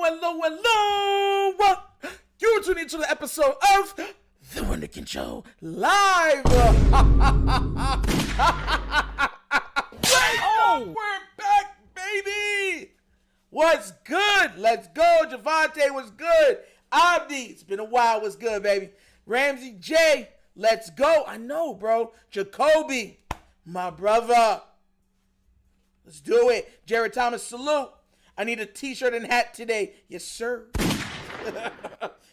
hello. You're tuning into the episode of TheWunderkindShow live. We're back, baby. What's good? Let's go. Javante was good. Abdi, it's been a while. What's good, baby? Ramsey J, let's go. I know, bro. Jacoby, my brother. Let's do it. Jared Thomas, salute. I need a t-shirt and hat today. Yes, sir.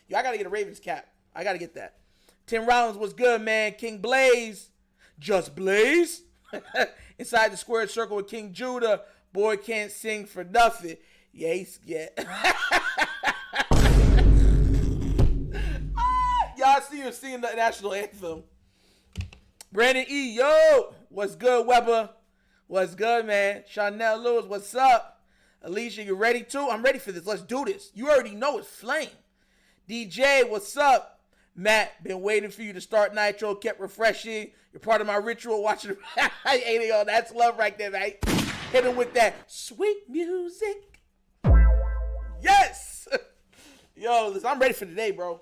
Yo, I got to get a Ravens cap. I got to get that. Tim Rollins was good, man. King Blaze. Just Blaze. Inside the square circle with King Judah. Boy can't sing for nothing. Yeah, Y'all see him singing the national anthem. Brandon E, yo. What's good, Weber? What's good, man? Chanel Lewis, what's up? Alicia, you ready too? I'm ready for this. Let's do this. You already know it's flame. DJ, what's up? Matt, been waiting for you to start Nitro. Kept refreshing. You're part of my ritual watching. Hey, yo, that's love right there, man. Hit him with that sweet music. Yes. Yo, listen, I'm ready for today, bro.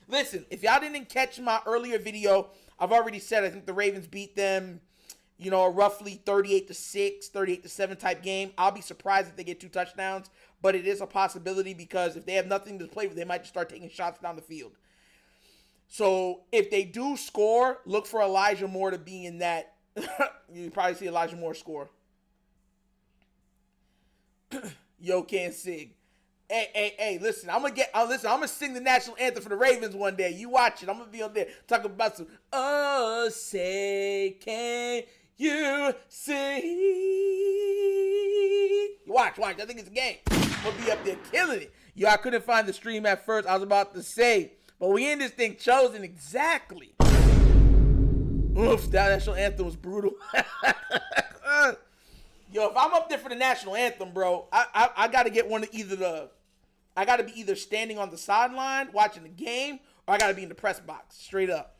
Listen, if y'all didn't catch my earlier video, I've already said I think the Ravens beat them, you know, a roughly 38-6, 38-7 type game. I'll be surprised if they get 2 touchdowns, but it is a possibility because if they have nothing to play with, they might just start taking shots down the field. So if they do score, look for Elijah Moore to be in that. You probably see Elijah Moore score. Yo, can't sing. Hey, listen, I'm gonna sing the national anthem for the Ravens one day. You watch it. I'm gonna be on there talking about some, oh, say, can you see? Watch. I think it's a game. I'm gonna be up there killing it. Yo, I couldn't find the stream at first. I was about to say, but we in this thing chosen exactly. Oof, that national anthem was brutal. Yo, if I'm up there for the national anthem, bro, I gotta get one of I gotta be either standing on the sideline watching the game, or I gotta be in the press box. Straight up.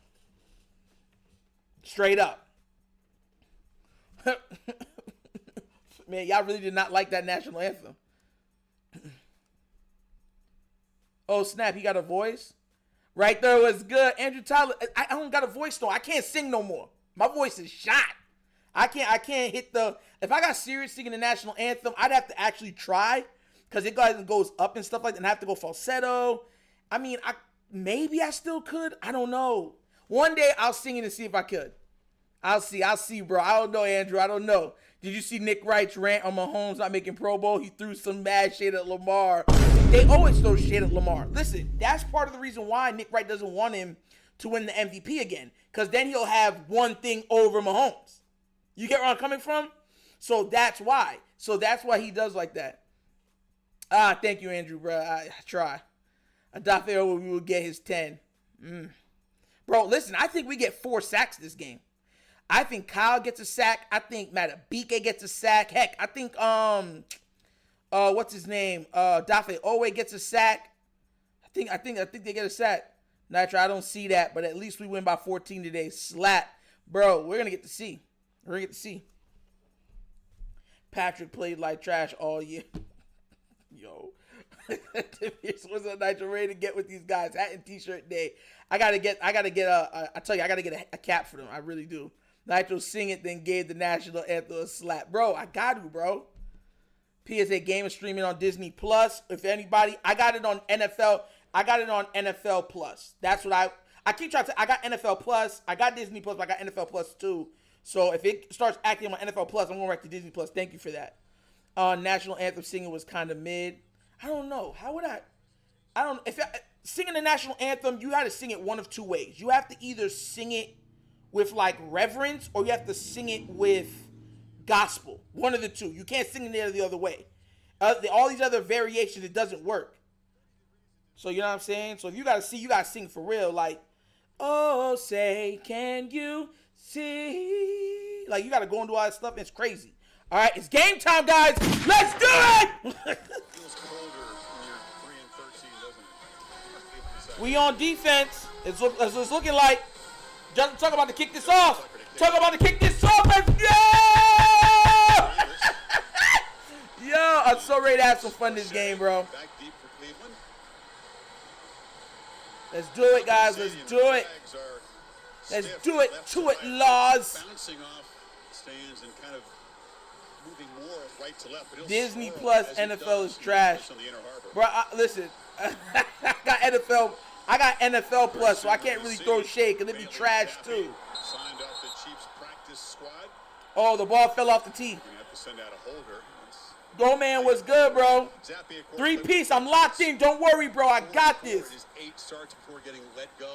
Man, y'all really did not like that national anthem. Oh, snap, he got a voice? Right there was good. Andrew Tyler, I don't got a voice though. I can't sing no more. My voice is shot. I can't hit the, if I got serious singing the national anthem, I'd have to actually try, because it goes up and stuff like that, and I have to go falsetto. I mean, maybe I still could. I don't know. One day I'll sing it and see if I could. I'll see, bro. I don't know, Andrew. I don't know. Did you see Nick Wright's rant on Mahomes not making Pro Bowl? He threw some mad shade at Lamar. They always throw shade at Lamar. Listen, that's part of the reason why Nick Wright doesn't want him to win the MVP again, because then he'll have one thing over Mahomes. You get where I'm coming from? So that's why. He does like that. Thank you, Andrew, bro. I try. I thought we would get his 10. Bro, listen, I think we get 4 sacks this game. I think Kyle gets a sack. I think Matabike gets a sack. Heck, I think, what's his name? Dafe Owe gets a sack. I think they get a sack. Nitro, I don't see that, but at least we win by 14 today. Slap. Bro, we're going to get to see. We're going to get to see. Patrick played like trash all year. Yo. Was a Nitro ready to get with these guys. Hat and t-shirt day. I gotta get a cap for them. I really do. Nitro sing it, then gave the national anthem a slap. Bro, I got to, bro. PSA game is streaming on Disney Plus. If anybody, I got it on NFL. I got it on NFL Plus. That's what I keep trying to. I got NFL Plus. I got Disney Plus, but I got NFL Plus too. So if it starts acting on NFL Plus, I'm going right to Disney Plus. Thank you for that. National anthem singing was kind of mid. I don't know. How would I don't, if singing the national anthem, you got to sing it one of 2 ways. You have to either sing it with like reverence, or you have to sing it with gospel. One of the 2. You can't sing it the other way. All these other variations, it doesn't work. So you know what I'm saying? So if you got to sing for real. Like, oh, say, can you see? Like, you got to go and do all that stuff. It's crazy. All right, it's game time, guys. Let's do it. We on defense. It's looking like. Justin, talk about to kick this off. And yeah! Yo, I'm so ready to have some fun this game, bro. Let's do it, guys. Let's do it. Let's do it to it, Laws. Bouncing off stands and kind of moving more right to left. Disney Plus NFL is trash. Bro, listen. I got NFL Plus, so I can't really throw shade because it be trash too. Signed off the Chiefs practice squad. Oh, the ball fell off the tee. You're gonna have to send out a holder. Go man was good, bro. 3-piece. I'm locked in. Don't worry, bro. I got this. 8 starts before getting let go.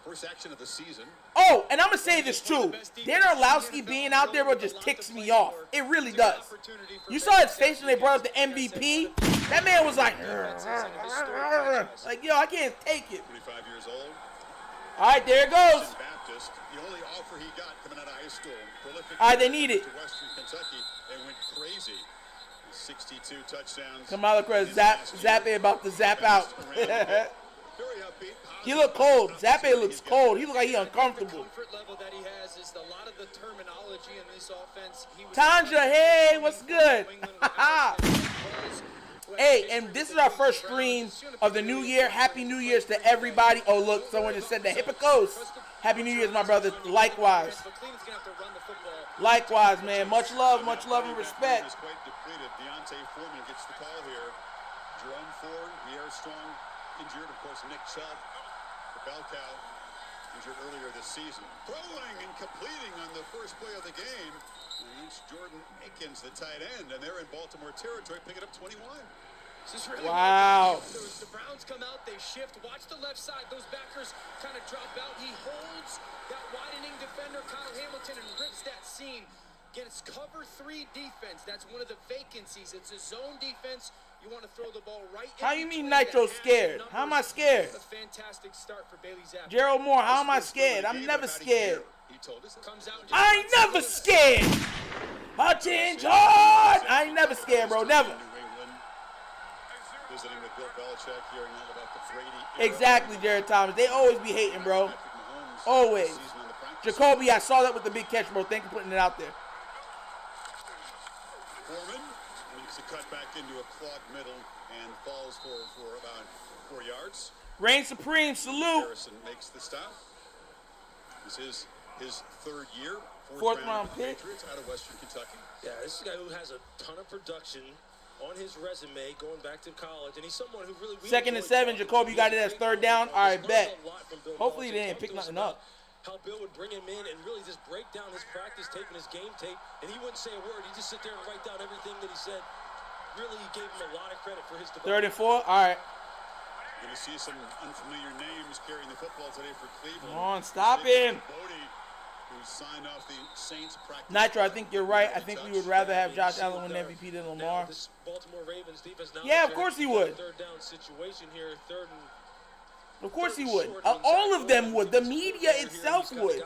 First action of the season. Oh, and I'm going to say this too. Dan Orlowski being out there, bro, just ticks me off. It really does. You saw his face when they brought up the MVP. That man was like, yo, I can't take it. 25 years old. All right, there it goes. Baptist, the only offer he got coming out of high school. All right, they need it. To Western Kentucky and went crazy. 62 touchdowns. Kamala Cruz, Zappe about to zap out. He look cold. Zappe looks cold. He look like he uncomfortable. Tanja, hey, what's good? Hey, and this is our first stream of the new year. Happy New Year's to everybody. Oh, look, someone just said the Hippocos. Happy New Year's, my brother. Likewise. Likewise, man. Much love and respect. Deontay Foreman gets the call here. Jerome Ford, Pierre Strong injured. Of course, Nick Chubb, the bell cow, injured earlier this season. Throwing and completing on the first play of the game. And it's Jordan Akins, the tight end, and they're in Baltimore territory, picking up 21. Really wow. The Browns come out, they shift. Watch the left side. Those backers kind of drop out. He holds that widening defender, Kyle Hamilton, and rips that seam. Again, it's cover 3 defense. That's one of the vacancies. It's a zone defense. You want to throw the ball right. How you mean Nitro scared? How am I scared? A fantastic start for Bailey Zappi. Gerald Moore, how am I scared? I'm never scared. Comes out I ain't never scared. Hutchins hard. I ain't never scared, bro. Never. Visiting with Bill Belichick, hearing all about the Brady. Exactly, Jared Thomas. They always be hating, bro. Always. Jacoby, I saw that with the big catch, bro. Thank you for putting it out there. Foreman makes a cut back into a clogged middle and falls for about 4 yards. Reign Supreme, salute. Harrison makes the stop. This is his 3rd year. Fourth round pick. Patriots out of Western Kentucky. Yeah, this is a guy who has a ton of production on his resume going back to college, and he's someone who really... 2nd and 7, Jacoby got it as 3rd down. All right, bet. Hopefully they didn't pick nothing up. How Bill would bring him in and really just break down his practice tape and his game tape, and he wouldn't say a word. He'd just sit there and write down everything that he said. Really, he gave him a lot of credit for his development. 3rd and 4, all right. Going to see some unfamiliar names carrying the football today for Cleveland. Come on, stop him. Bodie, who signed off the Saints practice. Nitro, I think you're right. I think we would rather have Josh Allen win MVP than Lamar. This Baltimore Ravens defense now yeah, of course he would. 3rd down situation here, 3rd and... Of course he would. All of them would. The media itself would.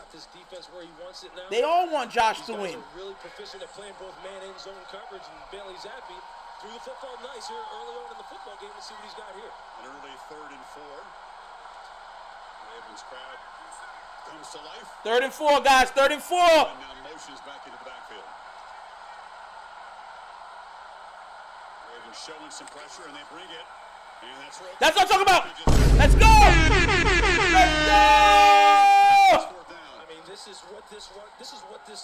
They all want Josh to win. Really proficient at playing both man and zone coverage, and Bailey Zappi threw the football nice here early on in the football game. Let's see what he's got here. An early 3rd and 4. Ravens crowd comes to life. 3rd and 4, guys. 3rd and 4. And now motions back into the backfield. Ravens showing some pressure, and they bring it. And that's what I'm talking about. Let's go. Let's go. I mean, this is what this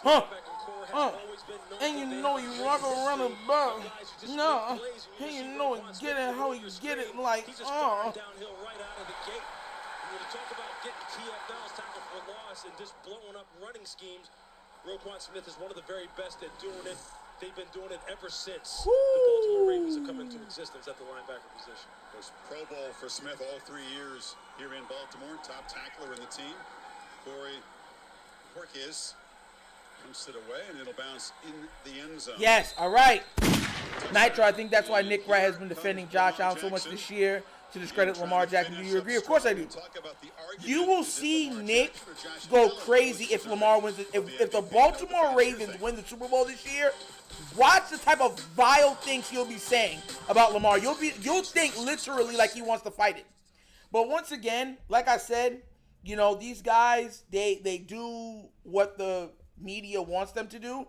linebacking core has always been known. And you know you want to run a ball. No. And you know get it how you get it like downhill right out of the gate. When you talk about getting TFLs, tackle for loss, and just blowing up running schemes, Roquan Smith is one of the very best at doing it. They've been doing it ever since the Baltimore Ravens have come into existence at the linebacker position. Was Pro Bowl for Smith all 3 years here in Baltimore. Top tackler in the team. Corey Horkis comes it away, and it'll bounce in the end zone. Yes, all right. Nitro, I think that's why Nick Wright has been defending Josh Allen so much this year to discredit Lamar Jackson. Do you agree? Of course I do. You will see Nick go crazy if Lamar wins it. If the Baltimore Ravens win the Super Bowl this year, watch the type of vile things he'll be saying about Lamar. You'll think literally like he wants to fight it. But once again, like I said, you know, these guys, they do what the media wants them to do,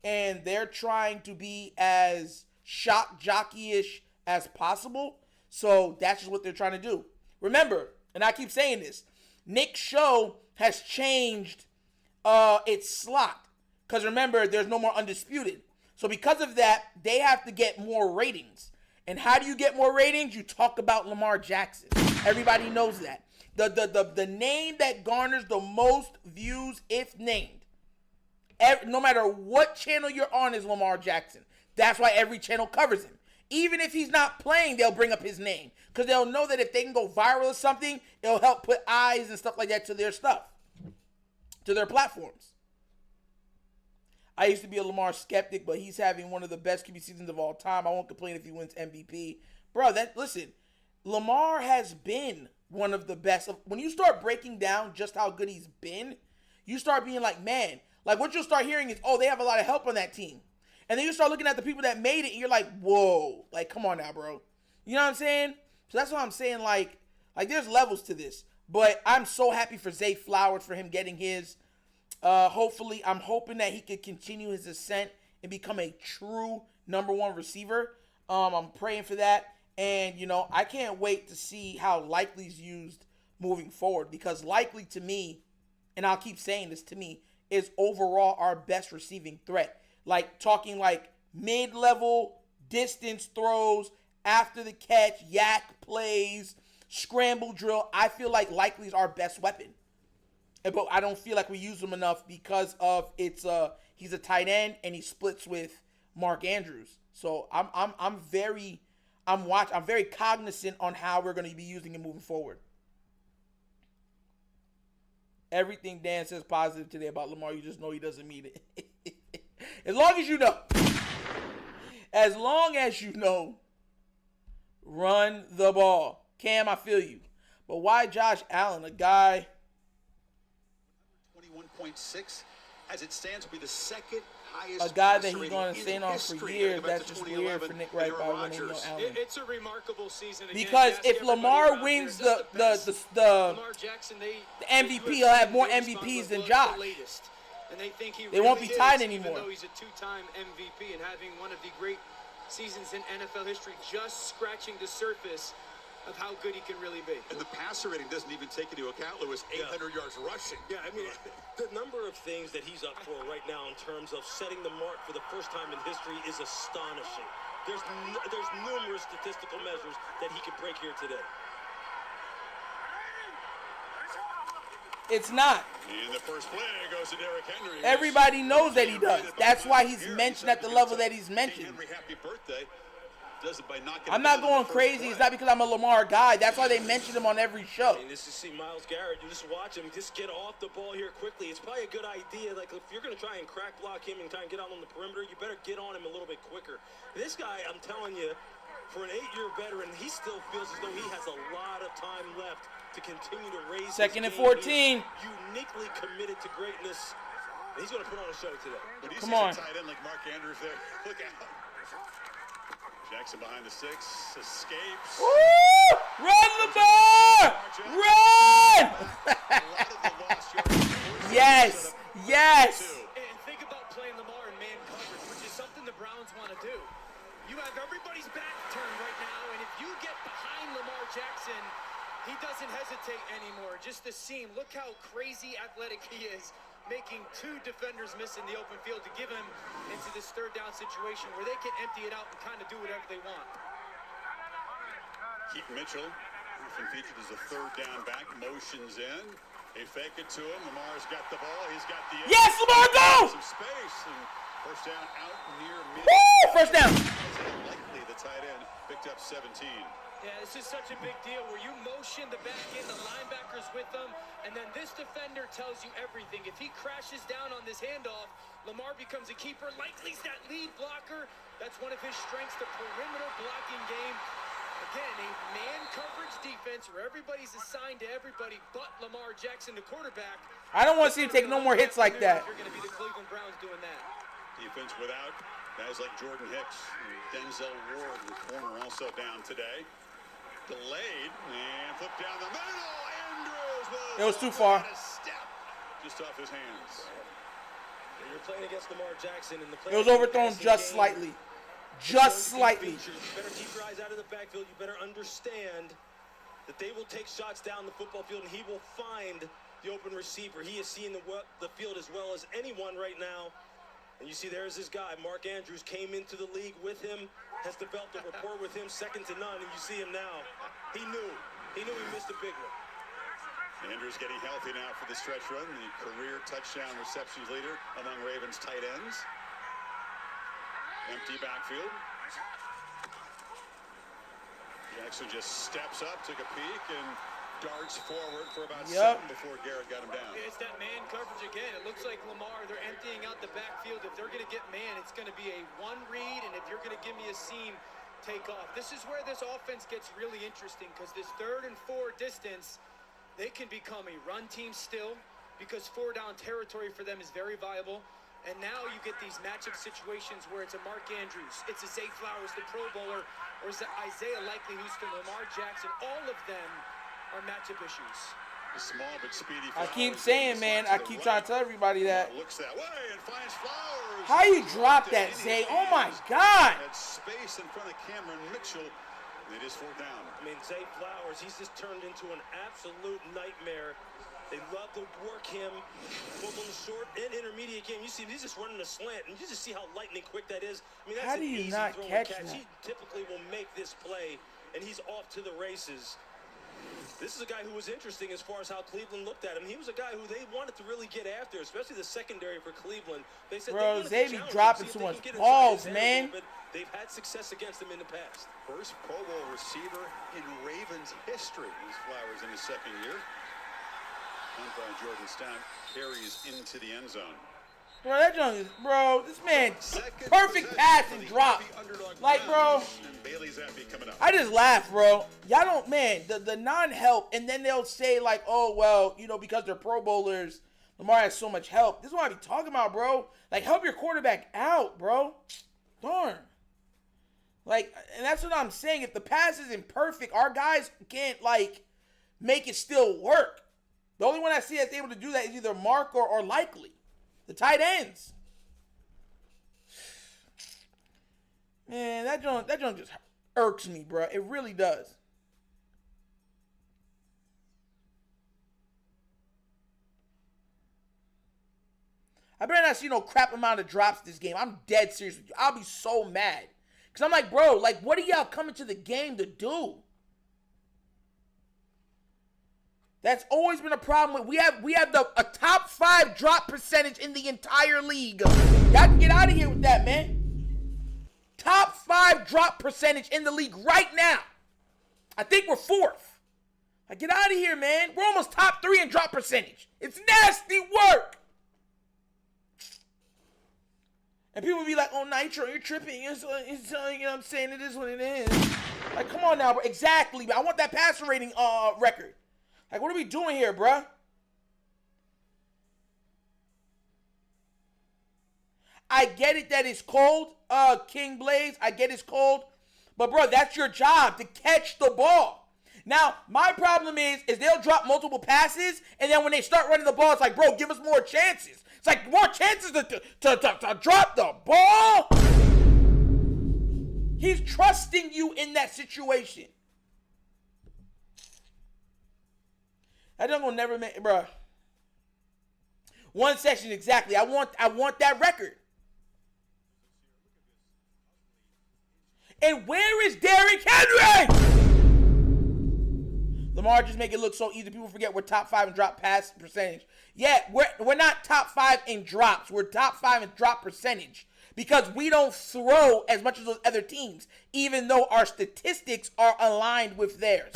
and they're trying to be as shock jockey-ish as possible. So that's just what they're trying to do. Remember, and I keep saying this, Nick's show has changed its slot. Because remember, there's no more Undisputed. So because of that, they have to get more ratings. And how do you get more ratings? You talk about Lamar Jackson. Everybody knows that. The name that garners the most views, if named, no matter what channel you're on, is Lamar Jackson. That's why every channel covers him. Even if he's not playing, they'll bring up his name. Because they'll know that if they can go viral or something, it'll help put eyes and stuff like that to their stuff. To their platforms. I used to be a Lamar skeptic, but he's having one of the best QB seasons of all time. I won't complain if he wins MVP. Bro, listen, Lamar has been one of the best. When you start breaking down just how good he's been, you start being like, man, like what you'll start hearing is, oh, they have a lot of help on that team. And then you start looking at the people that made it, and you're like, whoa, like, come on now, bro. You know what I'm saying? So that's what I'm saying, like there's levels to this. But I'm so happy for Zay Flowers for him getting his. Hopefully, I'm hoping that he could continue his ascent and become a true number one receiver. I'm praying for that. And, you know, I can't wait to see how Likely's used moving forward. Because Likely, to me, and I'll keep saying this, to me, is overall our best receiving threat. Like, talking like mid-level distance throws, after the catch, yak plays, scramble drill. I feel like Likely's our best weapon. But I don't feel like we use him enough because of he's a tight end and he splits with Mark Andrews. So I'm very cognizant on how we're going to be using him moving forward. Everything Dan says positive today about Lamar, you just know he doesn't mean it. As long as you know. As long as you know, run the ball. Cam, I feel you. But why Josh Allen, a guy 21.6 as it stands will be the second highest. A guy that he's going to stay on for years. That's just weird for Nick Wright by winning Allen. It's a remarkable season. Because if Lamar wins the MVP, he'll have more MVPs than Josh. And they think they won't be tied anymore. Even though he's a two-time MVP and having one of the great seasons in NFL history, just scratching the surface of how good he can really be. And the passer rating doesn't even take into account, Lewis, 800 yards rushing. Yeah, I mean, the number of things that he's up for right now in terms of setting the mark for the first time in history is astonishing. There's numerous statistical measures that he could break here today. It's not. And the first play goes to Derrick Henry. Everybody knows that he does. That's why he's mentioned at the level that he's mentioned. Henry, happy birthday. Does it by knocking I'm not going crazy. It's not because I'm a Lamar guy. That's why they mentioned him on every show. And this is see Myles Garrett. You just watch him. Just get off the ball here quickly. It's probably a good idea. Like if you're going to try and crack block him and try and get out on the perimeter, you better get on him a little bit quicker. This guy, I'm telling you, for an 8-year veteran, he still feels as though he has a lot of time left to continue to raise. Second and 14. Uniquely committed to greatness. And he's going to put on a show today. When you Come see on. a tight end like Mark Andrews there, look out. Jackson behind the 6, escapes. Woo! Run the ball! Run! Yes, yes. And think about playing Lamar in man coverage, which is something the Browns want to do. You have everybody's back turned right now, and if you get behind Lamar Jackson, he doesn't hesitate anymore. Just the seam. Look how crazy athletic he is, making two defenders miss in the open field to give him into this third down situation where they can empty it out and kind of do whatever they want. Keaton Mitchell, often featured as a third down back, motions in. They fake it to him. Lamar's got the ball. He's got the Yes, Lamar, go! Some space and first down out near mid. Woo! First down. Likely the tight end picked up 17. Yeah, this is such a big deal where you motion the back end, the linebackers with them, and then this defender tells you everything. If he crashes down on this handoff, Lamar becomes a keeper. Likely's that lead blocker. That's one of his strengths, the perimeter blocking game. Again, a man coverage defense where everybody's assigned to everybody but Lamar Jackson, the quarterback. I don't want to see him take no more hits like that. You're going to be the Cleveland Browns doing that. Defense without guys like Jordan Hicks and Denzel Ward, the corner also down today. Delayed and flipped down the middle. Andrews It was too far. a step just off his hands. You're playing against Lamar Jackson, and the It was overthrown just slightly. Just slightly. You better keep your eyes out of the backfield. You better understand that they will take shots down the football field, and he will find the open receiver. He is seeing the field as well as anyone right now. And you see there's this guy, Mark Andrews, came into the league with him, has developed a rapport with him, second to none, and you see him now. He knew he missed a big one. Andrews getting healthy now for the stretch run, the career touchdown receptions leader among Ravens tight ends. Empty backfield. Jackson just steps up, took a peek, and darts forward for about 7 before Garrett got him down. It's that man coverage again. It looks like Lamar, they're emptying out the backfield. If they're going to get man, it's going to be a one read, and if you're going to give me a seam, take off. This is where this offense gets really interesting, because this 3rd and 4 distance, they can become a run team still, because 4 down territory for them is very viable. And now you get these matchup situations where it's a Mark Andrews, it's a Zay Flowers, the Pro Bowler, or it's a Isaiah Likely Houston, Lamar Jackson. All of them are matchup issues. The small but speedy I Flowers keep saying, man, I keep trying to tell everybody that. Looks that way and finds Flowers. How you drop that, Zay? Oh my God! Had space in front of Cameron Mitchell. It is 4th down. I mean, Zay Flowers, he's just turned into an absolute nightmare. They love to work him, both on the short and intermediate game. You see, he's just running a slant, and you just see how lightning quick that is. I mean, that's how do you not catch that? He typically will make this play, and he's off to the races. This is a guy who was interesting as far as how Cleveland looked at him. He was a guy who they wanted to really get after, especially the secondary for Cleveland. They said, bro, they be dropping so much balls, man. But they've had success against him in the past. First Pro Bowl receiver in Ravens history. These Flowers in his 2nd year. And by Jordan Stout carries into the end zone. Bro, that junk is, bro, this man, perfect pass and drop. Like, bro, I just laugh, bro. Y'all don't, man, the non-help, and then they'll say, like, oh, well, you know, because they're Pro Bowlers, Lamar has so much help. This is what I be talking about, bro. Like, help your quarterback out, bro. Darn. Like, and that's what I'm saying. If the pass isn't perfect, our guys can't, like, make it still work. The only one I see that's able to do that is either Mark or Likely. The tight ends. Man, that joint just irks me, bro. It really does. I better not see no crap amount of drops this game. I'm dead serious with you. I'll be so mad. Because I'm like, bro, like, what are y'all coming to the game to do? That's always been a problem. We have a top 5 drop percentage in the entire league. Y'all can get out of here with that, man. Top 5 drop percentage in the league right now. I think we're 4th. Like, get out of here, man. We're almost top 3 in drop percentage. It's nasty work. And people be like, oh, Nitro, you're tripping. You know what I'm saying? It is what it is. Like, come on now, bro. Exactly. I want that passer rating record. Like, what are we doing here, bruh? I get it that it's cold, King Blaze. I get it's cold. But, bro, that's your job, to catch the ball. Now, my problem is they'll drop multiple passes, and then when they start running the ball, it's like, bro, give us more chances. It's like, more chances to drop the ball? He's trusting you in that situation. That don't gonna never make, bro. One section exactly. I want that record. And where is Derrick Henry? Lamar just make it look so easy. People forget we're top 5 in drop pass percentage. Yeah, we're not top 5 in drops. We're top 5 in drop percentage because we don't throw as much as those other teams, even though our statistics are aligned with theirs.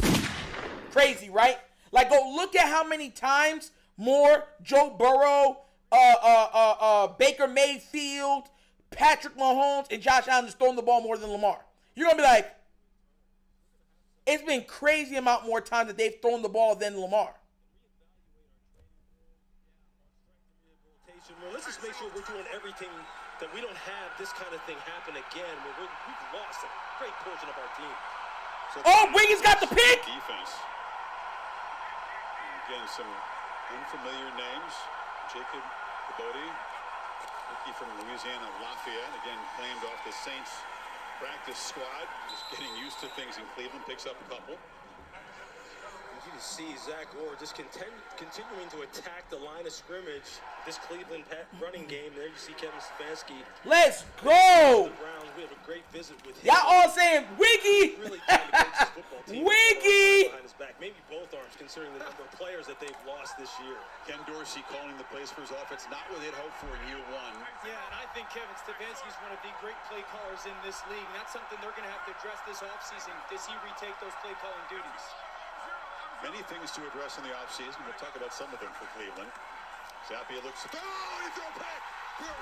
Crazy, right? Like, go look at how many times more Joe Burrow, Baker Mayfield, Patrick Mahomes, and Josh Allen has thrown the ball more than Lamar. You're going to be like, it's been crazy amount more times that they've thrown the ball than Lamar. Well, let's just make sure we're doing everything that we don't have this kind of thing happen again. We've lost a great portion of our team. So Wiggins got the pick. Defense. Again, some unfamiliar names. Jacob Cabody, rookie from Louisiana Lafayette, again claimed off the Saints practice squad. Just getting used to things in Cleveland, picks up a couple. see Zach Orr just continuing to attack the line of scrimmage. This Cleveland running game. There you see Kevin Stefanski. Let's go. The Browns. We have a great visit with him. Y'all all saying Wiggy. Really trying to coach this football team. Wiggy. Behind his back. Maybe both arms, considering the number of players that they've lost this year. Ken Dorsey calling the plays for his offense, not what they'd hoped for in year one. Yeah, and I think Kevin Stefanski is one of the great play callers in this league. And that's something they're going to have to address this offseason. Does he retake those play calling duties? Many things to address in the offseason. We'll talk about some of them for Cleveland. Zappia looks. Oh, he threw a pick.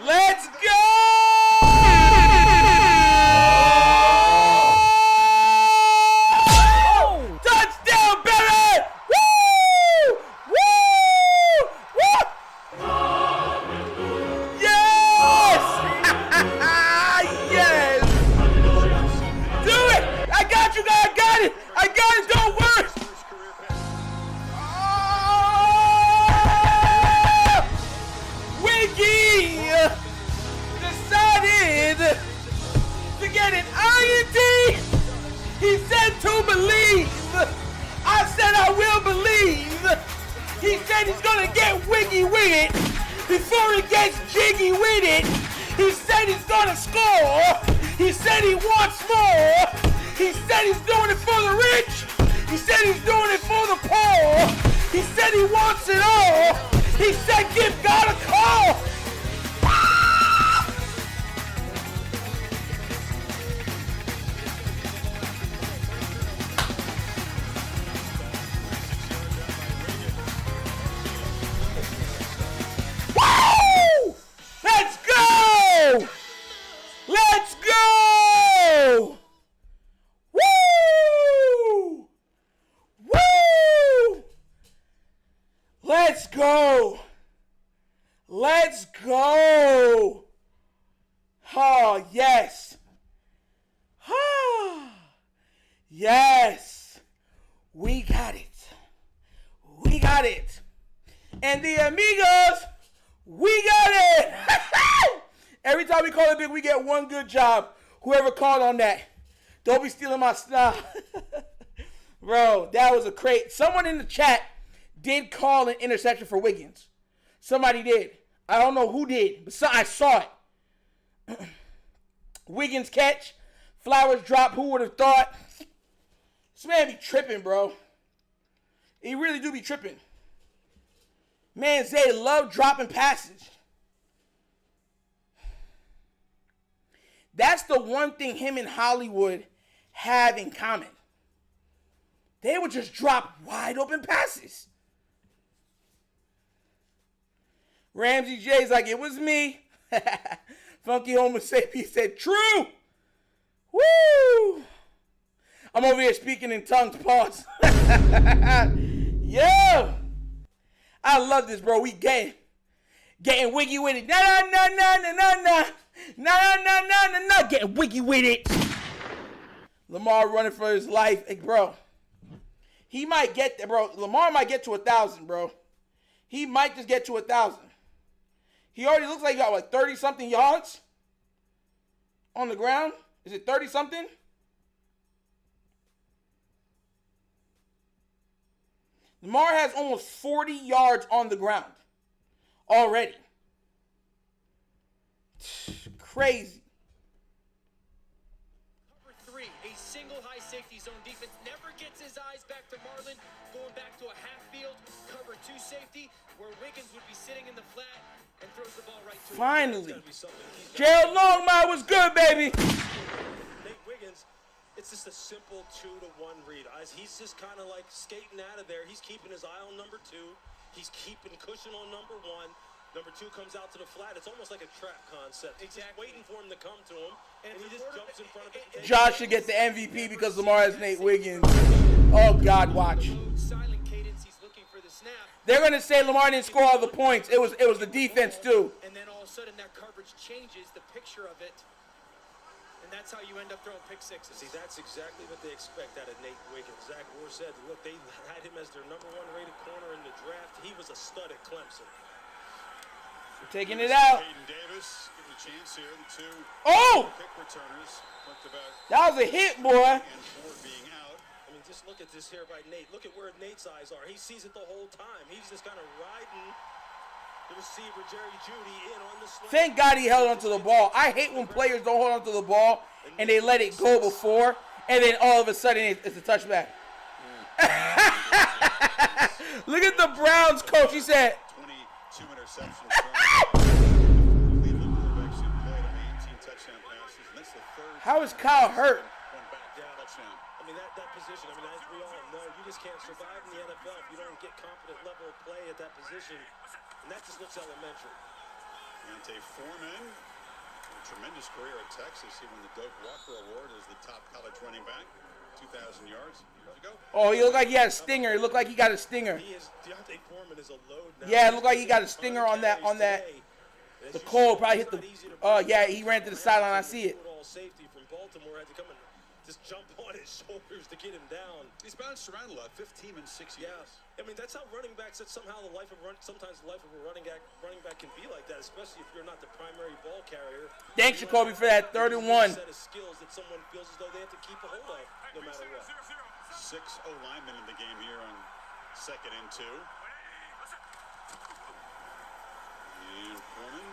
Let's go! Touchdown, baby! Woo! Woo! Woo! Yes! Yes! Do it! I got you, guys. I got it. I got it. Don't worry. Wiggy decided to get an INT. He said to believe. I said I will believe. He said he's gonna get wiggy with it before he gets jiggy with it. He said he's gonna score. He said he wants more. He said he's doing it for the rich. He said he's doing it for the poor. He said he wants it all. He said give God a call. Woo! Let's go! Let's go! Woo! Woo! Let's go! Let's go! Oh, yes. Yes. We got it. We got it. And the amigos, we got it. Every time we call it big, we get one good job. Whoever called on that. Don't be stealing my stuff. Bro, that was a crate. Someone in the chat did call an interception for Wiggins. Somebody did. I don't know who did, but I saw it. Wiggins catch. Flowers drop. Who would have thought? This man be tripping, bro. He really do be tripping. Man, Zay love dropping passes. That's the one thing him and Hollywood have in common. They would just drop wide open passes. Ramsey J's like, it was me. Funky Homo sapien said, true. Woo! I'm over here speaking in tongues, pause. Yo! I love this, bro. We getting wiggy with it. Nah. Getting wiggy with it. Lamar running for his life. Hey, bro. He might get there, bro. Lamar might get to 1,000, bro. He might just get to 1,000. He already looks like he got, 30-something yards on the ground? Is it 30-something? Lamar has almost 40 yards on the ground already. Crazy. Cover 3, a single high safety zone defense, never gets his eyes back to Marlin, going back to a half field, cover 2 safety, where Wiggins would be sitting in the flat and throws the ball right to him. Finally. Gerald Longmire was good, baby. Nate Wiggins, it's just a simple 2-to-1 read. He's just kind of like skating out of there. He's keeping his eye on number 2. He's keeping cushion on number 1. Number 2 comes out to the flat. It's almost like a trap concept. He's just waiting for him to come to him, and he just jumps in front of him. Josh should get the MVP because Lamar has Nate Wiggins. Oh, God, watch. Silent cadence, he's looking for the snap. They're going to say Lamar didn't score all the points. It was the defense, too. And then all of a sudden that coverage changes the picture of it. And that's how you end up throwing pick sixes. See, that's exactly what they expect out of Nate Wiggins. Zach Orr said, look, they had him as their number 1 rated corner in the draft. He was a stud at Clemson. Taking it out. Hayden Davis getting a chance here. The 2 Oh! kick returners talked about That was a hit, boy. and Ford being out. I mean, mean, just look at this here by Nate. Look at where Nate's eyes are. He sees it the whole time. He's just kind of riding the receiver, Jerry Jeudy, in on the slant. Thank God he held onto the ball. I hate when players don't hold onto the ball and they let it go before, and then all of a sudden it's a touchback. Look at the Browns coach. He said, 22 interceptions. Cleveland quarterbacks who played on 18 touchdown passes, and that's the third. how is Kyle hurt? Went back to touchdown. I mean, that position, I mean, as we all know, you just can't survive in the NFL if you don't get competent level of play at that position. And that just looks elementary. Deontay Foreman, a tremendous career at Texas. He won the Doak Walker Award as the top college running back. 2,000 yards years ago. Oh, he looked like he had a stinger. It looked like he got a stinger. Deontay Foreman is a load now. Yeah, it looked like he got a stinger on that. The cold probably hit the. Yeah, he ran to the sideline. I see it. Safety from Baltimore had to come and just jump on his shoulders to get him down. He's bounced around a lot. 15 in 6 years. Yeah, I mean that's how running backs. That somehow sometimes the life of a running back can be like that, especially if you're not the primary ball carrier. Thanks, Jacoby, for that 31. Set of skills that someone feels as though they have to keep a hold of, no matter what. 6 O-linemen in the game here on 2nd and 2. And Foreman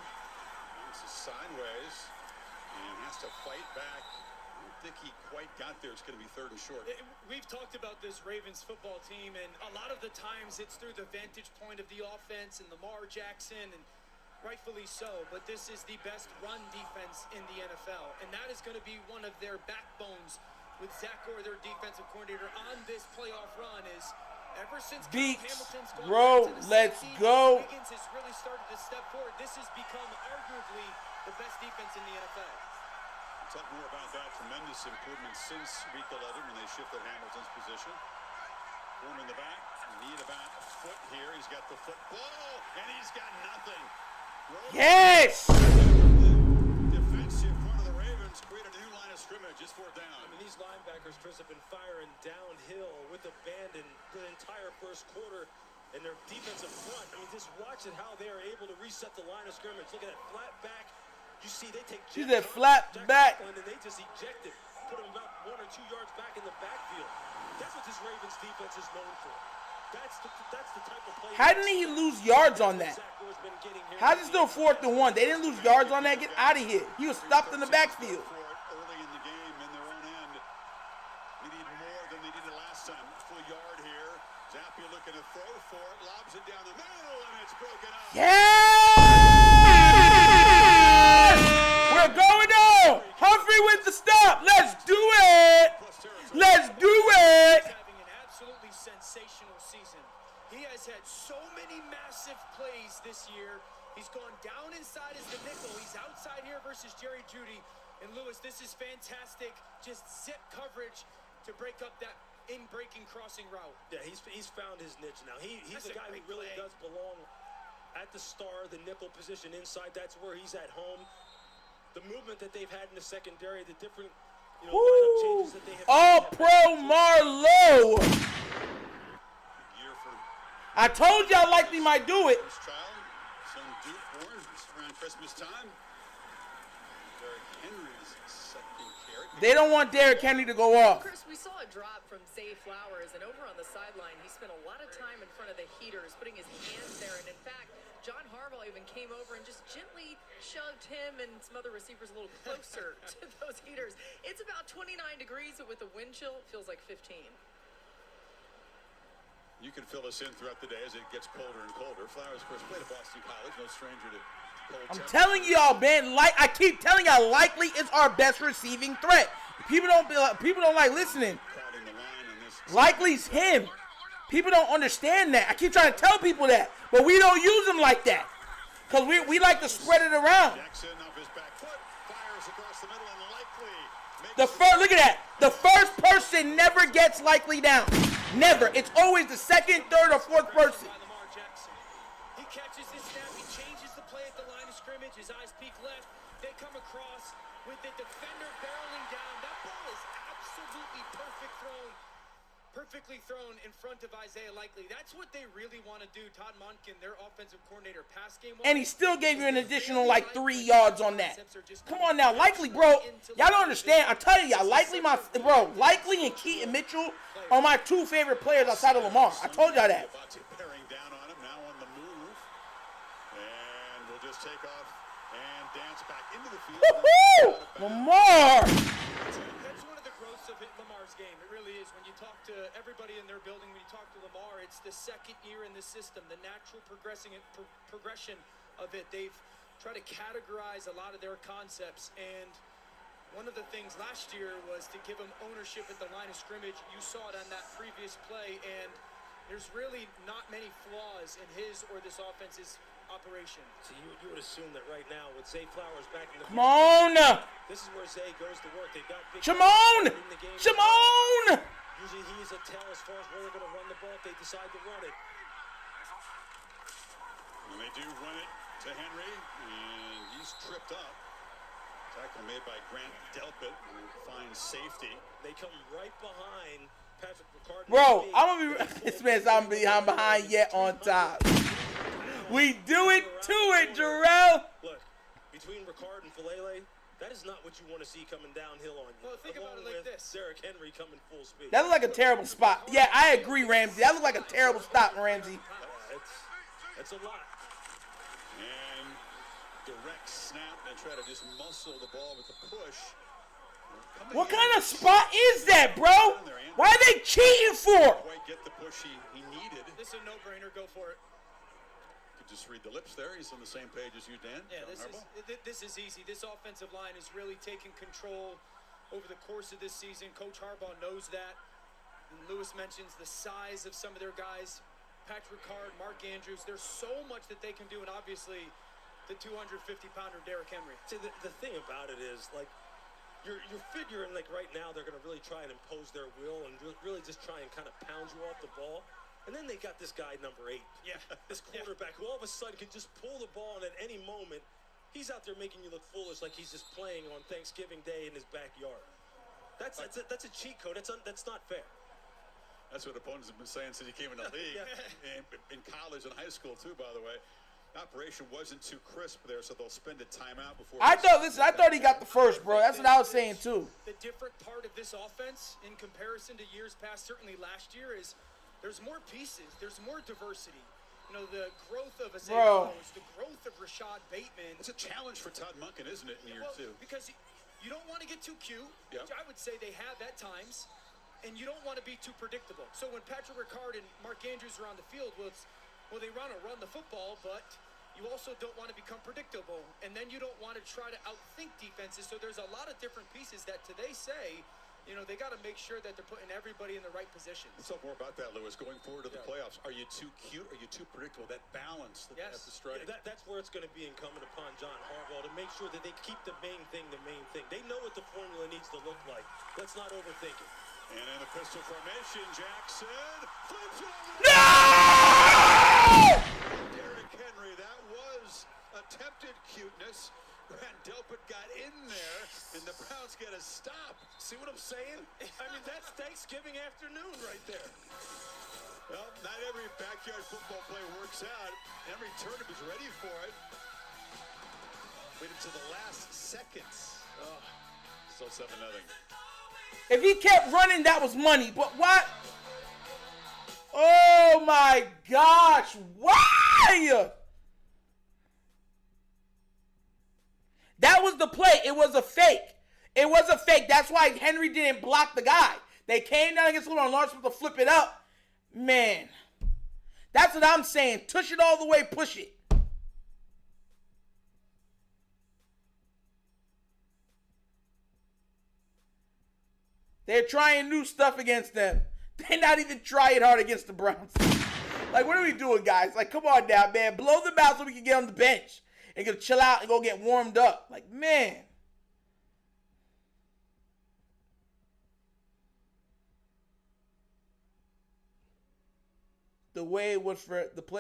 bounces sideways and has to fight back. I don't think he quite got there. It's going to be 3rd and short. We've talked about this Ravens football team, and a lot of the times it's through the vantage point of the offense and Lamar Jackson, and rightfully so, but this is the best run defense in the NFL, and that is going to be one of their backbones with Zach Orr, their defensive coordinator, on this playoff run. Is ever since Beats, Hamilton's gone bro, back to the let's safety, go. Wiggins has really started to step forward. This has become arguably the best defense in the NFL. Talk more about that. Tremendous improvement since week 11 when they shifted Hamilton's position. Foreman in the back. Need about a foot here. He's got the football, and he's got nothing. Yes! Defensive front of the Ravens created a new line of scrimmage. Just 4th down. I mean, these linebackers, Chris, have been firing downhill with abandon the entire first quarter, and their defensive front. I mean, just watch it how they are able to reset the line of scrimmage. Look at that flat back. You see, they take. She's a flat back. And they just eject it, put them about 1 or 2 yards back in the backfield. That's what this Ravens defense is known for. That's the type of play. How didn't he lose yards on that? How's it still 4th and 1? They didn't lose yards on that. Get out of here. He was stopped in the backfield. Early in the game in their own end. They need more than they needed last time. Full yard here. Zappia looking to throw for it. Lobs it down the middle, and it's broken up. Yes! We're going on. Humphrey with the stop. Let's do it. Let's do it. Having an absolutely sensational season. He has had so many massive plays this year. He's gone down inside as the nickel. He's outside here versus Jerry Jeudy. And Lewis, this is fantastic. Just zip coverage to break up that in-breaking crossing route. Yeah, he's found his niche now. He's a guy who really does belong at the star, the nickel position inside. That's where he's at home. The movement that they've had in the secondary, the different lineup changes that they have. All pro Marlowe. Year for I told y'all likely might do it. first child, son Duke, born around Christmas time. Derrick Henry's second carry. They don't want Derrick Henry to go off. Chris, we saw a drop from Zay Flowers, and over on the sideline, he spent a lot of time in front of the heaters, putting his hands there, and in fact, John Harbaugh even came over and just gently shoved him and some other receivers a little closer to those heaters. It's about 29 degrees, but with the wind chill, it feels like 15. You can fill us in throughout the day as it gets colder and colder. Flowers, of course, played at Boston College, no stranger to cold I'm temperatures. telling y'all, man. I keep telling y'all, likely is our best receiving threat. People don't like listening. Crowding the line on this. Likely's him. People don't understand that. I keep trying to tell people that, but we don't use him like that. Because we like to spread it around. Jackson off his back foot, fires across the middle, and likely makes Look at that. The first person never gets likely down. Never. It's always the second, third, or fourth person. By Lamar Jackson. He catches his snap. He changes the play at the line of scrimmage. His eyes peek left. They come across with the defender barreling down. That ball is absolutely perfect thrown. perfectly thrown in front of Isaiah Likely. That's what they really want to do. Todd Monken, their offensive coordinator, pass game. And he still gave you an additional, like, 3 yards on that. Come on now, Likely, bro. Y'all don't understand. I tell you, Likely, Likely and Keaton Mitchell are my 2 favorite players outside of Lamar. I told y'all that. Bearing down on him, now on the move. And we'll just take off and dance back into the field. Woohoo! Lamar! That's one of the growths of Lamar's game. It really is. When you talk to everybody in their building, when you talk to Lamar, it's the second year in the system, the natural progression of it. They've tried to categorize a lot of their concepts, and one of the things last year was to give him ownership at the line of scrimmage. You saw it on that previous play, and there's really not many flaws in his or this offense's operation. So you would assume that right now with Zay Flowers back in the Come on! this is where Zay goes to work. They've got big Shimon! in the game. Shimon! Usually he's a tell as far as where they're going to run the ball if they decide to run it. And they do run it to Henry, and he's tripped up. Tackle made by Grant Delpit, who finds safety. They come right behind Patrick Ricard. Bro, I'm gonna be this man's I'm behind yet on top. We do it to it, Jarrell. Look, between Ricard and Falele, that is not what you want to see coming downhill on you. Well, think about it like this. Derrick Henry coming full speed. That looked like a terrible spot. Yeah, I agree, Ramsey. That looked like a terrible stop, Ramsey. It's a lot. And direct snap and try to just muscle the ball with the push. What kind of spot is that, bro? Why are they cheating for? Quite get the push he needed. This is a no-brainer. Go for it. Could just read the lips there. He's on the same page as you, Dan. Yeah, this is easy. This offensive line is really taking control over the course of this season. Coach Harbaugh knows that. And Lewis mentions the size of some of their guys. Patrick Ricard, Mark Andrews. There's so much that they can do, and obviously the 250-pounder Derrick Henry. See, the thing about it is, like, you're figuring, like, right now they're going to really try and impose their will and really just try and kind of pound you off the ball. And then they got this guy, number 8. Yeah. This quarterback who all of a sudden can just pull the ball, and at any moment, he's out there making you look foolish like he's just playing on Thanksgiving Day in his backyard. That's a cheat code. That's not fair. That's what opponents have been saying since he came in the league. And in college and high school, too, by the way. Operation wasn't too crisp there, so they'll spend a timeout before. I thought he got the first, bro. That's what I was saying, too. The different part of this offense in comparison to years past, certainly last year, is there's more pieces. There's more diversity. You know, the growth of Isaiah Flowers, the growth of Rashad Bateman. It's a challenge for Todd Monken, isn't it, in year 2? Because you don't want to get too cute, which I would say they have at times, and you don't want to be too predictable. So when Patrick Ricard and Mark Andrews are on the field, they run the football, but you also don't want to become predictable, and then you don't want to try to outthink defenses. So there's a lot of different pieces that today say, you know, they got to make sure that they're putting everybody in the right positions. Let's talk more about that, Lewis. Going forward to the playoffs, are you too cute? Are you too predictable? That balance that has to strike. Yeah, that's where it's going to be incumbent upon John Harbaugh to make sure that they keep the main thing the main thing. They know what the formula needs to look like. Let's not overthink it. And in the pistol formation, Jackson flips it over. No! Derrick Henry, that was attempted cuteness. Grant Delpit got in there, and the Browns get a stop. See what I'm saying? I mean, that's Thanksgiving afternoon right there. Well, not every backyard football play works out. Every turnip is ready for it. Waited to the last seconds. Oh, still 7-0. If he kept running, that was money. But what? Oh, my gosh. Why? That was the play. It was a fake. It was a fake. That's why Henry didn't block the guy. They came down against him on Lawrence to flip it up. Man. That's what I'm saying. Tush it all the way. Push it. They're trying new stuff against them. They're not even trying hard against the Browns. Like, what are we doing, guys? Like, come on now, man. Blow them out so we can get on the bench and go chill out and go get warmed up. Like, man. The play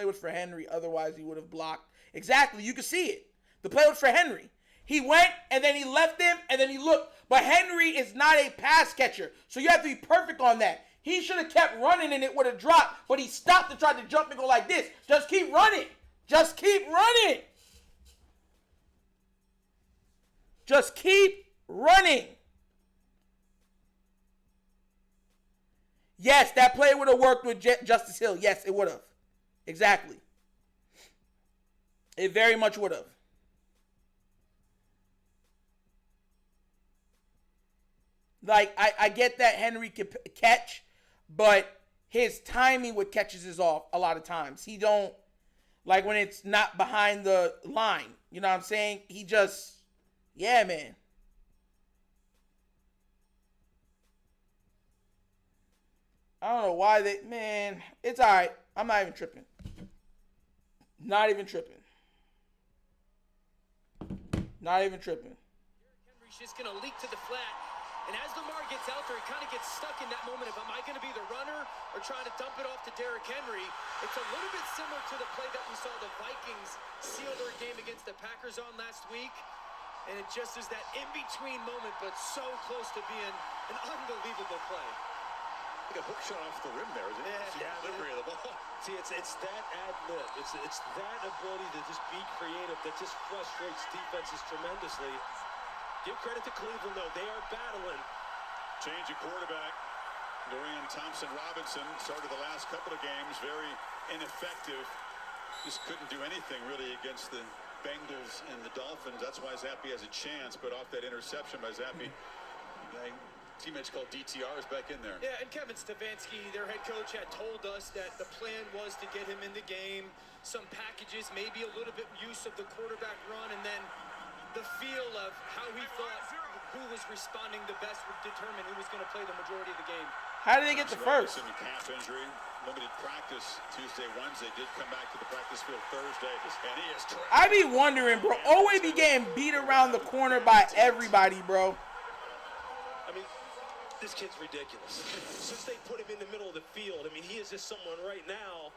was for Henry. Otherwise, he would have blocked. Exactly. You can see it. The play was for Henry. He went, and then he left him, and then he looked. But Henry is not a pass catcher, so you have to be perfect on that. He should have kept running and it would have dropped, but he stopped and tried to jump and go like this. Just keep running. Just keep running. Just keep running. Yes, that play would have worked with Justice Hill. Yes, it would have. Exactly. It very much would have. Like, I get that Henry can catch, but his timing with catches is off a lot of times. He don't, like when it's not behind the line. You know what I'm saying? He just, yeah, man. I don't know why they, man, it's all right. I'm not even tripping. Not even tripping. Not even tripping. Henry's just going to leak to the flat. And as Lamar gets out there, he kind of gets stuck in that moment of, am I going to be the runner or trying to dump it off to Derrick Henry? It's a little bit similar to the play that we saw the Vikings seal their game against the Packers on last week. And it just is that in-between moment, but so close to being an unbelievable play. Like a hook shot off the rim there, isn't it? Yeah, delivery of the ball. See, it's that ad-lib. It's that ability to just be creative that just frustrates defenses tremendously. Give credit to Cleveland, though. They are battling. Change of quarterback. Dorian Thompson-Robinson started the last couple of games very ineffective. Just couldn't do anything really against the Bengals and the Dolphins. That's why Zappi has a chance, but off that interception by Zappi, teammates called DTRs back in there. Yeah, and Kevin Stefanski, their head coach, had told us that the plan was to get him in the game, some packages, maybe a little bit use of the quarterback run, and then the feel of how he thought who was responding the best would determine who was going to play the majority of the game. How did they get the first? Calf injury, limited practice Tuesday, Wednesday, did come back to the practice field Thursday, and he is I be wondering, bro. Always be getting beat around the corner by everybody, bro. I mean, this kid's ridiculous. Since they put him in the middle of the field, I mean, he is just someone right now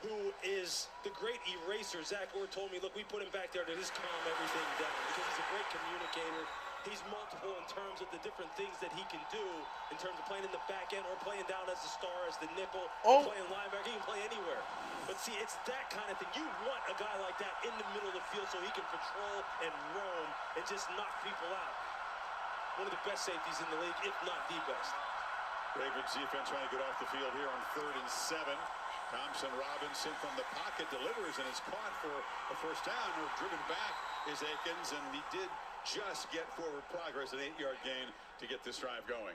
who is the great eraser. Zach Orr told me, look, we put him back there to just calm everything down because he's a great communicator. He's multiple in terms of the different things that he can do in terms of playing in the back end or playing down as the star, as the nickel, or playing linebacker. He can play anywhere. But see, it's that kind of thing. You want a guy like that in the middle of the field so he can patrol and roam and just knock people out. One of the best safeties in the league, if not the best. Ravens defense trying to get off the field here on 3rd and 7. Thompson-Robinson from the pocket delivers and is caught for a first down. Or driven back is Akins, and he did just get forward progress, an 8-yard gain to get this drive going.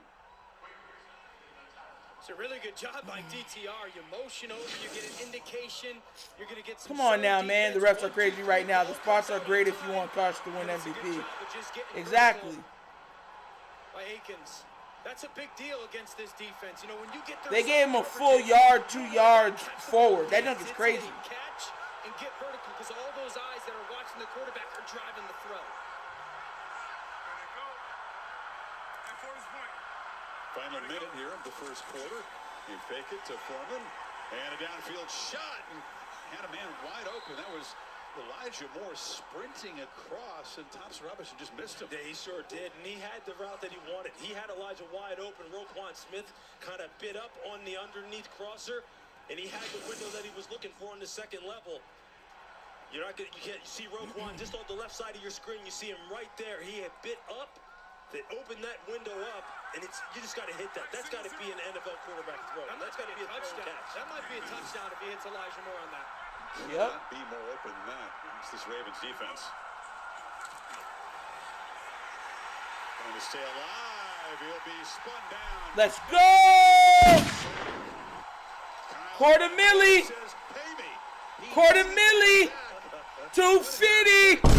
It's a really good job by DTR. You motion over, you get an indication, you're going to get some. Come on now, man. The refs are crazy right now. The spots are great if you want Kosh to win MVP. Exactly. By Akins. That's a big deal against this defense. You know, when you get they gave him a full yard, 2 yards forward. That junk is crazy. Catch and get vertical because all those eyes that are watching the quarterback are driving the throw. Final minute here of the first quarter. You fake it to Foreman and a downfield shot and had a man wide open. That was Elijah Moore sprinting across, and Thompson-Robinson just missed him. Yeah, he sure did, and he had the route that he wanted. He had Elijah wide open. Roquan Smith kind of bit up on the underneath crosser, and he had the window that he was looking for on the second level. You can't see Roquan just on the left side of your screen. You see him right there. He had bit up. They opened that window up, and you just got to hit that. That's got to be an NFL quarterback throw. That's got to be a touchdown. That might be a touchdown if he hits Elijah Moore on that. Could not be more open than that. It's this Ravens defense. Going to stay alive. He'll be spun down. Let's go! Quarter milli. Quarter milli. 250.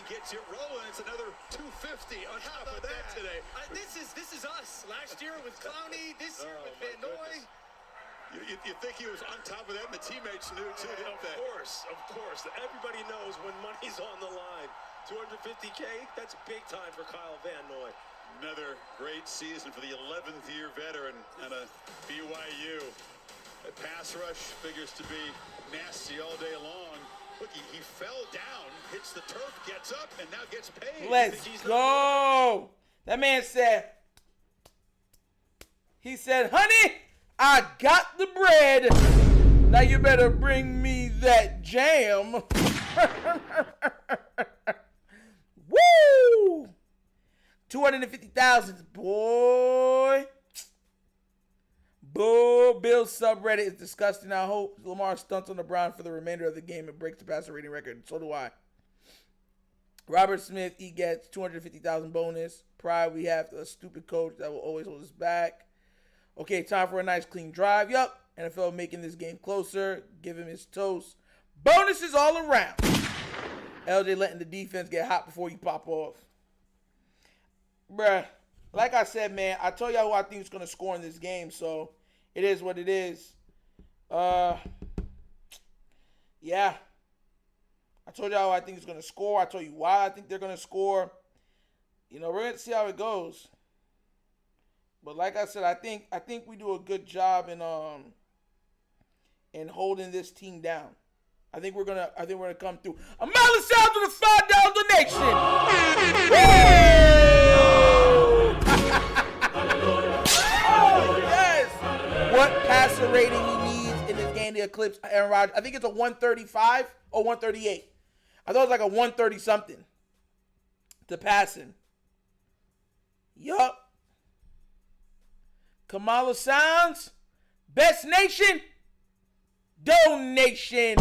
Gets it rolling. It's another 250 on top of that today. This is us. Last year with Clowney, this year with Van Noy. You think he was on top of that, and the teammates knew too, didn't they? Of course. Everybody knows when money's on the line. 250K, that's big time for Kyle Van Noy. Another great season for the 11th year veteran and a BYU. A pass rush figures to be nasty all day long. Look, he fell down, hits the turf, gets up, and now gets paid. Let's go. That man said, He said, honey, I got the bread. Now you better bring me that jam. Woo! 250,000, boy. Boo, Bill's subreddit is disgusting. I hope Lamar stunts on the Browns for the remainder of the game and breaks the passer rating record. So do I. Robert Smith, he gets 250,000 bonus. Pride, we have a stupid coach that will always hold us back. Okay, time for a nice clean drive. Yup, NFL making this game closer. Give him his toast. Bonuses all around. LJ letting the defense get hot before you pop off. Bruh, like I said, man, I told y'all who I think is going to score in this game, so it is what it is. Yeah. I told y'all who I think is going to score. I told you why I think they're going to score. You know, we're going to see how it goes. But like I said, I think we do a good job in holding this team down. I think we're gonna come through. Amala Sound to the $5 donation. Oh, yes. What passer rating he needs in this game to eclipse Aaron Rodgers? I think it's a 135 or 138. I thought it was like a 130 something to passing. Yup. Kamala Sounds, Best Nation, donation.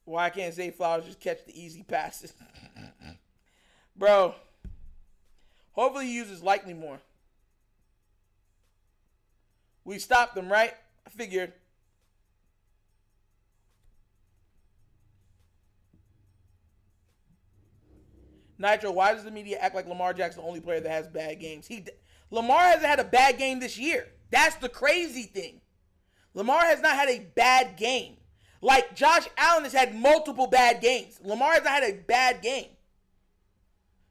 Why can't Zay Flowers just catch the easy passes? Bro, hopefully he uses Likely more. We stopped them, right? I figured. Nitro, why does the media act like Lamar Jackson's the only player that has bad games? Lamar hasn't had a bad game this year. That's the crazy thing. Lamar has not had a bad game. Like Josh Allen has had multiple bad games. Lamar has not had a bad game.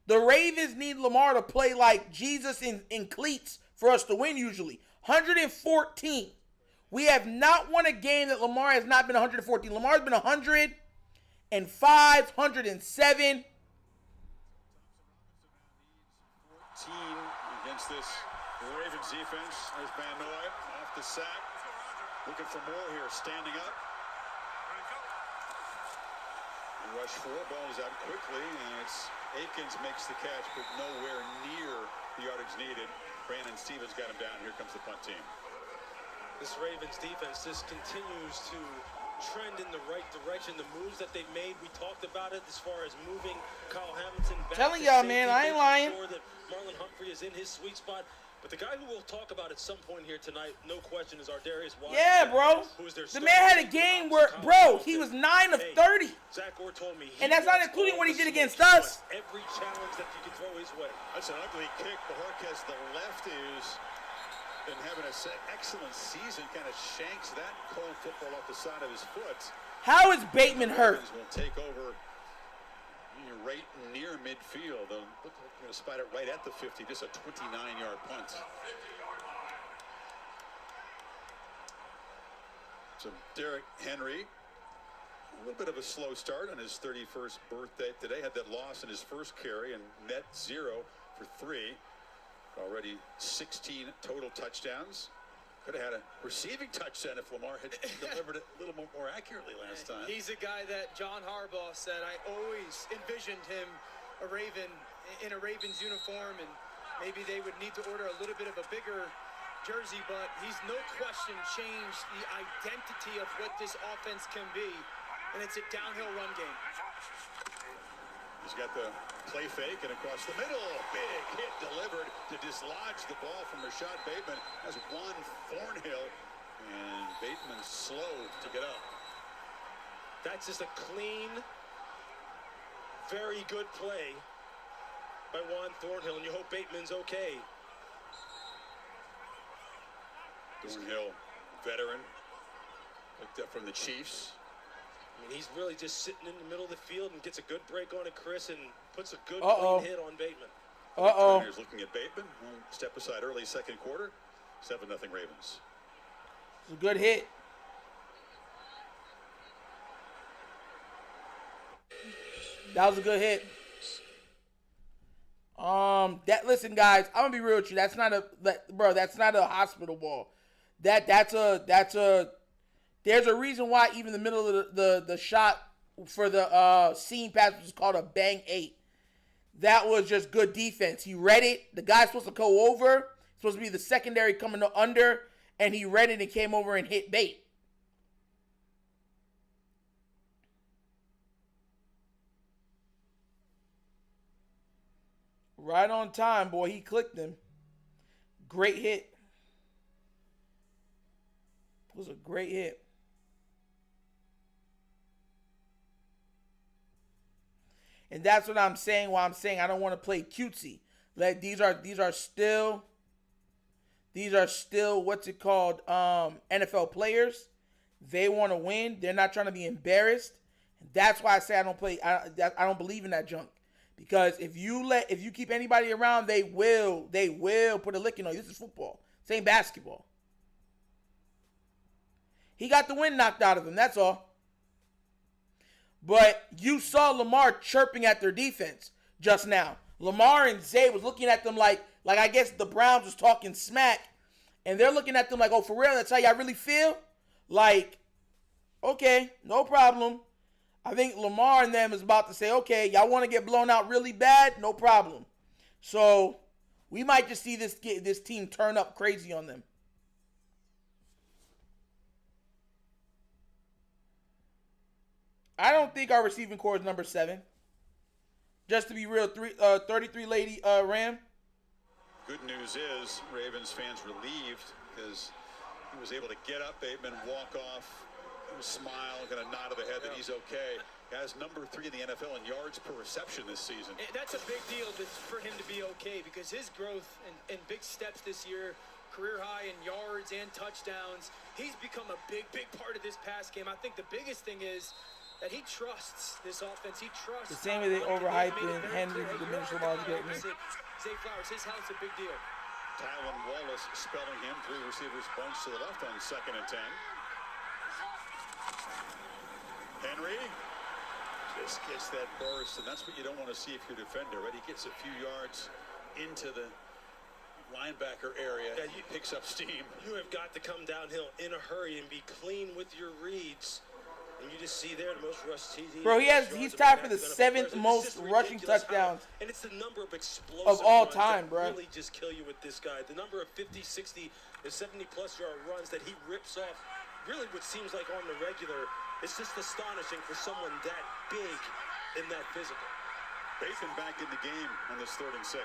The Ravens need Lamar to play like Jesus in cleats for us to win usually. 114. We have not won a game that Lamar has not been 114. Lamar's been 105, 107. Against this Ravens defense. There's Van Noy off the sack. Looking for more here, standing up. Rush 4, ball is out quickly, and it's Akins makes the catch, but nowhere near the yardage needed. Brandon Stevens got him down. Here comes the punt team. This Ravens defense just continues to trend in the right direction. The moves that they've made, we talked about it as far as moving Kyle Hamilton back. Telling y'all, man, I ain't lying. Sure that Marlon Humphrey is in his sweet spot. But the guy who we'll talk about at some point here tonight, no question, is Ardarius Washington. Yeah, bro. The man had a game where, bro, he was 9 of 30. Zach Orr told me, and that's not including what he did against us. Every challenge that you can throw his way. That's an ugly kick. Bajorquez, the left, is been having an excellent season. Kind of shanks that cold football off the side of his foot. How is Bateman hurt? Will take over right near midfield. They'll look like they're going to spot it right at the 50. Just a 29-yard punt. So Derrick Henry, a little bit of a slow start on his 31st birthday today. Had that loss in his first carry and net 0 for 3. Already 16 total touchdowns. Could have had a receiving touchdown if Lamar had delivered it a little more accurately last time. He's a guy that John Harbaugh said, I always envisioned him a Raven in a Ravens uniform, and maybe they would need to order a little bit of a bigger jersey, but he's no question changed the identity of what this offense can be, and it's a downhill run game. He's got the play fake and across the middle. Big hit delivered to dislodge the ball from Rashad Bateman. That's Juan Thornhill. And Bateman slow to get up. That's just a clean, very good play by Juan Thornhill. And you hope Bateman's okay. Thornhill, veteran. Picked up from the Chiefs. I mean, he's really just sitting in the middle of the field and gets a good break on it, Chris, and puts a good clean hit on Bateman. Turner's looking at Bateman. One step aside early second quarter. 7-0 Ravens. It's a good hit. That was a good hit. Listen, guys, I'm gonna be real with you. That's not a hospital ball. That's a. There's a reason why even the middle of the shot for the seam pass was called a bang 8. That was just good defense. He read it. The guy's supposed to go over. Supposed to be the secondary coming under, and he read it and came over and hit bait. Right on time, boy. He clicked him. Great hit. It was a great hit. And that's what I'm saying. Why I'm saying I don't want to play cutesy. Like these are still what's it called? NFL players. They want to win. They're not trying to be embarrassed. And that's why I say I don't play. I don't believe in that junk. Because if you keep anybody around, they will put a licking on you. This is football. This ain't basketball. He got the wind knocked out of him. That's all. But you saw Lamar chirping at their defense just now. Lamar and Zay was looking at them like I guess the Browns was talking smack. And they're looking at them like, oh, for real? That's how y'all really feel? Like, okay, no problem. I think Lamar and them is about to say, okay, y'all want to get blown out really bad? No problem. So we might just see this team turn up crazy on them. I don't think our receiving core is number 7. Just to be real, 33 lady Ram. Good news is Ravens fans relieved because he was able to get up, Bateman, walk off, smile, got a nod of the head that he's okay. Guy's number 3 in the NFL in yards per reception this season. That's a big deal for him to be okay because his growth and big steps this year, career high in yards and touchdowns, he's become a big part of this pass game. I think the biggest thing is that he trusts this offense. He trusts. The same way they overhyped Henry to diminish Lamar's greatness. Zay Flowers, his health's a big deal. Tylan Wallace spelling him, 3 receivers bunch to the left on 2nd and 10. Henry just gets that burst, and that's what you don't want to see if you're a defender, right? He gets a few yards into the linebacker area. Yeah, he picks up steam. You have got to come downhill in a hurry and be clean with your reads. And you just see there the most rush TDs. Bro, he's tied for the 7th most rushing touchdowns and it's the number of explosive of all runs time, that bro. Really just kill you with this guy. The number of 50, 60, and 70-plus yard runs that he rips off, really what seems like on the regular. It's just astonishing for someone that big and that physical. Bateman back in the game on this 3rd and 6.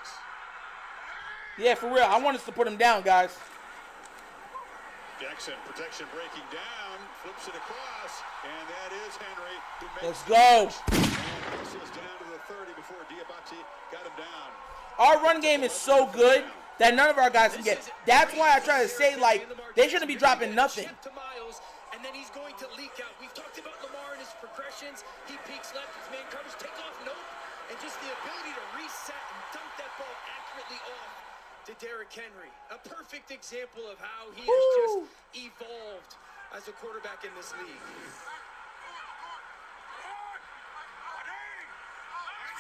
Yeah, for real. I want us to put him down, guys. Jackson, protection breaking down, flips it across, and that is Henry. Let's go. And whistles down to the 30 before Diabate got him down. Our run game is so good that none of our guys can get. That's why I try to say, like, they shouldn't be dropping nothing. And then he's going to leak out. We've talked about Lamar and his progressions. He peeks left, his man covers, take off, nope. And just the ability to reset and dunk that ball accurately off to Derrick Henry. A perfect example of how he has just evolved as a quarterback in this league.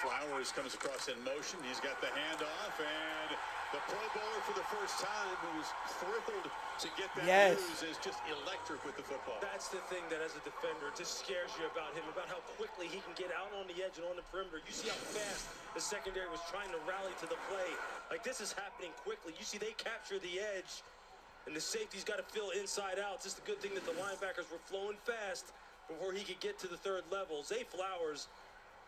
Flowers comes across in motion. He's got the handoff, and the Pro Bowler for the first time, who was thrilled to get that news, is just electric with the football. That's the thing that, as a defender, just scares you about him, about how quickly he can get out on the edge and on the perimeter. You see how fast the secondary was trying to rally to the play. Like, this is happening quickly. You see they capture the edge, and the safety's got to fill inside out. It's just a good thing that the linebackers were flowing fast before he could get to the 3rd level. Zay Flowers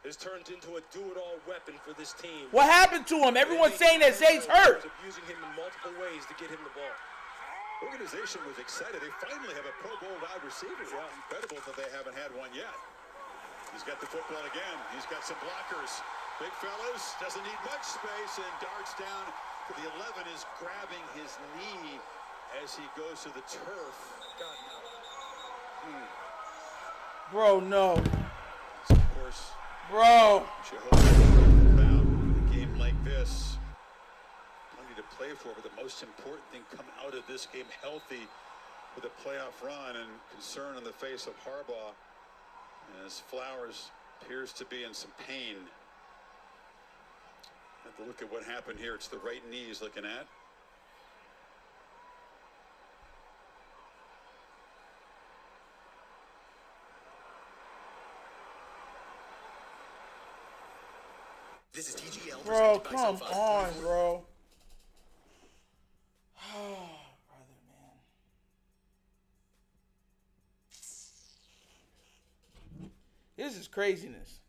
has turned into a do-it-all weapon for this team. What happened to him? Everyone's saying that Zay's hurt. Abusing him in multiple ways to get him the ball. Organization was excited. They finally have a Pro Bowl wide receiver. Yeah, incredible that they haven't had one yet. He's got the football again. He's got some blockers. Big fellas, doesn't need much space, and darts down to the 11, is grabbing his knee as he goes to the turf. Bro, no. Of course. Bro. You hope about a game like this. Plenty to play for, but the most important thing, come out of this game healthy with a playoff run, and concern on the face of Harbaugh as Flowers appears to be in some pain. Have to look at what happened here. It's the right knee he's looking at. This is TGL. Bro, come on, bro. Oh, brother, man. This is craziness.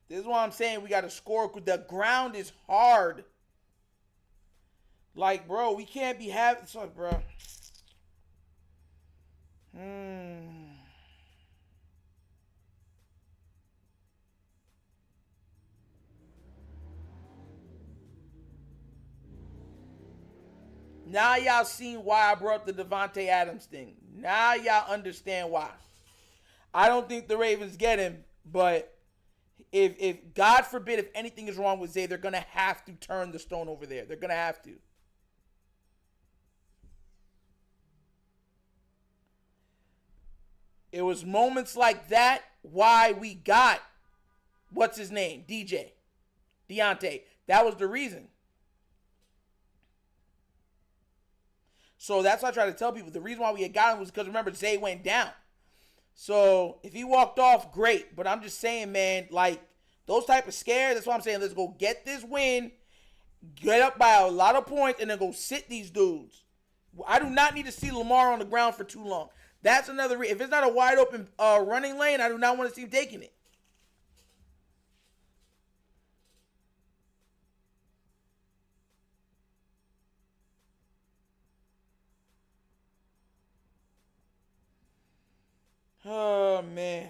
This is why I'm saying we got to score. The ground is hard. Like, bro, we can't be having... Sorry, bro. Now y'all seen why I brought the Devontae Adams thing. Now y'all understand why. I don't think the Ravens get him, but if God forbid, if anything is wrong with Zay, they're going to have to turn the stone over there. They're going to have to. It was moments like that why we got, what's his name? Deontay. That was the reason. So that's why I try to tell people. The reason why we had got him was because, remember, Zay went down. So if he walked off, great. But I'm just saying, man, like, those type of scares, that's why I'm saying let's go get this win, get up by a lot of points, and then go sit these dudes. I do not need to see Lamar on the ground for too long. That's another reason. If it's not a wide open running lane, I do not want to see him taking it. Oh, man.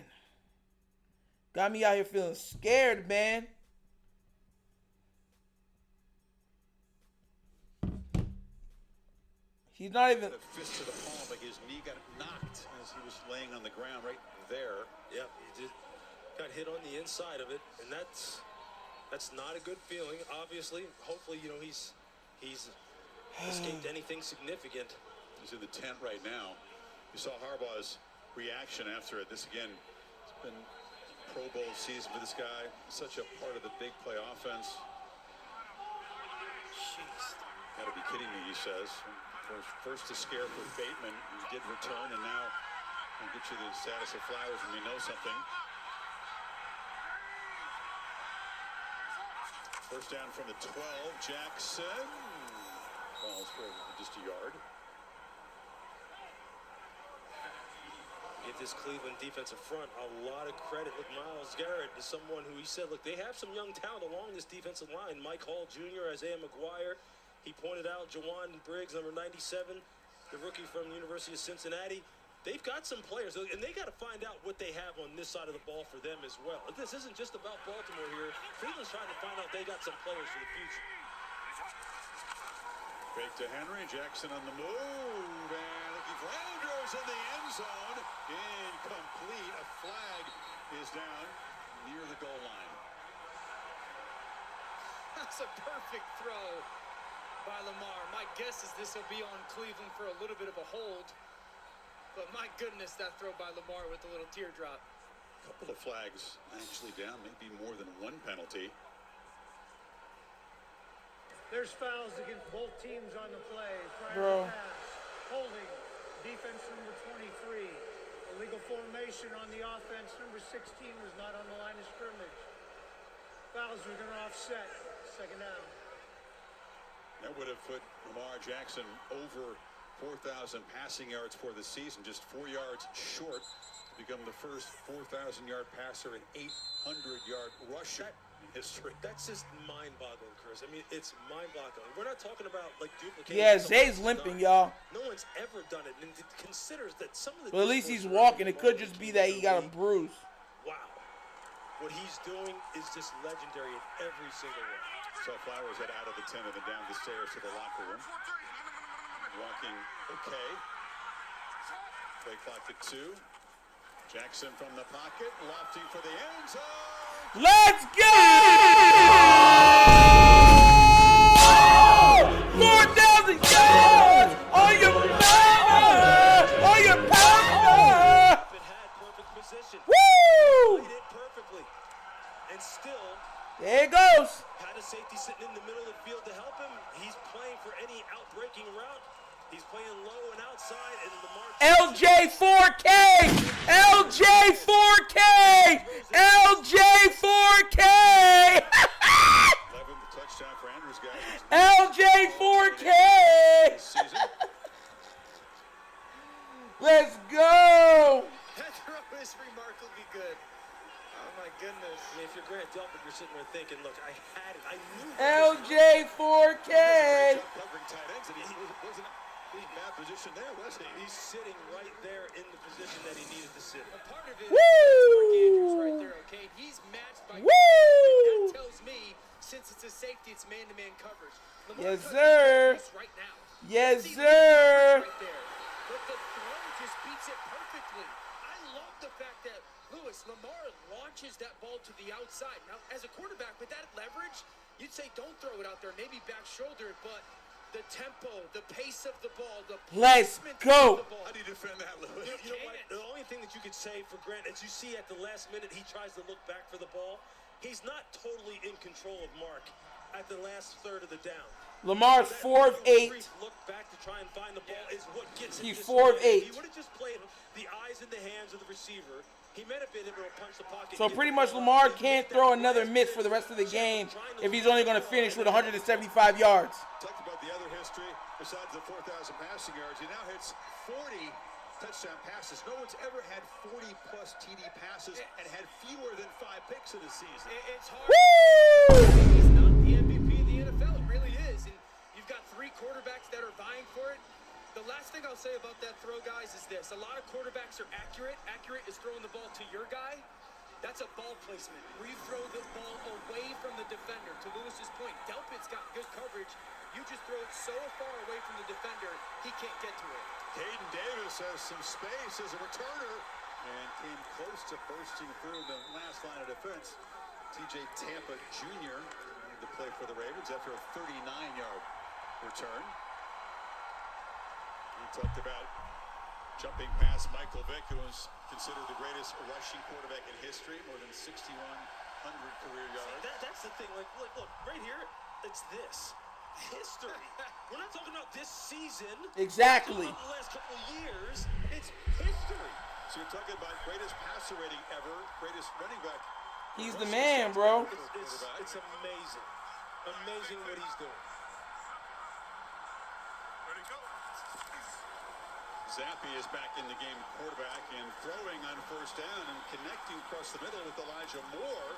Got me out here feeling scared, man. He's not even... The fist to the palm, like his knee got knocked as he was laying on the ground right there. Yep, he did. Got hit on the inside of it, and that's not a good feeling. Obviously, hopefully, you know, he's escaped anything significant. He's in the tent right now. You saw Harbaugh's reaction after it. This again, it's been Pro Bowl season for this guy. Such a part of the big play offense. Jeez. Gotta be kidding me, he says. First to scare for Bateman, he did return, and now we'll get you the status of Flowers when we know something. First down from the 12, Jackson. Falls for just a yard. Give this Cleveland defensive front a lot of credit. Look, Myles Garrett is someone who he said, look, they have some young talent along this defensive line. Mike Hall Jr., Isaiah McGuire. He pointed out Jawan Briggs, number 97, the rookie from the University of Cincinnati. They've got some players, and they got to find out what they have on this side of the ball for them as well. This isn't just about Baltimore here. Cleveland's trying to find out they got some players for the future. Fake to Henry, Jackson on the move, and he flounders in the end zone. Incomplete. A flag is down near the goal line. That's a perfect throw by Lamar. My guess is this will be on Cleveland for a little bit of a hold. But my goodness, that throw by Lamar with a little teardrop. A couple of flags actually down, maybe more than one penalty. There's fouls against both teams on the play. Bro. Holding. Defense number 23. Illegal formation on the offense. Number 16 was not on the line of scrimmage. Fouls are going to offset. Second down. That would have put Lamar Jackson over 4,000 passing yards for the season, just 4 yards short to become the first 4,000-yard passer in 800-yard rushing history. That's just mind-boggling, Chris. I mean, it's mind-boggling. We're not talking about, like, duplicating. Yeah, Zay's limping, y'all. No one's ever done it, and it considers that some of the... But at least he's walking. It could just be that he got a bruise. Wow. What he's doing is just legendary in every single way. So Flowers head out of the tent and then down the stairs to the locker room. Walking okay. Play clock at 2. Jackson from the pocket, lofting for the end zone. Let's go! 4,000 yards on your power! On your power! It had perfect position. Woo! for any outbreaking route. He's playing low and outside, and Lamar. LJ4K! LJ4K! LJ4K! 11th touchdown for Andrews, guys. LJ4K! This season. Let's go! That throw is remarkably good. Oh my goodness. I mean, if you're Grant Delpit, you're sitting there thinking, look, I had it. I knew LJ4K! Covering tight ends, and he wasn't in a bad position there, was he? he's sitting right there in the position that he needed to sit. A part of it Woo! is Mark Andrews right there, okay? He's matched by Woo! that tells me, since it's a safety, it's man-to-man coverage. Lamar Yes, Cook sir. is right now. Yes, See, sir. right there. But the throw just beats it perfectly. I love the fact that Lamar launches that ball to the outside. Now, as a quarterback with that leverage, you'd say don't throw it out there, maybe back shoulder, but the tempo, the pace of the ball, the Let's placement go. of the ball. How do you defend that, Lewis? You know what? The only thing that you could say for Grant is you see at the last minute he tries to look back for the ball. He's not totally in control of Mark at the last third of the down. Lamar's 4 of 8. Look back to try and find the ball is what gets him. He's 4 of 8. He would have just played the eyes in the hands of the receiver. He might have been able to punch the pocket. So pretty much Lamar can't throw another miss for the rest of the game if he's only going to finish with 175 yards. Talked about the other history besides the 4,000 passing yards. He now hits 40 touchdown passes. No one's ever had 40-plus TD passes and had fewer than 5 picks in a season. It's hard. Woo! He's not the MVP of the NFL. It really is. And you've got 3 quarterbacks that are vying for it. The last thing I'll say about that throw, guys, is this. A lot of quarterbacks are accurate. Accurate is throwing the ball to your guy. That's a ball placement, where you throw the ball away from the defender. To Lewis's point, Delpit's got good coverage. You just throw it so far away from the defender, he can't get to it. Caden Davis has some space as a returner and came close to bursting through the last line of defense. TJ Tampa Jr. made the play for the Ravens after a 39-yard return. We talked about jumping past Michael Vick, who was considered the greatest rushing quarterback in history, more than 6,100 career yards. That's the thing. Like, look, right here, it's this. History. We're not talking about this season. Exactly. We're talking about the last couple of years. It's history. So you're talking about greatest passer rating ever, greatest running back. He's the man, bro. It's amazing. Amazing what he's doing. Zappi is back in the game, quarterback, and throwing on first down and connecting across the middle with Elijah Moore.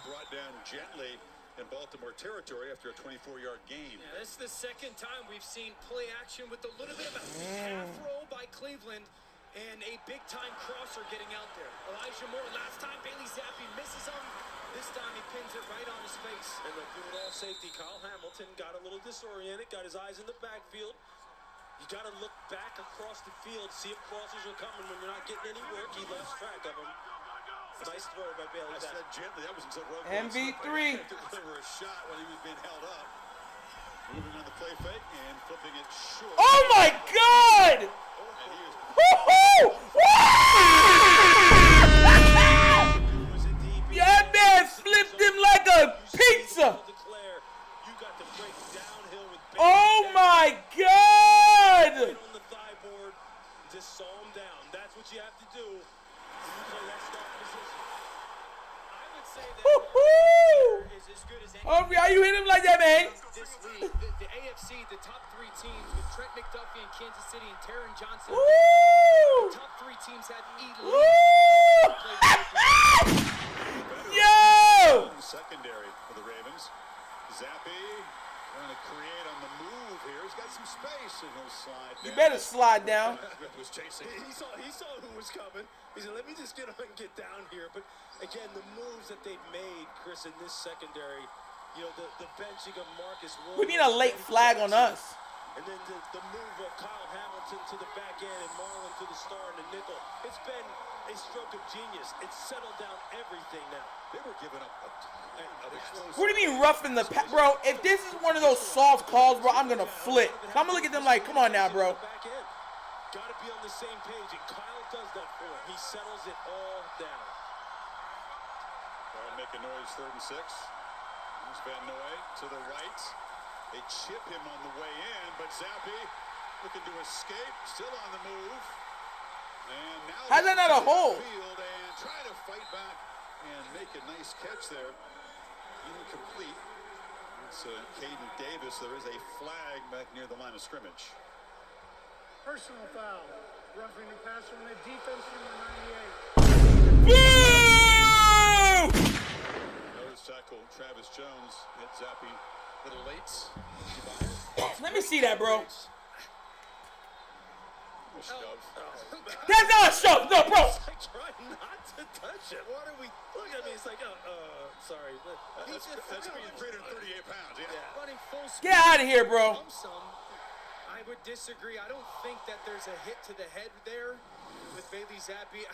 Brought down gently in Baltimore territory after a 24-yard gain. Yeah, this is the second time we've seen play action with a little bit of a half roll by Cleveland and a big-time crosser getting out there. Elijah Moore, last time Bailey Zappi misses him. This time he pins it right on his face. And look, doing all safety, Kyle Hamilton got a little disoriented, got his eyes in the backfield. You got to look back across the field, see if crossers are coming. When you're not getting any work, he lost track of them. Nice throw by Bailey. I said gently, that was until MV3. to deliver a shot when he was being held up. Moving on the play fake and flipping it short. Oh my God! And he is Woohoo! Was it DB? That man flipped him like a pizza. Declare, you got to break downhill with Bailey. Oh my God! Right on the thigh board, just saw him down. That's what you have to do when you play that start position. I would say that Woohoo! is as good as any. Humphrey, how you hit him like that, man? This league, the AFC, the top 3 teams with Trent McDuffie in Kansas City and Taron Johnson. Woo! Top 3 teams had elite. Woo! Yo! secondary for the Ravens. Zappi trying to create on the move here. He's got some space and he'll slide down. You better slide down. Smith was chasing. He saw who was coming. He said, let me just get up and get down here. But again, the moves that they've made, Chris, in this secondary, you know, the benching of Marcus Williams. We need a late flag on us. And then the move of Kyle Hamilton to the back end and Marlon to the star and the nickel. It's been a stroke of genius. It's settled down everything now. They were giving up a close. What do you mean roughing the bro? If this is one of those soft calls, bro, I'm gonna flip. I'm gonna look at them like, come on now, bro. Back end. Gotta be on the same page, and Kyle does that for him. He settles it all down. Making noise, 3rd and 6. Here's Van Noy to the right. A They chip him on the way in, but Zappi looking to escape, still on the move. And now how's that not a hold? field and try to fight back and make a nice catch there. Incomplete. It's Caden Davis. There is a flag back near the line of scrimmage. Personal foul. Roughing the passer on the defense number 98. Woo! Nose tackle Travis Jones hit Zappi a little late. Let me see that, bro. A shove. That's not a shove, no, bro. I try not to touch it. What are we? Look at me. It's like, sorry. That's being 338 pounds. Yeah. Running full speed. Get out of here, bro. I would disagree. I don't think that there's a hit to the head there with Bailey Zappi.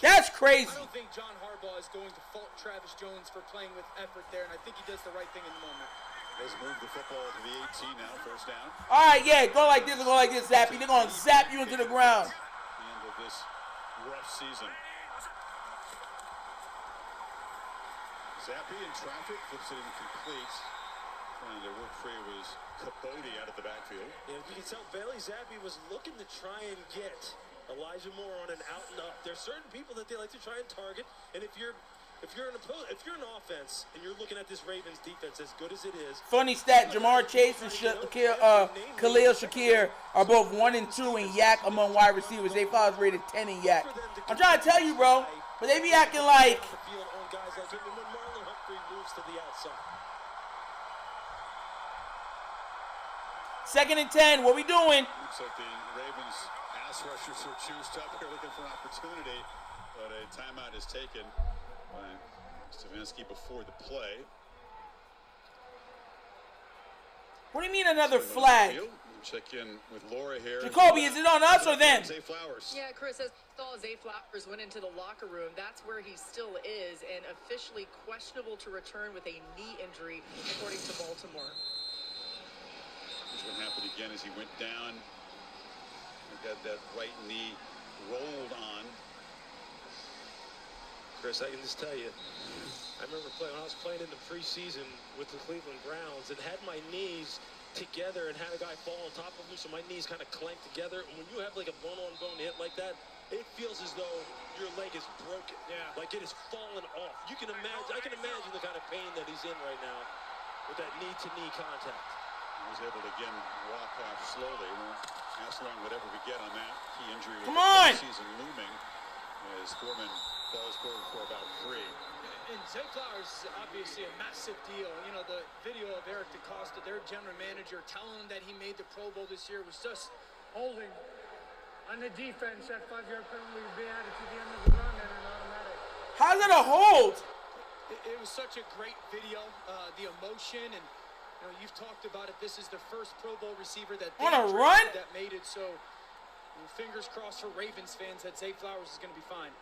That's crazy. I don't think John Harbaugh is going to fault Travis Jones for playing with effort there, and I think he does the right thing in the moment. Let's move the football to the 18 now. First down. All right, yeah, go like this, Zappy. They're going to zap you into the ground. The end of this rough season. Zappi in traffic, flips it incomplete. Trying to work free was Capote out of the backfield. Yeah, you can tell Bailey Zappi was looking to try and get Elijah Moore on an out and up. There's certain people that they like to try and target, and if you're an offense and you're looking at this Ravens defense as good as it is. Funny stat: Jamar Chase and Khalil Shakir are both 1 and 2 in yak among wide receivers. They Flowers rated 10 in yak. I'm trying to tell you, bro, but they be acting like. Guys like him, and when Marlon Humphrey moves to the outside. 2nd and 10. What we doing? Looks like the Ravens pass rushers are juiced up here looking for an opportunity, but a timeout is taken by Stefanski before the play. What do you mean another flag? Check in with Laura here. Jacoby, is it on us or them? Zay Flowers. Yeah, Chris, as Zay Flowers went into the locker room, that's where he still is, and officially questionable to return with a knee injury, according to Baltimore. This one happened again as he went down. He got that right knee rolled on. Chris, I can just tell you, I remember when I was playing in the preseason with the Cleveland Browns and had my knees together and had a guy fall on top of me, so my knees kind of clanked together. And when you have like a bone-on-bone hit like that, it feels as though your leg is broken. Yeah. Like it is fallen off. You can imagine, I can imagine the kind of pain that he's in right now with that knee-to-knee contact. He was able to again walk off slowly. We'll pass along whatever we get on that key injury. Come on! Season looming as Foreman falls forward for about 3. And Zay Flowers is obviously a massive deal. You know, the video of Eric DeCosta, their general manager, telling him that he made the Pro Bowl this year was just Holding on the defense. That 5-yard penalty will be added to the end of the run and an automatic. How's it a hold? It was such a great video, the emotion, and you know, you've talked about it. This is the first Pro Bowl receiver that on a run that made it. So, fingers crossed for Ravens fans that Zay Flowers is going to be fine.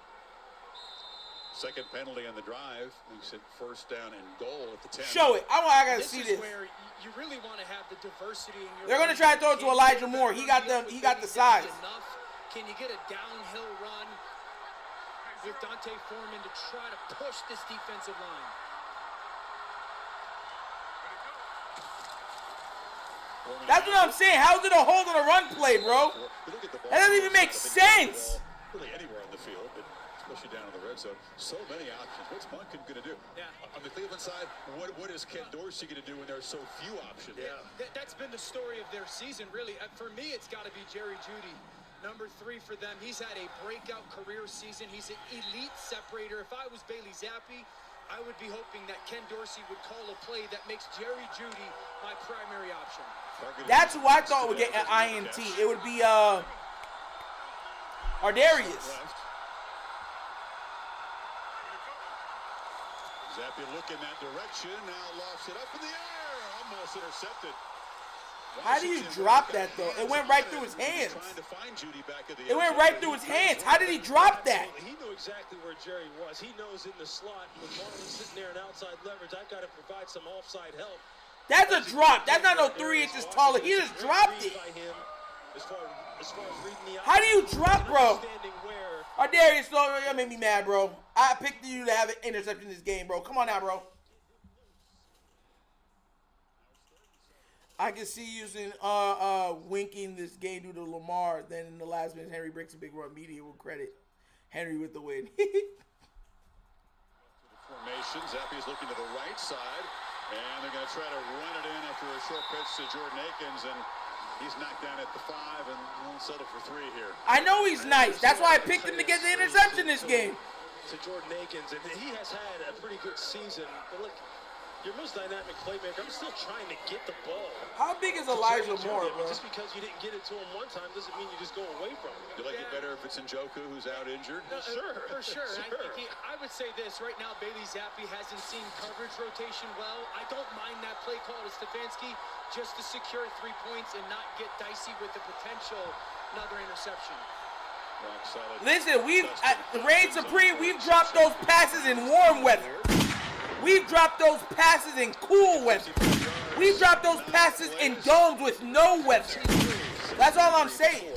Second penalty on the drive. Makes it first down and goal at the 10. Show it. I gotta see this. This is where you really want to have the diversity in your. They're gonna try to throw it to Elijah Moore. He got the size. Enough. Can you get a downhill run with Dante Foreman to try to push this defensive line? That's what I'm saying. How's it a hold on a run play, bro? That doesn't even make sense. Really anywhere on the field, but especially down in the red zone. So many options. What's Monken going to do? Yeah. On the Cleveland side, what is Ken Dorsey going to do when there are so few options? Yeah. That's been the story of their season, really. For me, it's got to be Jerry Jeudy. Number 3 for them. He's had a breakout career season. He's an elite separator. If I was Bailey Zappi, I would be hoping that Ken Dorsey would call a play that makes Jerry Jeudy my primary option. That's who I thought would get an INT. It would be Ardarius. Zappi looking that direction. Now lofts it up in the air. Almost intercepted. How do you drop that, though? It went right through his hands. It went right through his hands. How did he drop that? He knew exactly where Jerry was. He knows in the slot, with Marlon sitting there in outside leverage, I've got to provide some offside help. That's a drop. That's not no 3 inches taller. He just dropped it. How do you drop, bro? Ardarius, that made me mad, bro. I picked you to have an interception in this game, bro. Come on now, bro. I can see using winking this game due to Lamar. Then in the last minute, Henry breaks a big run. Media will credit Henry with the win. Formation. Zappi's looking to the right side, and they're going to try to run it in after a short pitch to Jordan Akins, and he's knocked down at the 5 and won't settle for 3 here. I know he's nice. That's why I picked him to get the interception this game. To Jordan Akins, and he has had a pretty good season. But look, your most dynamic playmaker, I'm still trying to get the ball. How big is Elijah Moore, bro? Just because you didn't get it to him one time doesn't mean you just go away from him. You like it better if it's Njoku who's out injured? Sure. For sure. I would say this. Right now, Bailey Zappi hasn't seen coverage rotation well. I don't mind that play call to Stefanski just to secure 3 points and not get dicey with the potential another interception. Rock solid. Listen, Reign Supreme, we've dropped those passes in warm weather. We've dropped those passes in cool weather. We've dropped those passes in domes with no weather. That's all I'm saying.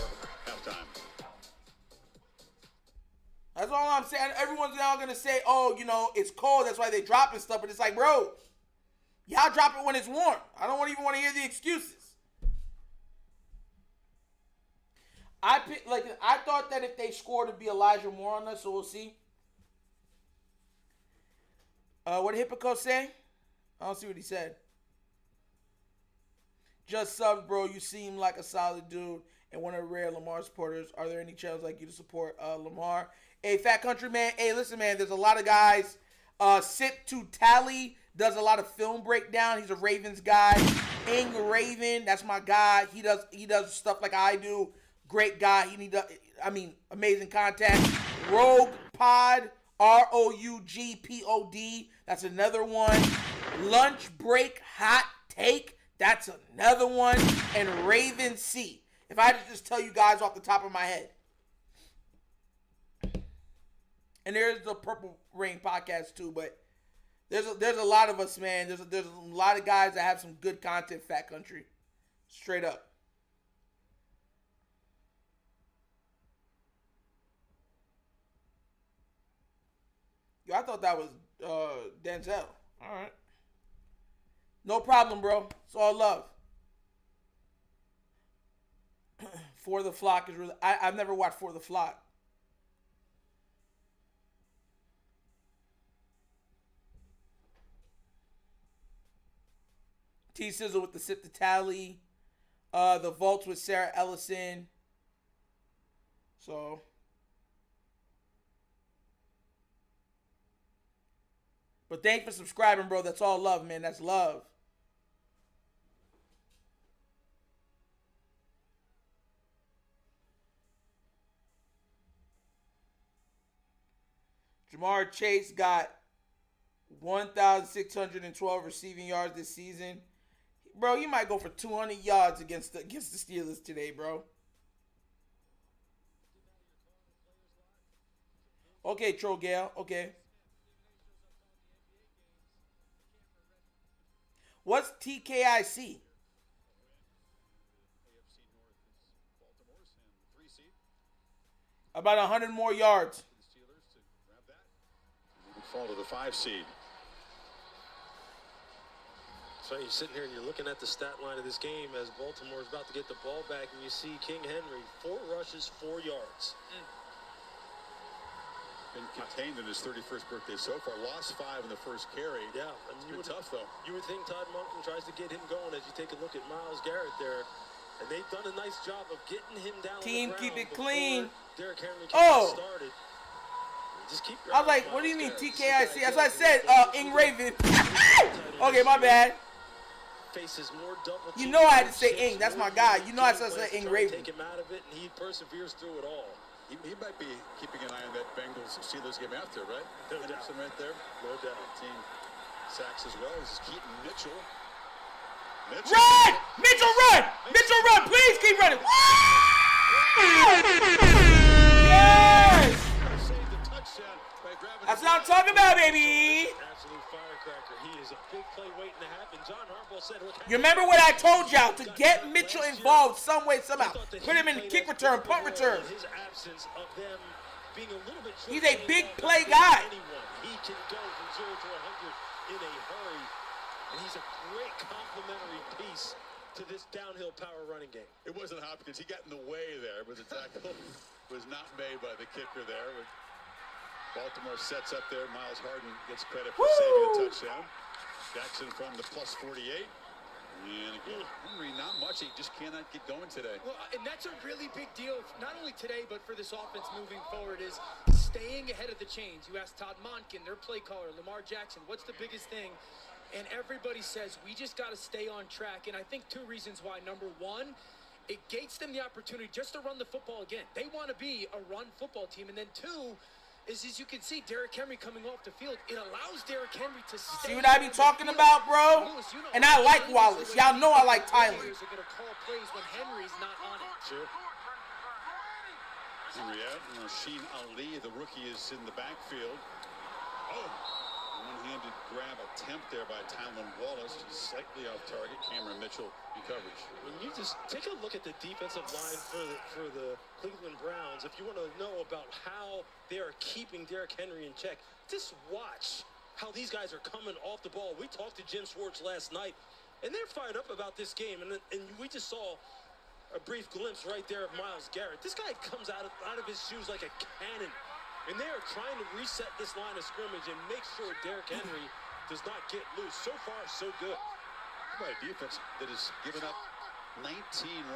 That's all I'm saying. Everyone's now going to say, oh, you know, it's cold. That's why they dropping stuff. But it's like, bro, y'all drop it when it's warm. I don't even want to hear the excuses. I thought that if they scored, it'd be Elijah Moore on us, so we'll see. What did Hippico say? I don't see what he said. Just subs, bro. You seem like a solid dude and one of the rare Lamar supporters. Are there any channels like you to support Lamar? Hey, Fat Country Man. Hey, listen, man. There's a lot of guys. Sip to Tally does a lot of film breakdown. He's a Ravens guy. Ing Raven, that's my guy. He does stuff like I do. Great guy. Amazing contact. Rogue Pod, ROUGPOD. That's another one. Lunch Break Hot Take. That's another one. And Raven C. If I had to just tell you guys off the top of my head. And there's the Purple Rain podcast too, but there's a lot of us, man. There's a lot of guys that have some good content, Fat Country. Straight up. Yo, I thought that was Denzel. All right. No problem, bro. It's all love. For the Flock is really... I've never watched For the Flock. T-Sizzle with the Sip to Tally. The Vaults with Sarah Ellison. So... But thanks for subscribing, bro. That's all love, man. That's love. Jamar Chase got 1,612 receiving yards this season. Bro, he might go for 200 yards against the Steelers today, bro. Okay, Trogale. Okay. What's TKIC? AFC North is Baltimore's and 3 seed. About 100 more yards. The Steelers to grab that. Maybe fall to the 5 seed. So you're sitting here and you're looking at the stat line of this game as Baltimore's about to get the ball back, and you see King Henry, 4 rushes, 4 yards. Been contained in his 31st birthday so far. Lost 5 in the first carry. Yeah, it's been tough though. You would think Todd Monken tries to get him going as you take a look at Myles Garrett there, and they've done a nice job of getting him down. Team, the ground keep it clean. Derrick Henry started. Just keep. I was like, what do you mean TKIC? That's what I said. Ing Raven. Okay, my bad. Faces more double. You know I had to say Ing. That's my guy. You know I said Ing Raven. Take him out of it, and he perseveres through it all. He might be keeping an eye on that Bengals-Steelers game after, right? No doubt. Henderson right there. No doubt. Team sacks as well. This is Keaton Mitchell. Run! Mitchell, run! Mitchell, run! Please keep running! Yes! Saved the touchdown by grabbing. That's what I'm talking about, baby! Absolute firecracker. He is a big play waiting to happen. John Harbaugh said, look, you remember what I told y'all? To get Mitchell involved some way, somehow. Put him in kick return, punt return. His absence of them being a little bit. He's a big play guy. He can go from 0 to 100 in a hurry, and he's a great complementary piece to this downhill power running game. It wasn't Hopkins. He got in the way there, but the tackle was not made by the kicker there. Baltimore sets up there. Miles Harden gets credit for saving a touchdown. Jackson from the plus 48. And again, Henry, not much. He just cannot get going today. Well, and that's a really big deal, not only today, but for this offense moving forward, is staying ahead of the chains. You asked Todd Monken, their play caller, Lamar Jackson, what's the biggest thing? And everybody says, we just got to stay on track. And I think two reasons why. Number one, it gates them the opportunity just to run the football again. They want to be a run football team. And then two, is as you can see, Derrick Henry coming off the field. It allows Derrick Henry to stay. See what I be talking about, bro? And I like Wallace. Y'all know I like Tyler. Are going to call plays when Henry's not on it. Sure. Henry out. Sheen Ali, the rookie, is in the backfield. Oh, one-handed grab attempt there by Tylen Wallace. Slightly off target. Cameron Mitchell in coverage. When you just take a look at the defensive line for the Cleveland Browns, if you want to know about how they are keeping Derrick Henry in check, just watch how these guys are coming off the ball. We talked to Jim Schwartz last night, and they're fired up about this game. And we just saw a brief glimpse right there of Myles Garrett. This guy comes out of his shoes like a cannon. And they are trying to reset this line of scrimmage and make sure Derrick Henry does not get loose. So far, so good. By a defense that has given up 19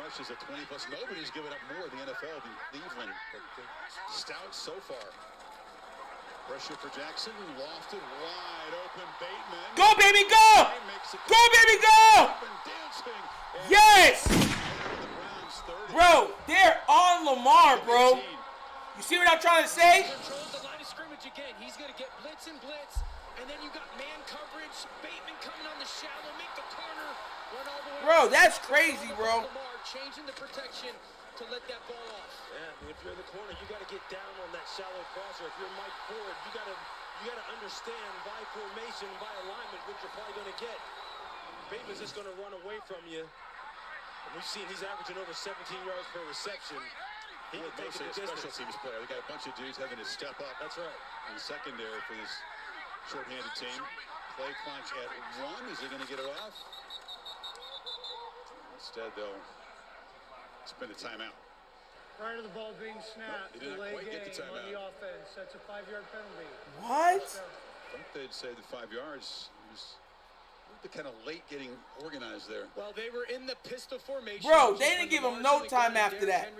rushes at 20+. Nobody's given up more in the NFL than Cleveland. Stout so far. Pressure for Jackson. Lofted wide open. Bateman. Go, baby, go! Go, baby, go! Yes! Bro, they're on Lamar, bro. You see what I'm trying to say? Controls the line of scrimmage again. He's going to get blitz and blitz. And then you got man coverage. Bateman coming on the shallow. Make the corner. Run all the way. Bro, that's crazy, bro. Lamar changing the protection to let that ball off. Yeah, if you're in the corner, you got to get down on that shallow crosser. If you're Mike Ford, you got to understand by formation, by alignment, what you're probably going to get. Bateman's just going to run away from you. And we've seen he's averaging over 17 yards per reception. He can take it a special teams player. They got a bunch of dudes having to step up. That's right. In the secondary for this short-handed team. Play clock at 1. Is he going to get it off? Instead, they'll spend a timeout. Prior to the ball being snapped, He did not delay quite get the game on timeout. the offense. That's a 5-yard penalty. What? I thought they'd say the 5 yards. They're kind of late getting organized there. Well, they were in the pistol formation. Bro, they didn't give him no time after that.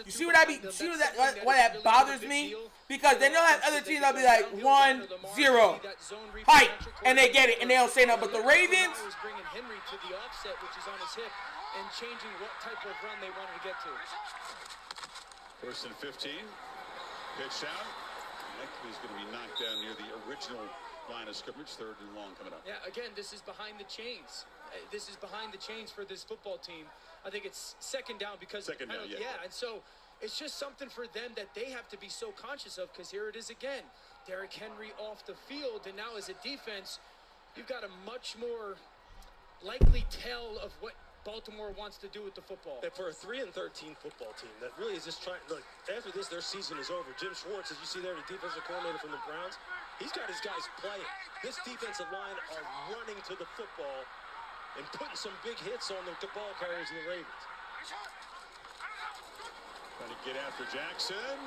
You see what I mean? See what that bothers me? Because they don't have other teams that'll be like 1-0 height, and they get it, and they don't say nothing. But the Ravens, was bringing Henry to the offset, which is on his hip, and changing what type of run they wanted to get to. First and 15. Pitched out. He's going to be knocked down near the original line of scrimmage. 3rd and long coming up. Yeah, again, this is behind the chains. This is behind the chains for this football team. I think it's second down because second down, yeah. And so it's just something for them that they have to be so conscious of, because here it is again. Derrick Henry off the field, and now as a defense, you've got a much more likely tell of what Baltimore wants to do with the football. And for a 3-13 football team that really is just trying, look, after this, their season is over. Jim Schwartz, as you see there, the defensive coordinator from the Browns, he's got his guys playing. This defensive line are running to the football and putting some big hits on the ball carriers of the Ravens. Trying to get after Jackson.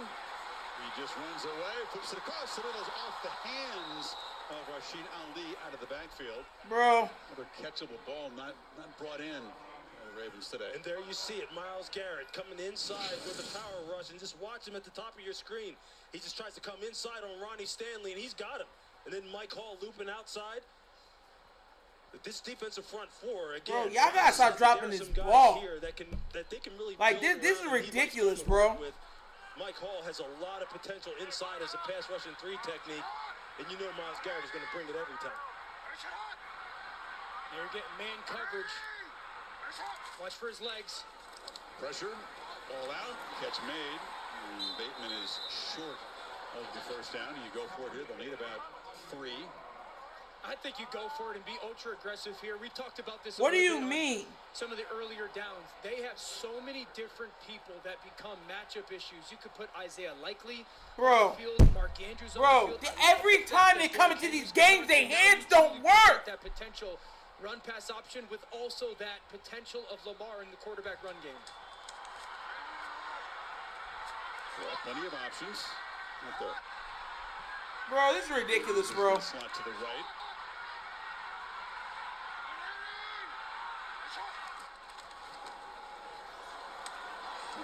He just runs away, flips it across the middle, off the hands of Rashid Ali out of the backfield. bro. Another catchable ball, not brought in. Ravens today. And there you see it, Myles Garrett coming inside with a power rush, and just watch him at the top of your screen. He just tries to come inside on Ronnie Stanley, and he's got him. And then Mike Hall looping outside. But this defensive front four, again, Bro, y'all gotta stop dropping this ball. Here that they can really Like, build this is around, and he ridiculous, likes to work bro. with. Mike Hall has a lot of potential inside as a pass rushing 3 technique, and you know Myles Garrett is going to bring it every time. They're getting man coverage. Watch for his legs. Pressure, ball out, catch made. And Bateman is short of the first down. You go for it here. They'll need about 3. I think you go for it and be ultra aggressive here. We talked about this. What do you on mean? Some of the earlier downs. They have so many different people that become matchup issues. You could put Isaiah Likely Bro. on the field, Mark Andrews on Bro, the field. every time they come into these games, their hands don't work. That potential run pass option with also that potential of Lamar in the quarterback run game. Well, plenty of options. Right there. Bro, this is ridiculous, bro. Slot to the right.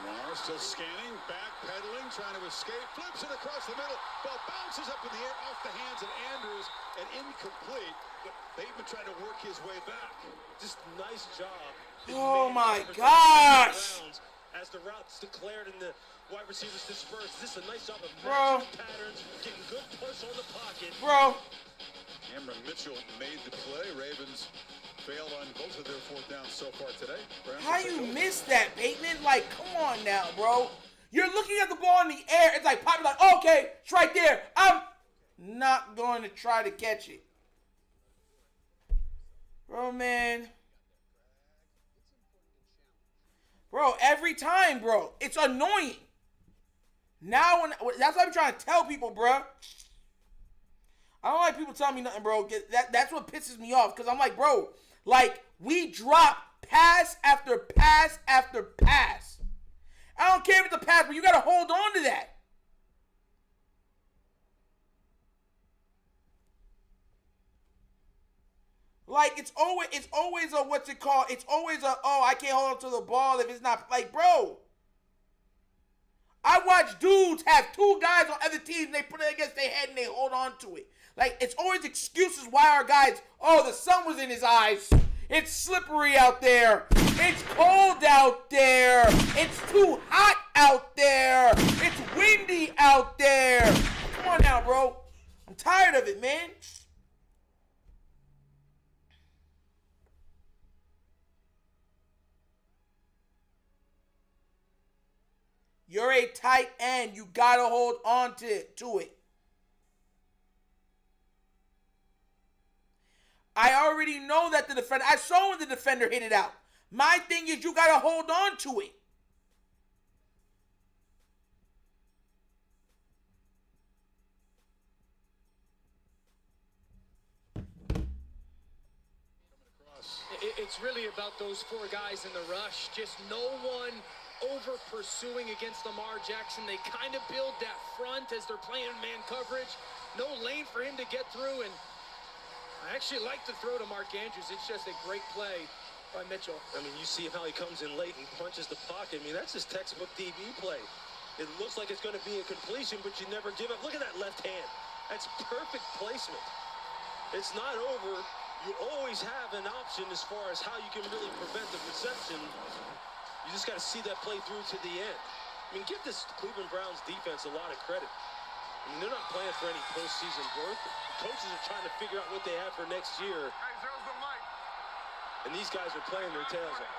Lamar still scanning, backpedaling, trying to escape, flips it across the middle. Ball bounces up in the air off the hands of Andrews and incomplete. But Bateman trying to work his way back. Just nice job. Oh my gosh. As the routes declared and the wide receivers dispersed, this is a nice job of Bro. matching the patterns, getting good push on the pocket. Bro. Cameron Mitchell made the play. Ravens failed on both of their fourth downs so far today. How you missed that, Bateman? Like, come on now, bro. You're looking at the ball in the air. It's like popping like, oh, okay, it's right there. I'm not going to try to catch it. Bro, man. Bro, every time, bro. It's annoying. Now, that's what I'm trying to tell people, bro. I don't like people telling me nothing, bro. That's what pisses me off. Because I'm like, bro, like, we drop pass after pass after pass. I don't care if it's a pass, but you got to hold on to that. Like, it's always a, what's it called? It's always a, oh, I can't hold on to the ball if it's not, like, bro. I watch dudes have two guys on other teams, and they put it against their head and they hold on to it. Like, it's always excuses why our guys, oh, the sun was in his eyes. It's slippery out there. It's cold out there. It's too hot out there. It's windy out there. Come on now, bro. I'm tired of it, man. You're a tight end. You got to hold on to it. I already know that the defender, I saw when the defender hit it out. My thing is you got to hold on to it. It's really about those four guys in the rush. Just no one over pursuing against Lamar Jackson. They kind of build that front as they're playing man coverage. No lane for him to get through, and I actually like the throw to Mark Andrews. It's just a great play by Mitchell. I mean, you see how he comes in late and punches the pocket. I mean, that's his textbook DB play. It looks like it's going to be a completion, but you never give up. Look at that left hand. That's perfect placement. It's not over. You always have an option as far as how you can really prevent the reception. You just got to see that play through to the end. I mean, give this Cleveland Browns defense a lot of credit. I mean, they're not playing for any postseason berth. The coaches are trying to figure out what they have for next year. And these guys are playing their tails off.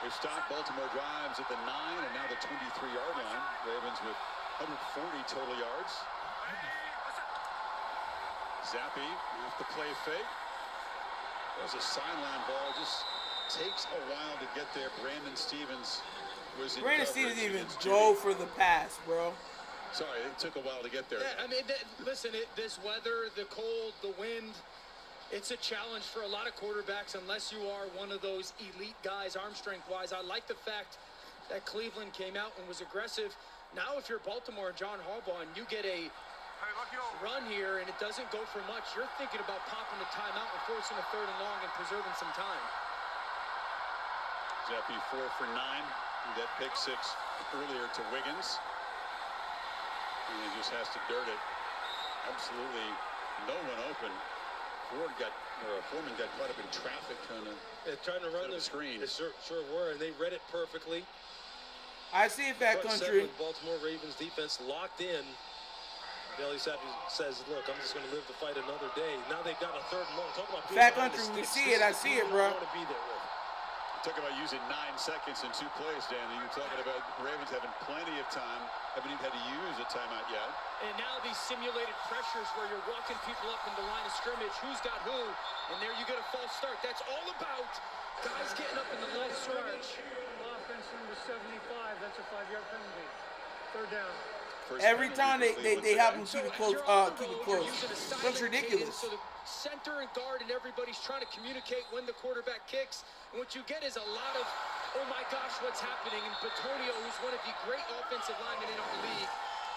They stopped Baltimore drives at the 9 and now the 23-yard line. Ravens with 140 total yards. Zappi off the play fake. There's a sideline ball. Just takes a while to get there. Brandon Stevens was in Brandon Stevens even go for the pass, bro. Sorry, it took a while to get there. Yeah, I mean, listen, this weather, the cold, the wind, it's a challenge for a lot of quarterbacks unless you are one of those elite guys, arm strength-wise. I like the fact that Cleveland came out and was aggressive. Now, if you're Baltimore and John Harbaugh and you get a run here and it doesn't go for much, you're thinking about popping a timeout and forcing a 3rd and long and preserving some time. Zappi 4 for 9. That pick 6 earlier to Wiggins. And he just has to dirt it. Absolutely no one open. Foreman got caught up in traffic trying to run the screen. They sure were, and they read it perfectly. I see it, Fat Country. Baltimore Ravens defense locked in. Bailey Zappi says, look, I'm just going to live to fight another day. Now they've got a 3rd and long. Talk about Fat Country, we see it. I see it, bro. I want to be there with. Talk about using 9 seconds in 2 plays, Danny. You're talking about Ravens having plenty of time. Haven't even had to use a timeout yet. And now these simulated pressures where you're walking people up in the line of scrimmage. Who's got who? And there you get a false start. That's all about guys getting up in the line of scrimmage. Offense number 75. That's a 5-yard penalty. 3rd down. Every time they have them keep it close. Keep it close. That's ridiculous. So the center and guard, and everybody's trying to communicate when the quarterback kicks. And what you get is a lot of, oh my gosh, what's happening? And Batonio, who's one of the great offensive linemen in our league,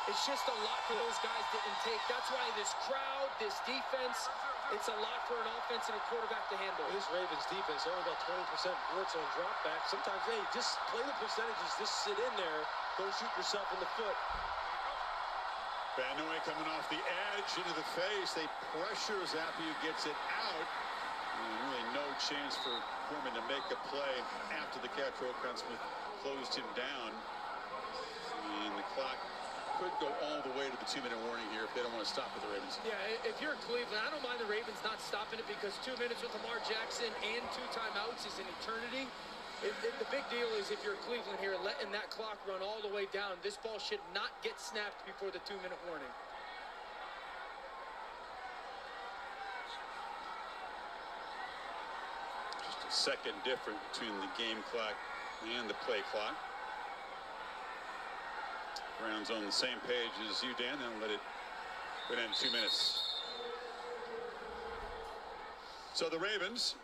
it's just a lot for those guys to intake. That's why this crowd, this defense, it's a lot for an offense and a quarterback to handle. This Ravens defense, only about 20% blitz on dropback. Sometimes, hey, just play the percentages, just sit in there, don't shoot yourself in the foot. Banoy coming off the edge into the face. They pressure Zappy, who gets it out. And really no chance for Foreman to make a play after the catch. Roquan Smith closed him down. And the clock could go all the way to the 2-minute warning here if they don't want to stop with the Ravens. Yeah, if you're Cleveland, I don't mind the Ravens not stopping it because 2 minutes with Lamar Jackson and 2 timeouts is an eternity. The big deal is if you're Cleveland here, letting that clock run all the way down. This ball should not get snapped before the 2-minute warning. Just a second difference between the game clock and the play clock. Brown's on the same page as you, Dan. They'll let it go down to 2 minutes. So the Ravens,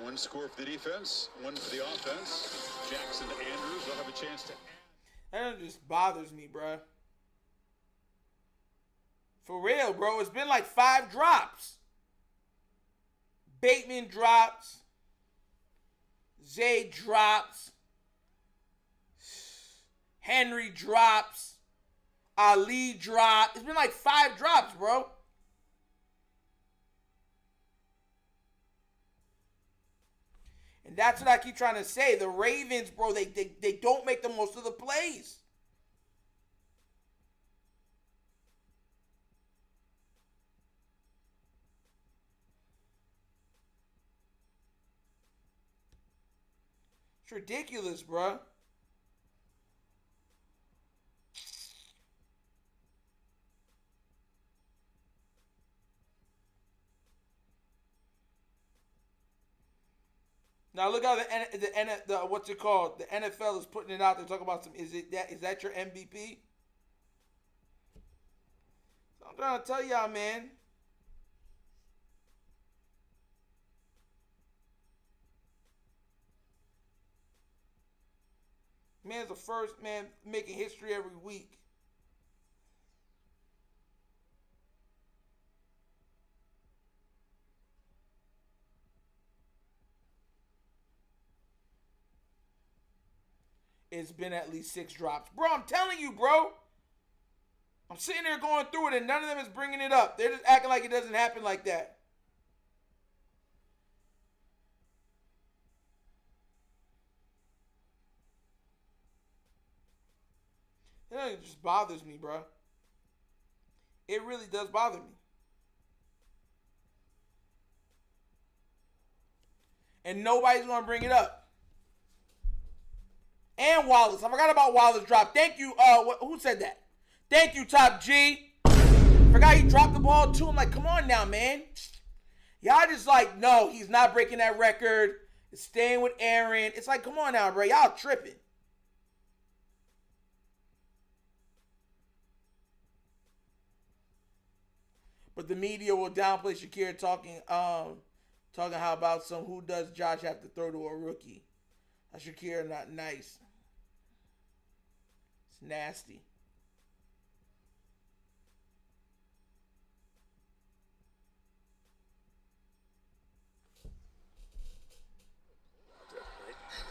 one score for the defense, one for the offense. Jackson to Andrews. They'll have a chance to add. That just bothers me, bro. For real, bro. It's been like 5 drops. Bateman drops. Zay drops. Henry drops. Ali drops. It's been like 5 drops, bro. And that's what I keep trying to say. The Ravens, bro, they don't make the most of the plays. It's ridiculous, bro. Now look how the what's it called? The NFL is putting it out there talking about some. Is that your MVP? So I'm trying to tell y'all, man. Man's the first man making history every week. It's been at least 6 drops. Bro, I'm telling you, bro. I'm sitting there going through it and none of them is bringing it up. They're just acting like it doesn't happen like that. It just bothers me, bro. It really does bother me. And nobody's going to bring it up. And Wallace. I forgot about Wallace drop. Thank you. Who said that? Thank you, Top G. Forgot he dropped the ball too. I'm like, come on now, man. Y'all just like, no, he's not breaking that record. It's staying with Aaron. It's like, come on now, bro. Y'all tripping. But the media will downplay Shakir talking how about who does Josh have to throw to a rookie. Shakir not nice. It's nasty.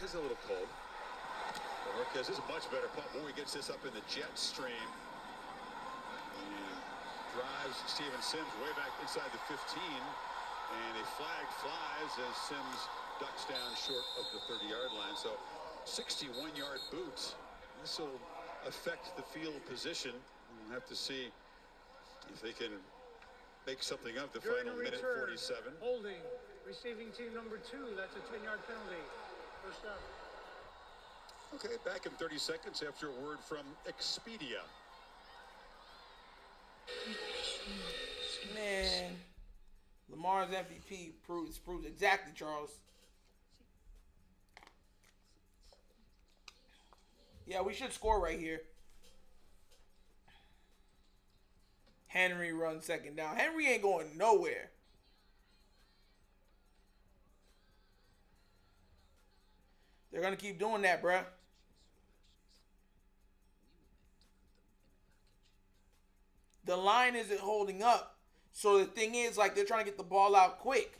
This is a little cold. Marquez is a much better punt. Boy, he gets this up in the jet stream. And drives Steven Sims way back inside the 15. And a flag flies as Sims ducks down short of the 30-yard line. So 61-yard boot. This will affect the field position. We'll have to see if they can make something of the During final the minute return, 47. Holding. Receiving team number 2. That's a 10-yard penalty. First up. Okay, back in 30 seconds after a word from Expedia. Man, Lamar's MVP proves exactly, Charles. Yeah, we should score right here. Henry runs second down. Henry ain't going nowhere. They're going to keep doing that, bruh. The line isn't holding up. So the thing is, like, they're trying to get the ball out quick.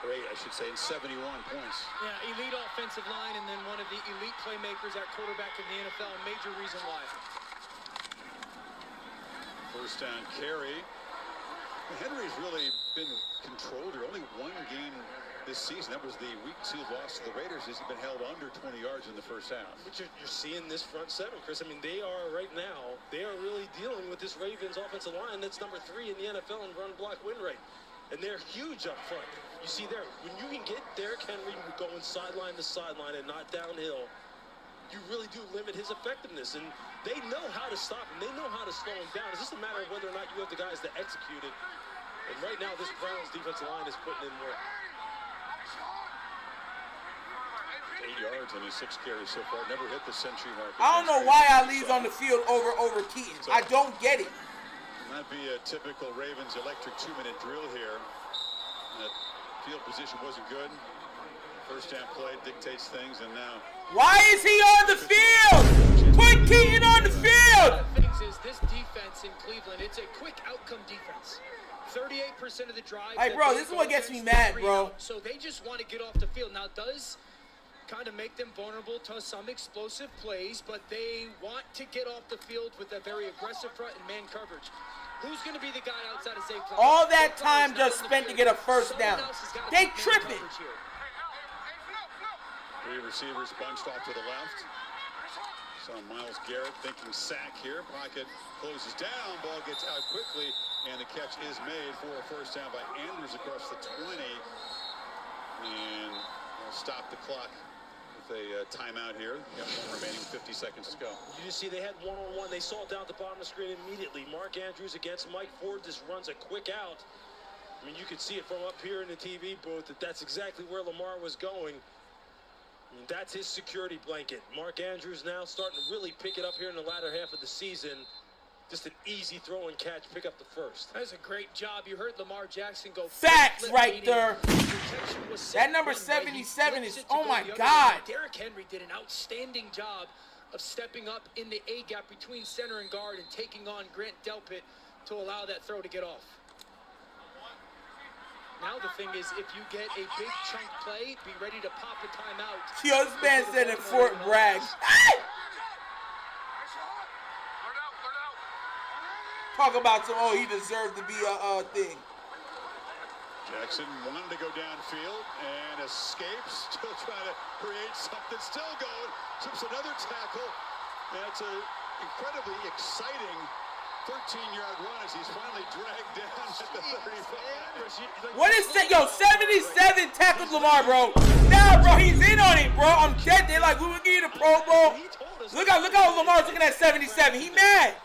I should say, in 71 points. Yeah, elite offensive line and then one of the elite playmakers at quarterback in the NFL. A major reason why. First down carry. Henry's really been controlled here. Only one game this season. That was the Week 2 loss to the Raiders. He's been held under 20 yards in the first half. But you're seeing this front seven, Chris. I mean, they are right now, they are really dealing with this Ravens offensive line that's number 3 in the NFL in run block win rate. And they're huge up front. You see there, when you can get Derrick Henry going sideline to sideline and not downhill, you really do limit his effectiveness. And they know how to stop him. They know how to slow him down. It's just a matter of whether or not you have the guys to execute it. And right now, this Browns defensive line is putting in work. 8 yards on his 6 carries so far. Never hit the century mark. I don't know why Ali's on the field over Keaton. I don't get it. That'd be a typical Ravens electric 2-minute drill here. That field position wasn't good. First down play dictates things, and now. Why is he on the field? Put Keaton on the field. One of the things is this defense in Cleveland, it's a quick outcome defense. 38% of the drive. Hey, bro, this is what gets me mad, bro. So they just want to get off the field. Now, it does kind of make them vulnerable to some explosive plays, but they want to get off the field with a very aggressive front and man coverage. Who's going to be the guy outside of safe? All that time just spent to get a first down. They tripping. 3 receivers bunched off to the left. So Myles Garrett thinking sack here. Pocket closes down. Ball gets out quickly, and the catch is made for a first down by Andrews across the 20. And we'll stop the clock with a timeout here. Got one remaining 50 seconds to go. You see they had one-on-one. They saw it down at the bottom of the screen immediately. Mark Andrews against Mike Ford just runs a quick out. I mean, you could see it from up here in the TV booth that's exactly where Lamar was going. I mean, that's his security blanket. Mark Andrews now starting to really pick it up here in the latter half of the season. Just an easy throw and catch, pick up the first. That's a great job. You heard Lamar Jackson go. Facts right there. That number 77 is, oh my God. Derrick Henry did an outstanding job of stepping up in the A-gap between center and guard and taking on Grant Delpit to allow that throw to get off. Now the thing is, if you get a big chunk play, be ready to pop a timeout. Yo, this man said in Fort Bragg. Talk about some, oh, he deserved to be a thing. Jackson wanted to go downfield and escapes. Still trying to create something. Still going. Trips another tackle. And it's an incredibly exciting 13-yard run as he's finally dragged down at the 35. What is that? Yo, 77 tackled Lamar, bro. Nah, bro, he's in on it, bro. I'm dead. They're like, we will give you the Pro Bowl. Look how Lamar's looking at 77. He mad.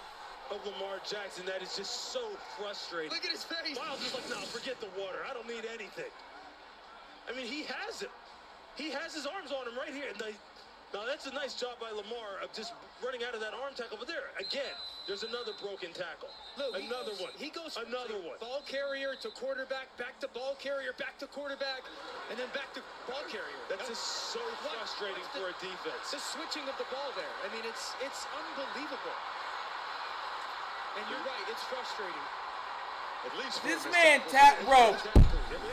Of Lamar Jackson, that is just so frustrating. Look at his face. Miles is like, no, forget the water. I don't need anything. I mean, he has him. He has his arms on him right here. Now, that's a nice job by Lamar of just running out of that arm tackle. But there, again, there's another broken tackle. Look, another one. He goes another one. Ball carrier to quarterback, back to ball carrier, back to quarterback, and then back to ball carrier. That's just so frustrating for a defense. The switching of the ball there. I mean, it's unbelievable. And you're right, it's frustrating. At least this man bro.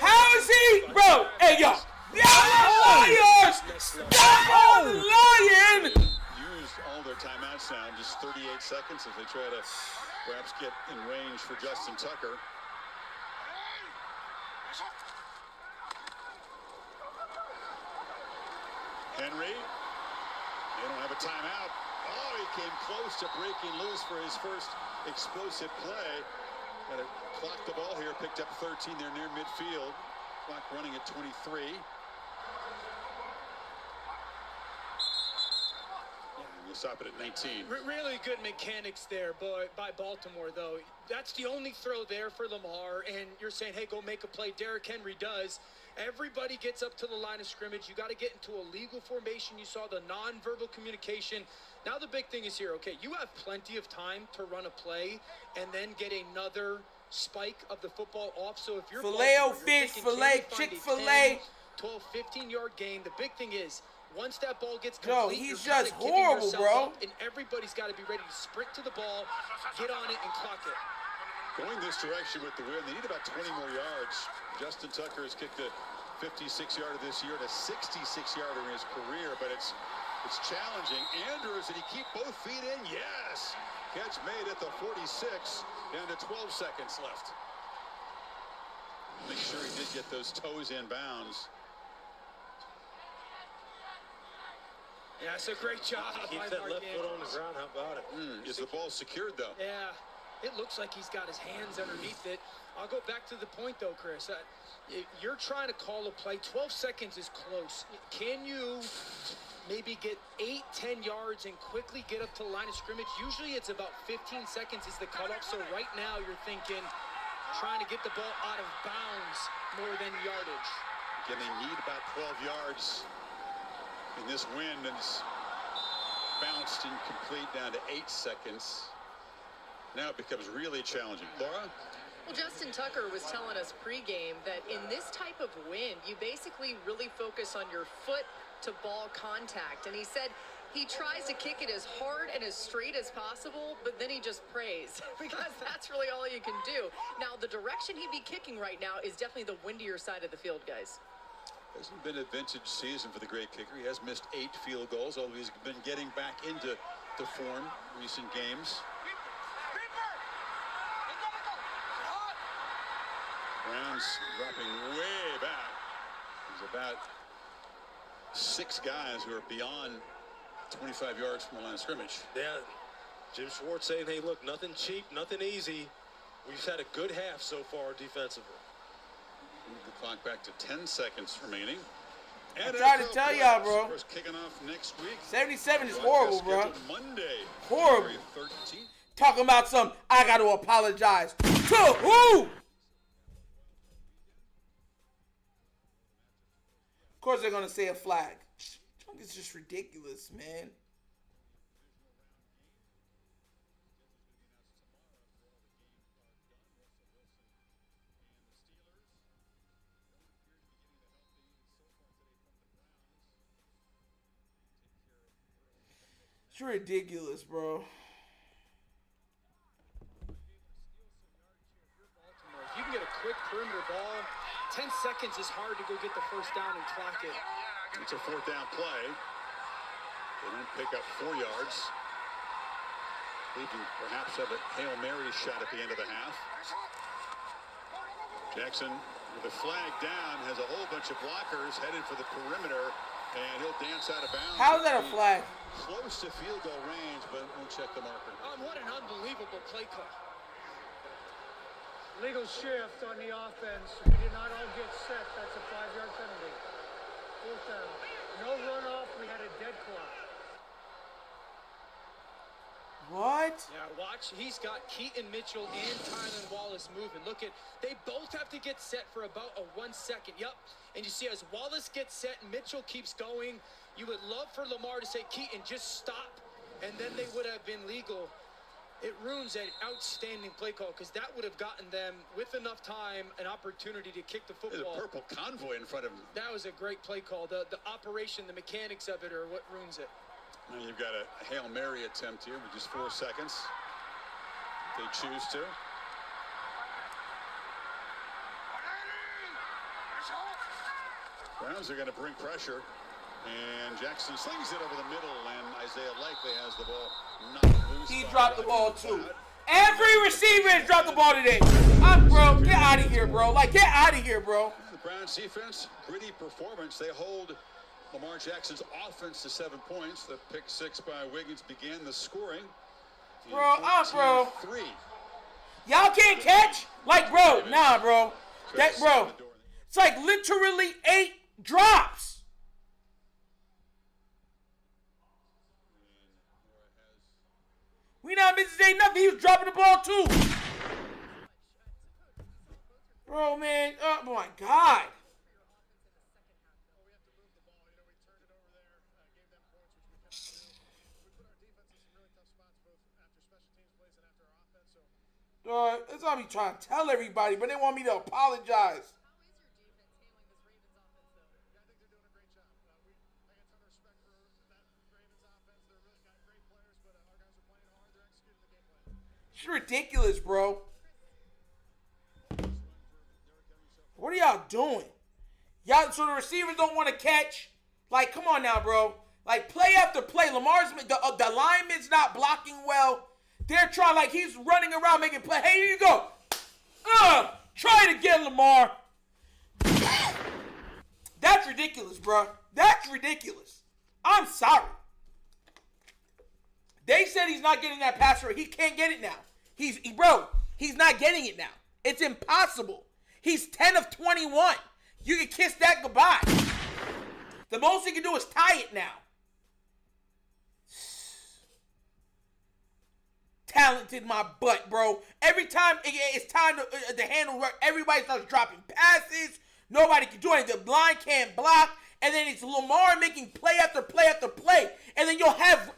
How is he, bro? Hey, yo. Lions! Stop the Lion! Used all their timeouts now, just 38 seconds as they try to perhaps get in range for Justin Tucker. Henry, they don't have a timeout. Oh, he came close to breaking loose for his first explosive play. Got to clock the ball here, picked up 13 there near midfield. Clock running at 23. We'll stop it at 19. Really good mechanics there by Baltimore, though. That's the only throw there for Lamar, and you're saying, hey, go make a play. Derrick Henry does. Everybody gets up to the line of scrimmage. You got to get into a legal formation. You saw the nonverbal communication. Now the big thing is here, okay, you have plenty of time to run a play and then get another spike of the football off. So if you're Filet-O-Fish, filet, Chick-fil-A. 12, 15-yard gain, the big thing is once that ball gets Yo, complete, he's you're just kinda giving horrible, yourself bro. up, and everybody's got to be ready to sprint to the ball, get on it, and clock it. Going this direction with the win, they need about 20 more yards. Justin Tucker has kicked a 56-yarder this year and a 66-yarder in his career, but it's challenging. Andrews, did he keep both feet in? Yes! Catch made at the 46, down to 12 seconds left. Make sure he did get those toes in bounds. Yeah, it's a great job. Keeps that left foot on the ground. How about it? Is the ball secured, though? Yeah, it looks like he's got his hands underneath it. I'll go back to the point, though, Chris. You're trying to call a play. 12 seconds is close. Can you maybe get 8-10 yards and quickly get up to the line of scrimmage? Usually it's about 15 seconds is the cutoff. So right now you're thinking trying to get the ball out of bounds more than yardage. Again, they need about 12 yards in this wind, and it's bounced incomplete down to 8 seconds. Now it becomes really challenging. Laura? Well, Justin Tucker was telling us pregame that in this type of wind, you basically really focus on your foot to ball contact. And he said he tries to kick it as hard and as straight as possible, but then he just prays because that's really all you can do. Now, the direction he'd be kicking right now is definitely the windier side of the field, guys. Hasn't been a vintage season for the great kicker. He has missed 8 field goals, although he's been getting back into form recent games. Browns dropping way back. There's about 6 guys who are beyond 25 yards from the line of scrimmage. Yeah, Jim Schwartz saying, hey, look, nothing cheap, nothing easy. We've had a good half so far defensively. Move the clock back to 10 seconds remaining. I'm trying to tell y'all, bro. Of course, kicking off next week. 77 is horrible, bro. Monday, Horrible. February 13th. Talking about some, I got to apologize. To who? Of course they're going to say a flag. It's just ridiculous, man. It's ridiculous, bro. If you can get a quick perimeter ball, 10 seconds is hard to go get the first down and clock it. It's a 4th down play. They don't pick up 4 yards. They can perhaps have a Hail Mary shot at the end of the half. Jackson, with the flag down, has a whole bunch of blockers headed for the perimeter, and he'll dance out of bounds. How is that a flag? Close to field goal range, but won't check the marker. What an unbelievable play call. Legal shift on the offense. We did not all get set. That's a 5-yard penalty. 4th down. No runoff. We had a dead clock. What? Yeah, watch. He's got Keaton Mitchell and Tylan Wallace moving. Look at, they both have to get set for about a 1 second. Yep. And you see as Wallace gets set, Mitchell keeps going. You would love for Lamar to say, Keaton, just stop. And then they would have been legal. It ruins an outstanding play call because that would have gotten them, with enough time, an opportunity to kick the football. There's a purple convoy in front of him. That was a great play call. The operation, the mechanics of it are what ruins it. Now you've got a Hail Mary attempt here with just 4 seconds. If they choose to. Browns are going to bring pressure. And Jackson slings it over the middle, and Isaiah likely has the ball knocked loose. He dropped the ball too. Every receiver has dropped the ball today. Bro, get out of here, bro. Like, get out of here, bro. The Browns defense, gritty performance. They hold Lamar Jackson's offense to 7 points. The pick 6 by Wiggins began the scoring. Bro, bro. 3. Y'all can't catch? Like, bro, nah, bro. That, bro. It's like literally 8 drops. We not missing nothing. He was dropping the ball too. Bro, man. Oh my God. That's what I'm trying to tell everybody, but they want me to apologize. It's ridiculous, bro. What are y'all doing? Y'all, so the receivers don't want to catch? Like, come on now, bro. Like, play after play. The lineman's not blocking well. They're trying, like, he's running around making play. Hey, here you go. Try it again, Lamar. That's ridiculous, bro. That's ridiculous. I'm sorry. They said he's not getting that pass rate. He can't get it now. He's not getting it now. It's impossible. He's 10 of 21. You can kiss that goodbye. The most he can do is tie it now. Talented my butt, bro. Every time it's time to handle work, everybody starts dropping passes. Nobody can do anything. The line can't block. And then it's Lamar making play after play after play. And then you'll have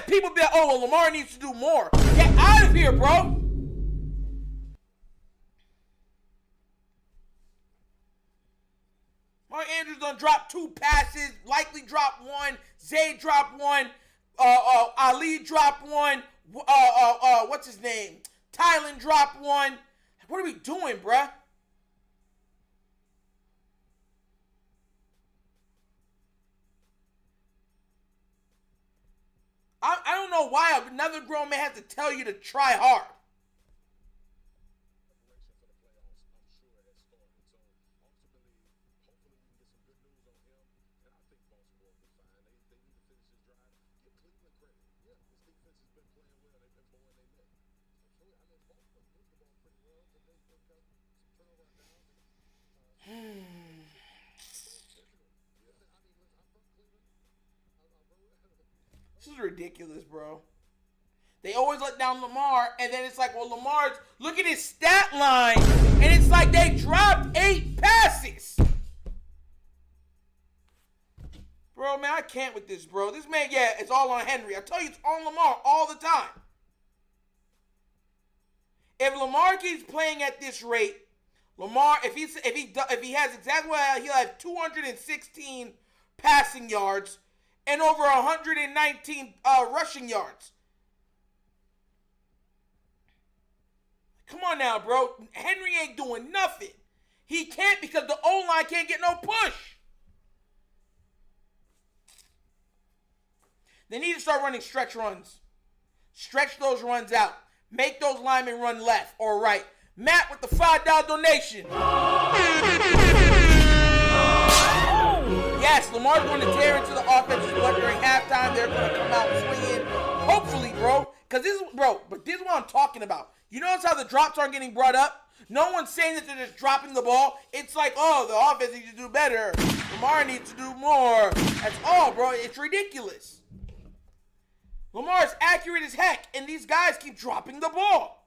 people be like, oh, well, Lamar needs to do more. Get out of here, bro. Mark Andrews done dropped 2 passes. Likely dropped 1. Zay dropped 1. Ali dropped 1. What's his name? Tylen dropped 1. What are we doing, bruh? I don't know why another grown man has to tell you to try hard. This is ridiculous, bro. They always let down Lamar, and then it's like, well, Lamar's, look at his stat line, and it's like they dropped 8 passes. Bro, man, I can't with this, bro. This man, yeah, it's all on Henry. I tell you, it's on Lamar all the time. If Lamar keeps playing at this rate, Lamar, if he has exactly what he'll have 216 passing yards and over 119 rushing yards. Come on now, bro. Henry ain't doing nothing. He can't because the O-line can't get no push. They need to start running stretch runs. Stretch those runs out. Make those linemen run left or right. Matt with the $5 donation. Yes, Lamar's going to tear into the offensive blood during halftime. They're going to come out swinging. Hopefully, bro. But this is what I'm talking about. You notice how the drops aren't getting brought up? No one's saying that they're just dropping the ball. It's like, oh, the offense needs to do better. Lamar needs to do more. That's all, bro. It's ridiculous. Lamar is accurate as heck, and these guys keep dropping the ball.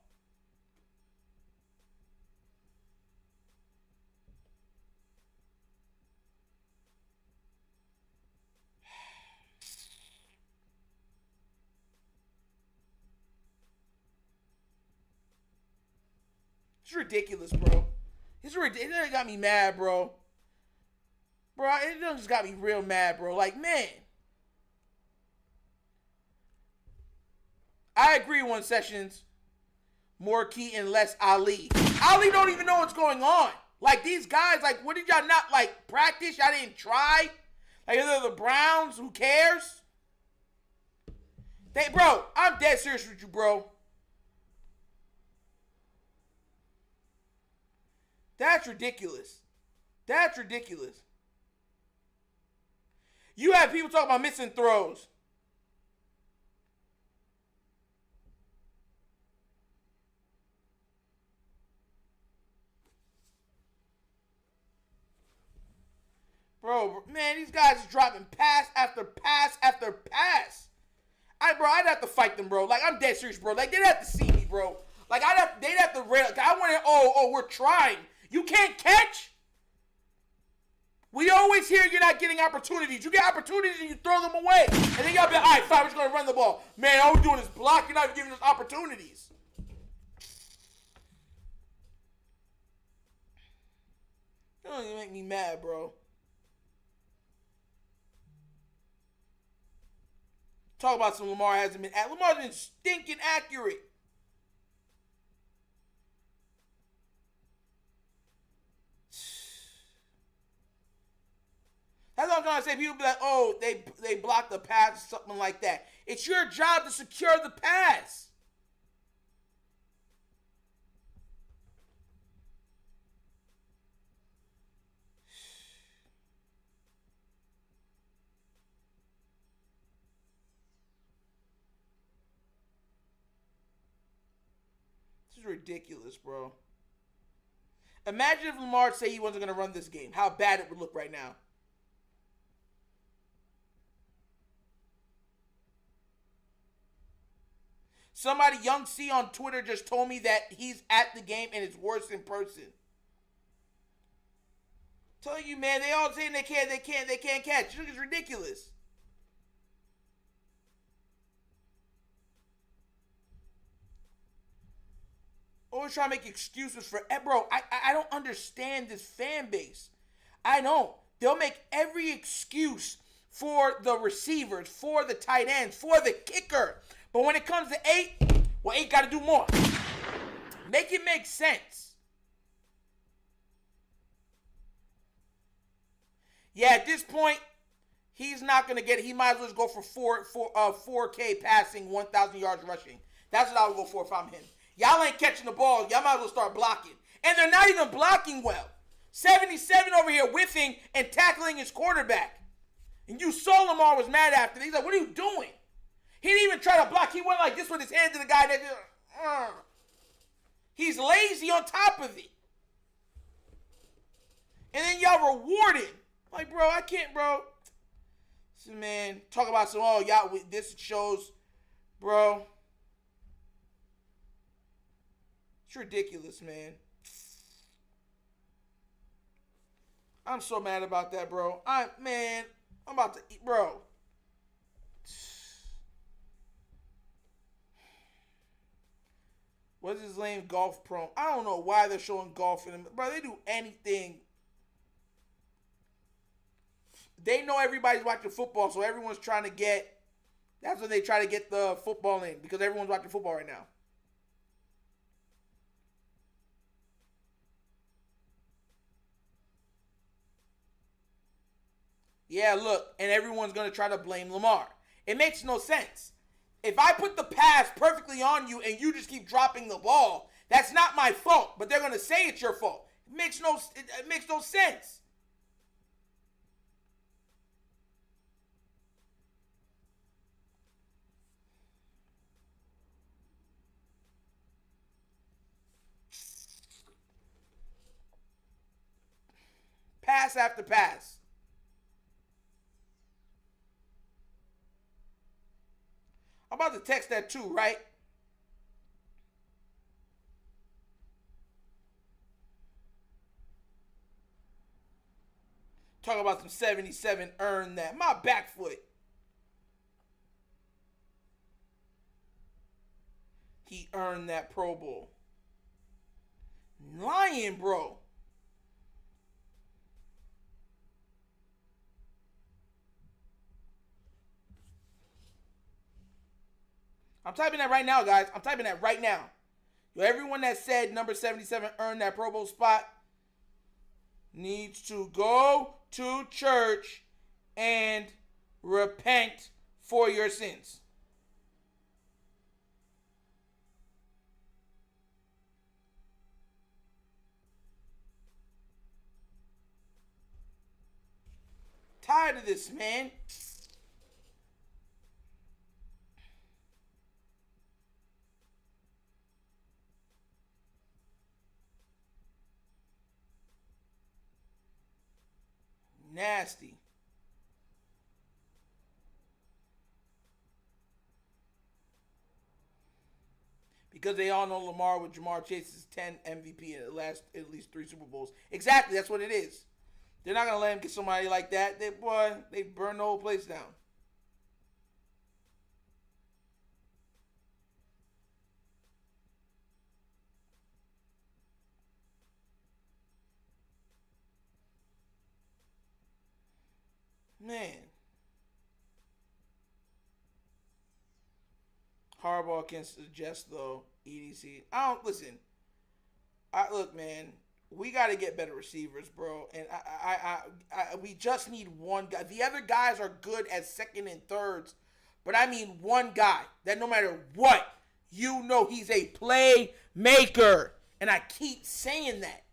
It's ridiculous, bro. It got me mad, bro. Bro, it just got me real mad, bro. Like, man. I agree, One Sessions. More Keaton, less Ali. Ali don't even know what's going on. Like, these guys, like, what did y'all not, like, practice? Y'all didn't try? Like, they're the Browns. Who cares? Bro, I'm dead serious with you, bro. That's ridiculous. That's ridiculous. You have people talking about missing throws. Bro, man, these guys are dropping pass after pass after pass. I'd have to fight them, bro. Like, I'm dead serious, bro. Like, they'd have to see me, bro. Like, they'd have to rail. I want to, we're trying. You can't catch? We always hear you're not getting opportunities. You get opportunities and you throw them away. And then y'all be like, all right, fine, we're just going to run the ball. Man, all we're doing is block. You're not even giving us opportunities. don't even make me mad, bro. Talk about some Lamar hasn't been. Lamar's been stinking accurate. That's what I'm trying to say. People be like, oh, they blocked the pass or something like that. It's your job to secure the pass. This is ridiculous, bro. Imagine if Lamar said he wasn't going to run this game. How bad it would look right now. Somebody, Young C on Twitter, just told me that he's at the game and it's worse in person. Telling you, man, they all saying they can't catch. It's ridiculous. Always trying to make excuses for, bro, I don't understand this fan base. I don't. They'll make every excuse for the receivers, for the tight ends, for the kicker. But when it comes to 8, well, 8 got to do more. Make it make sense. Yeah, at this point, he's not going to get it. He might as well just go for 4K passing, 1,000 yards rushing. That's what I would go for if I'm him. Y'all ain't catching the ball. Y'all might as well start blocking. And they're not even blocking well. 77 over here whiffing and tackling his quarterback. And you saw Lamar was mad after. He's like, what are you doing? He didn't even try to block. He went like this with his hand to the guy. He's lazy on top of it. And then y'all reward him. Like, bro, I can't, bro. So, man, talk about some, oh, y'all, this shows, bro. It's ridiculous, man. I'm so mad about that, bro. I'm about to eat, bro. What's his name? Golf Pro. I don't know why they're showing golf in them. Bro, they do anything. They know everybody's watching football, so everyone's trying to get. That's when they try to get the football in, because everyone's watching football right now. Yeah, look, and everyone's going to try to blame Lamar. It makes no sense. If I put the pass perfectly on you and you just keep dropping the ball, that's not my fault, but they're going to say it's your fault. It makes no sense. Pass after pass. I'm about to text that too, right? Talk about some 77 earned that. My back foot. He earned that Pro Bowl. Lying, bro. I'm typing that right now, guys. I'm typing that right now. Everyone that said number 77 earned that Pro Bowl spot needs to go to church and repent for your sins. Tired of this, man. Nasty. Because they all know Lamar with Jamar Chase's 10 MVP in the last at least 3 Super Bowls. Exactly, that's what it is. They're not gonna let him get somebody like that. They burn the whole place down. Man. Harbaugh can suggest, though, EDC. Listen. Look, man. We got to get better receivers, bro. And we just need one guy. The other guys are good as second and thirds. But I mean one guy that no matter what, you know he's a playmaker. And I keep saying that.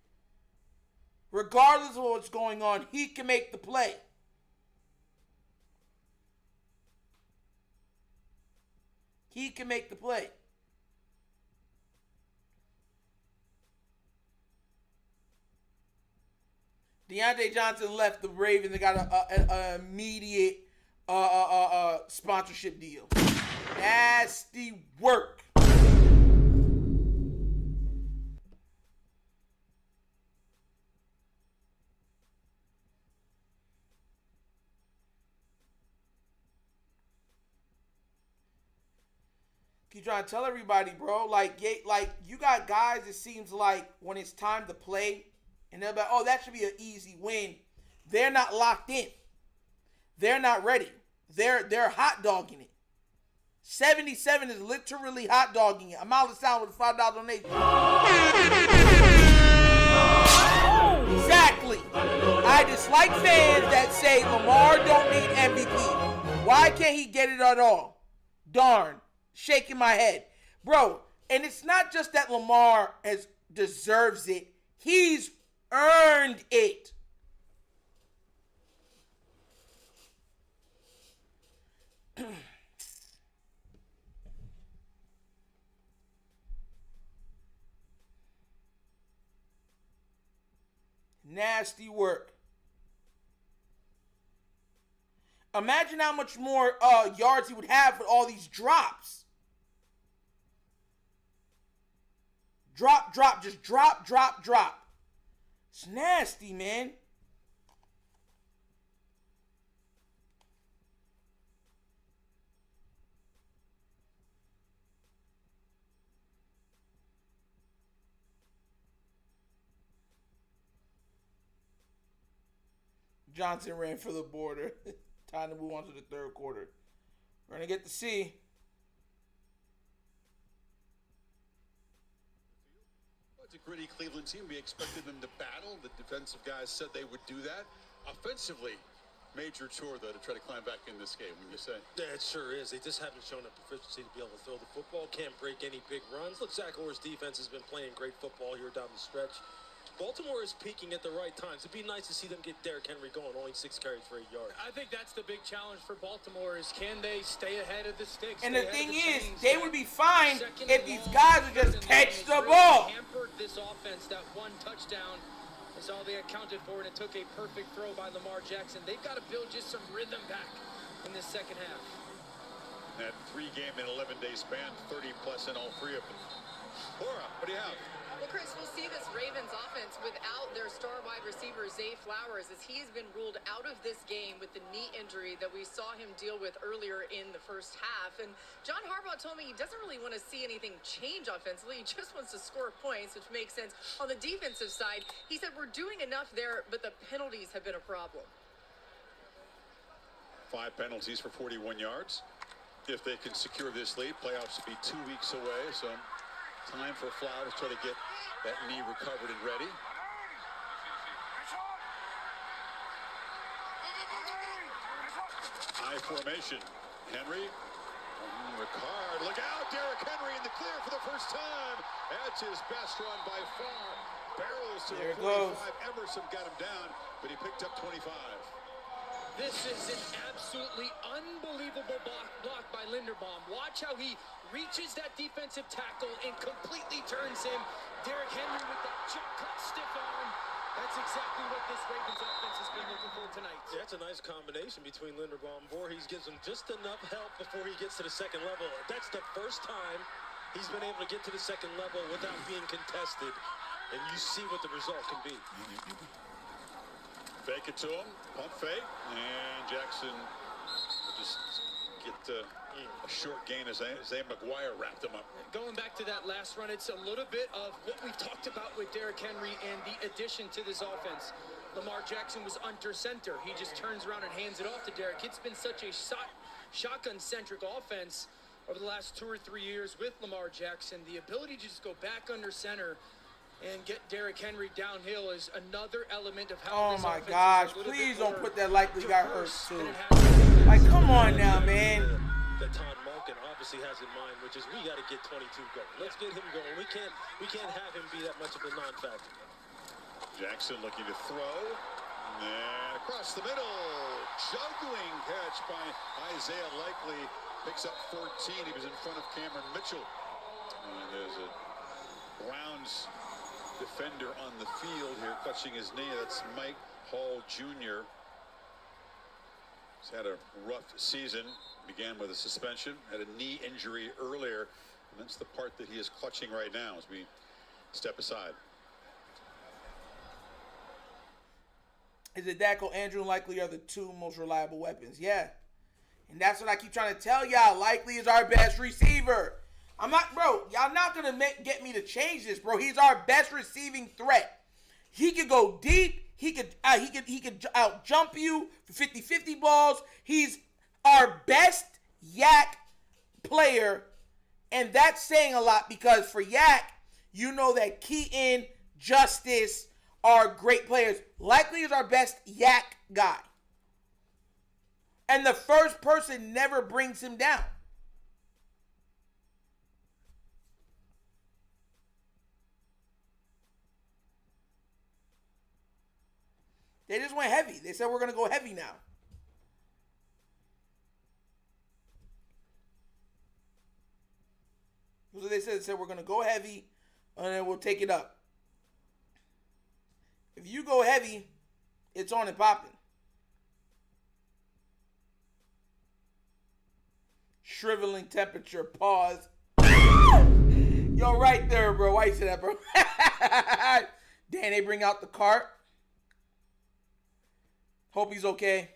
Regardless of what's going on, he can make the play. He can make the play. Deontay Johnson left the Ravens and got an immediate sponsorship deal. Nasty work. Keep trying to tell everybody, bro. Like you got guys, it seems like when it's time to play, and they're like, oh, that should be an easy win. They're not locked in. They're not ready. They're hot dogging it. 77 is literally hot dogging it. I'm out of sound with a $5 donation. Exactly. I dislike fans that say Lamar don't need MVP. Why can't he get it at all? Darn. Shaking my head. Bro, and it's not just that Lamar deserves it. He's earned it. Nasty work. Imagine how much more yards he would have with all these drops. Drop, just drop. It's nasty, man. Johnson ran for the border. Time to move on to the third quarter. We're going to get to see. It's a gritty Cleveland team. We expected them to battle. The defensive guys said they would do that. Offensively, major chore, though, to try to climb back in this game, wouldn't you say? Yeah, it sure is. They just haven't shown a proficiency to be able to throw the football. Can't break any big runs. Look, Zach Orr's defense has been playing great football here down the stretch. Baltimore is peaking at the right times. It'd be nice to see them get Derrick Henry going, only 6 carries for 8 yards. I think that's the big challenge for Baltimore is can they stay ahead of the sticks? And the thing is, they would be fine if these guys would just catch the ball. Hampered this offense, that one touchdown is all they accounted for, and it took a perfect throw by Lamar Jackson. They've got to build just some rhythm back in this second half. That 3-game in 11-day span, 30+ in all 3 of them. Laura, what do you have? Well, Chris, we'll see this Ravens offense without their star wide receiver, Zay Flowers, as he's been ruled out of this game with the knee injury that we saw him deal with earlier in the first half. And John Harbaugh told me he doesn't really want to see anything change offensively. He just wants to score points, which makes sense. On the defensive side, he said we're doing enough there, but the penalties have been a problem. 5 penalties for 41 yards. If they can secure this lead, playoffs will be 2 weeks away, so time for Flowers to try to get that knee recovered and ready. High formation. Henry. Ricard. Look out. Derrick Henry in the clear for the first time. That's his best run by far. Barrels to the 45. Emerson got him down, but he picked up 25. This is an absolutely unbelievable block by Linderbaum. Watch how he reaches that defensive tackle and completely turns him. Derrick Henry with that jump cut stiff arm. That's exactly what this Ravens offense has been looking for tonight. Yeah, it's a nice combination between Linderbaum and Voorhees. Gives him just enough help before he gets to the second level. That's the first time he's been able to get to the second level without being contested. And you see what the result can be. Fake it to him, pump fake, and Jackson will just get A short gain as Isaiah McGuire wrapped him up. Going back to that last run, it's a little bit of what we've talked about with Derrick Henry and the addition to this offense. Lamar Jackson was under center. He just turns around and hands it off to Derrick. It's been such a shotgun-centric offense over the last 2 or 3 years with Lamar Jackson. The ability to just go back under center and get Derrick Henry downhill is another element of how Oh my gosh, please don't put that likely got hurt too. Like, come on now, man. That Todd Monken obviously has in mind, which is we got to get 22 going. Let's get him going. We can't have him be that much of a non-factor. Jackson looking to throw. And across the middle. Juggling catch by Isaiah Likely. Picks up 14. He was in front of Cameron Mitchell. And there's a Browns defender on the field here clutching his knee. That's Mike Hall Jr. He's had a rough season. Began with a suspension, had a knee injury earlier, and that's the part that he is clutching right now as we step aside. Is it Dak or Andrew Likely are the two most reliable weapons? Yeah. And that's what I keep trying to tell y'all. Likely is our best receiver. I'm not, bro, y'all not going to get me to change this, bro. He's our best receiving threat. He could go deep. He could out jump you for 50-50 balls. He's our best yak player, and that's saying a lot because for yak, you know that Keaton, Justice are great players. Likely is our best yak guy. And the first person never brings him down. They just went heavy. They said we're going to go heavy now. So they said we're going to go heavy and then we'll take it up. If you go heavy, it's on and popping. Shriveling temperature, pause. Yo, right there, bro. Why you say that, bro? Dan, they bring out the cart. Hope he's okay.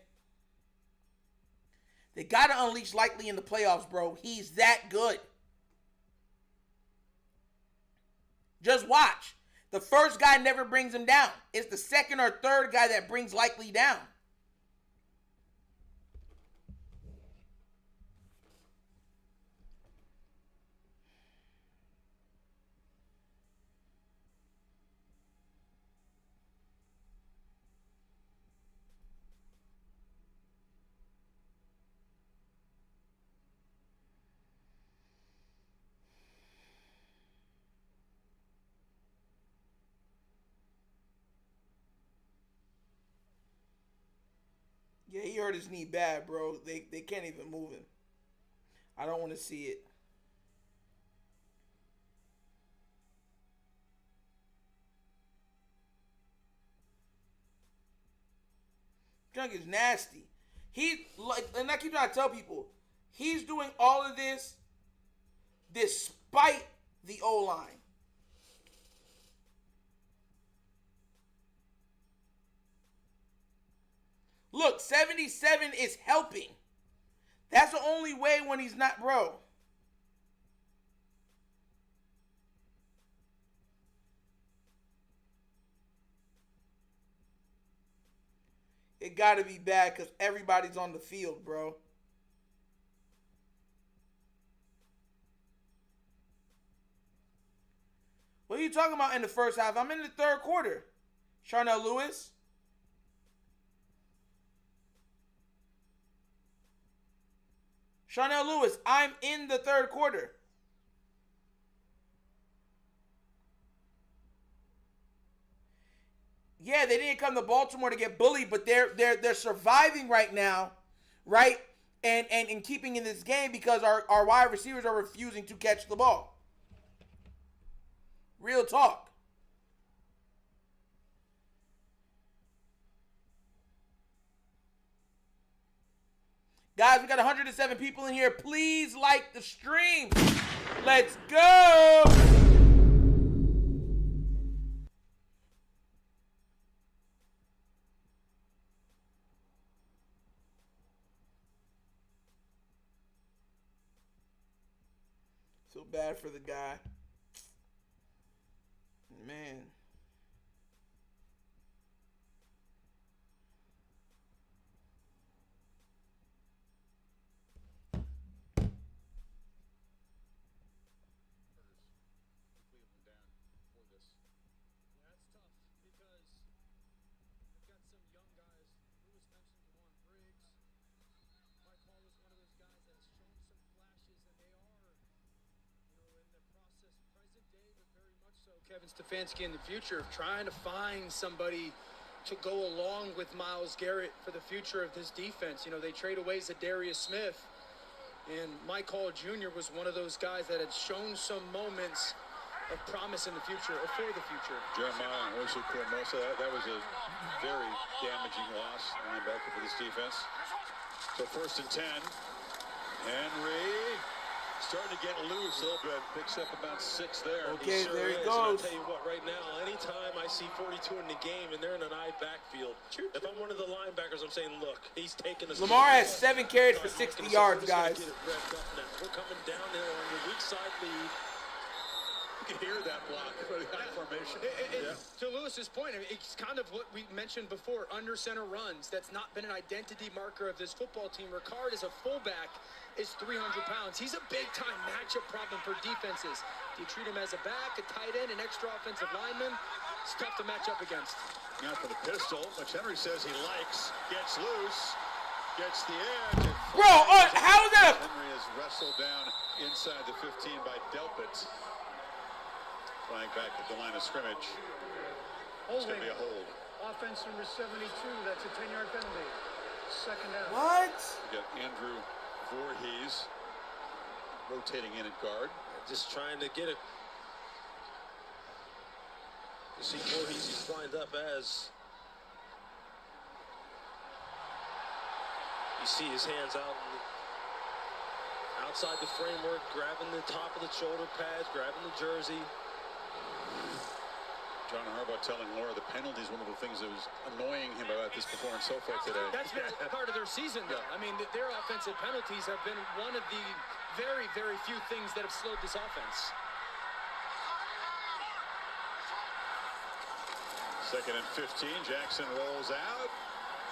They got to unleash Likely in the playoffs, bro. He's that good. Just watch. The first guy never brings him down. It's the second or third guy that brings Likely down. Yeah, he hurt his knee bad, bro. They can't even move him. I don't want to see it. Junk is nasty. And I keep trying to tell people, he's doing all of this despite the O-line. Look, 77 is helping. That's the only way when he's not, bro. It got to be bad because everybody's on the field, bro. What are you talking about in the first half? I'm in the third quarter. Charnel Lewis. Charnel Lewis, I'm in the third quarter. Yeah, they didn't come to Baltimore to get bullied, but they're surviving right now, right? And keeping in this game because our wide receivers are refusing to catch the ball. Real talk. Guys, we got 107 people in here. Please like the stream. Let's go. Feel bad for the guy. Man. Cleveland down for this. Yeah, it's tough because we've got some young guys. Lewis mentioned Juwan Briggs. Mike Hall was one of those guys that has shown some flashes, and they are, in the process, present day, but very much so. Kevin Stefanski in the future of trying to find somebody to go along with Myles Garrett for the future of this defense. They trade away Zadarius Smith, and Mike Hall Jr. was one of those guys that had shown some moments of promise in the future, or for the future. Jeremiah Owusu-Koramoah, that was a very damaging loss linebacker for this defense. So 1st and 10. Henry starting to get loose a little bit. Picks up about 6 there. Okay, Sure there he is. goes. And I'll tell you what, right now, anytime I see 42 in the game and they're in an I backfield, if I'm one of the linebackers, I'm saying, look, he's taking a Lamar has 7 carries for 60 yards, guys. We're coming down there on the weak side lead. You can hear that block for the high formation. To Lewis's point, it's kind of what we mentioned before, under center runs. That's not been an identity marker of this football team. Ricard as a fullback is 300 pounds. He's a big-time matchup problem for defenses. Do you treat him as a back, a tight end, an extra offensive lineman? It's tough to match up against. Now for the pistol, which Henry says he likes. Gets loose. Gets the edge. Bro, how is that? Henry is wrestled down inside the 15 by Delpit. Flying back at the line of scrimmage. It's going to be a hold. Offense number 72, that's a 10-yard penalty. 2nd down. What? We got Andrew Voorhees rotating in at guard. Just trying to get it. You see Voorhees, he's lined up as. You see his hands out outside the framework, grabbing the top of the shoulder pads, grabbing the jersey. John Harbaugh telling Laura the penalty is one of the things that was annoying him about this performance so far today. That's been a part of their season, though. I mean, their offensive penalties have been one of the very, very few things that have slowed this offense. 2nd and 15. Jackson rolls out.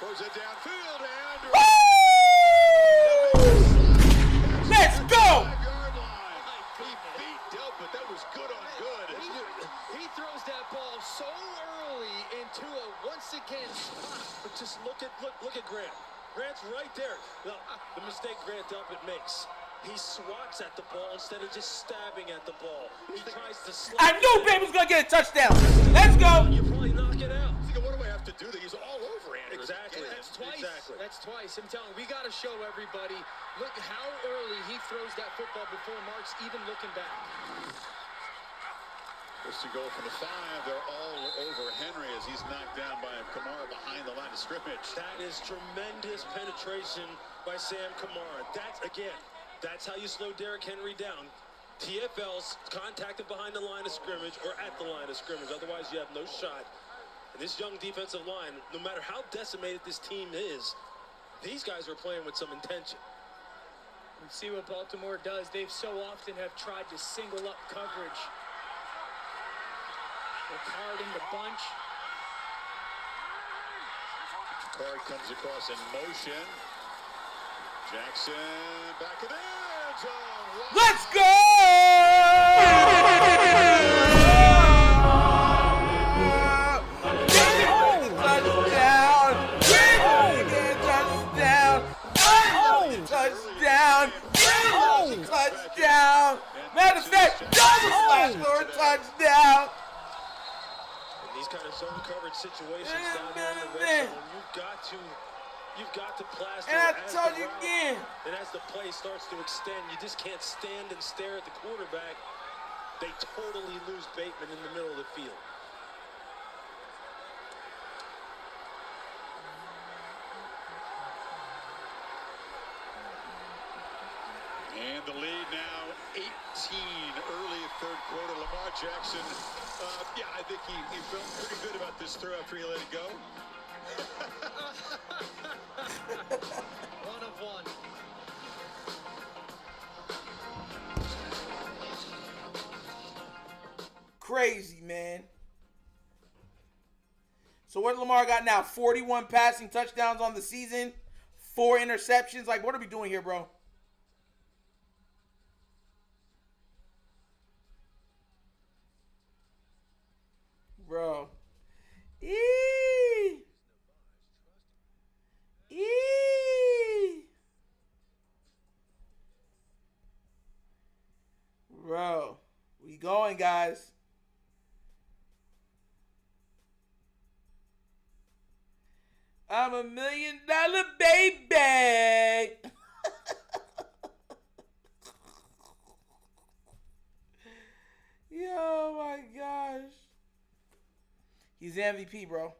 Throws it downfield. And Let's go! 5-yard line. He beat Delpit. That was good on good. He throws that ball so early into a once-again spot. But just look at Grant. Grant's right there. The mistake Grant Delpit makes. He swats at the ball instead of just stabbing at the ball. He tries to slap. I knew Baby was going to get a touchdown. Let's go. You probably knock it out. What do I have to do? He's all over Andrew. Exactly. That's twice. Exactly. That's twice. I'm telling you, we got to show everybody. Look how early he throws that football before Mark's even looking back. First to go from the 5. They're all over Henry as he's knocked down by Kamara behind the line of scrimmage. That is tremendous penetration by Sam Kamara. That's how you slow Derrick Henry down. TFL's contacted behind the line of scrimmage or at the line of scrimmage. Otherwise, you have no shot. And this young defensive line, no matter how decimated this team is, these guys are playing with some intention. And see what Baltimore does. They've so often have tried to single up coverage. Ricard in the bunch. Card comes across in motion. Jackson back of the end zone. Let's go! Touchdown! Touchdown! Matter of fact, double slash for a touchdown! In these kind of zone coverage situations down there in the red zone, you've got to plaster. And I as told the you route again. And as the play starts to extend, you just can't stand and stare at the quarterback. They totally lose Bateman in the middle of the field. And the lead now 18 early 3rd quarter. Lamar Jackson, I think he felt pretty good about this throw after he let it go. One of one. Crazy, man. So what Lamar got now? 41 passing touchdowns on the season, 4 interceptions. Like, what are we doing here, bro? Bro. Eee. Eee. Bro. We going, guys. I'm $1 million baby. Yo, my gosh. He's the MVP, bro.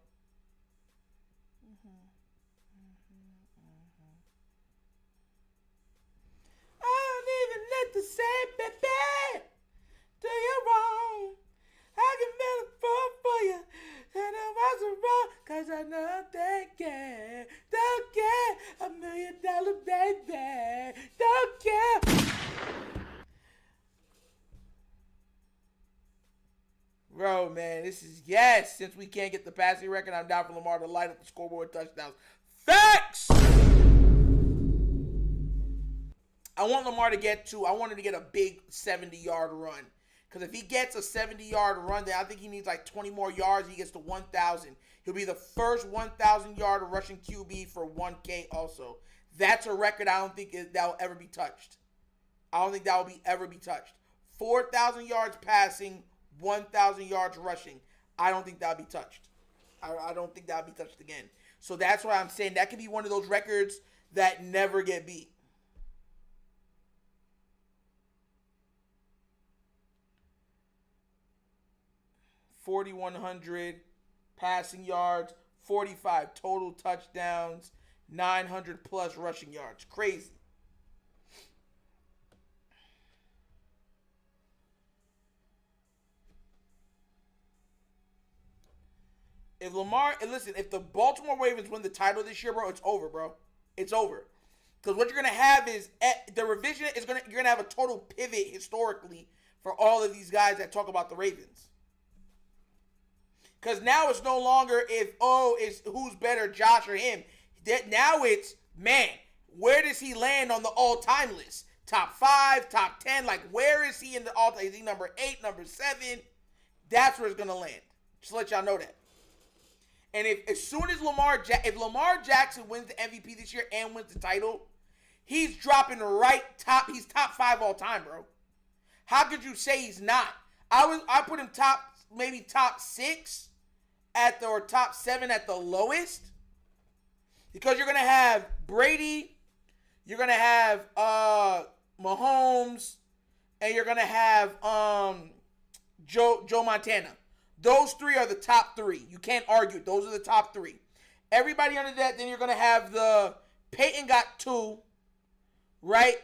I don't even let the say, baby, do you wrong. I can feel it for you. And I wasn't wrong, cause I know they care. Don't care. $1 million baby. Don't care. Bro, man, this is, yes. Since we can't get the passing record, I'm down for Lamar to light up the scoreboard touchdowns. Facts! I want Lamar to get to, I want him to get a big 70-yard run. Because if he gets a 70-yard run, then I think he needs like 20 more yards. He gets to 1,000. He'll be the first 1,000-yard rushing QB for 1K also. That's a record I don't think that will ever be touched. I don't think that will ever be touched. 4,000 yards passing, 1,000 yards rushing. I don't think that'll be touched. I don't think that'll be touched again. So that's why I'm saying that could be one of those records that never get beat. $4,100 passing yards, 45 total touchdowns, 900 plus rushing yards. Crazy. If Lamar, and listen, if the Baltimore Ravens win the title this year, bro, it's over, bro. It's over. Because what you're gonna have is the revision is you're gonna have a total pivot historically for all of these guys that talk about the Ravens. Because now it's no longer it's who's better, Josh or him. Now it's, man, where does he land on the all-time list? Top 5, top 10, like where is he in the all-time? Is he number 8, number 7? That's where it's gonna land. Just to let y'all know that. And as soon as Lamar Jackson wins the MVP this year and wins the title, he's dropping right top. He's top 5 all time, bro. How could you say he's not? I put him maybe top 6 or top 7 at the lowest, because you're gonna have Brady, you're gonna have Mahomes, and you're gonna have Joe Montana. Those 3 are the top 3. You can't argue. Those are the top 3. Everybody under that, then you're going to have Peyton got 2, right?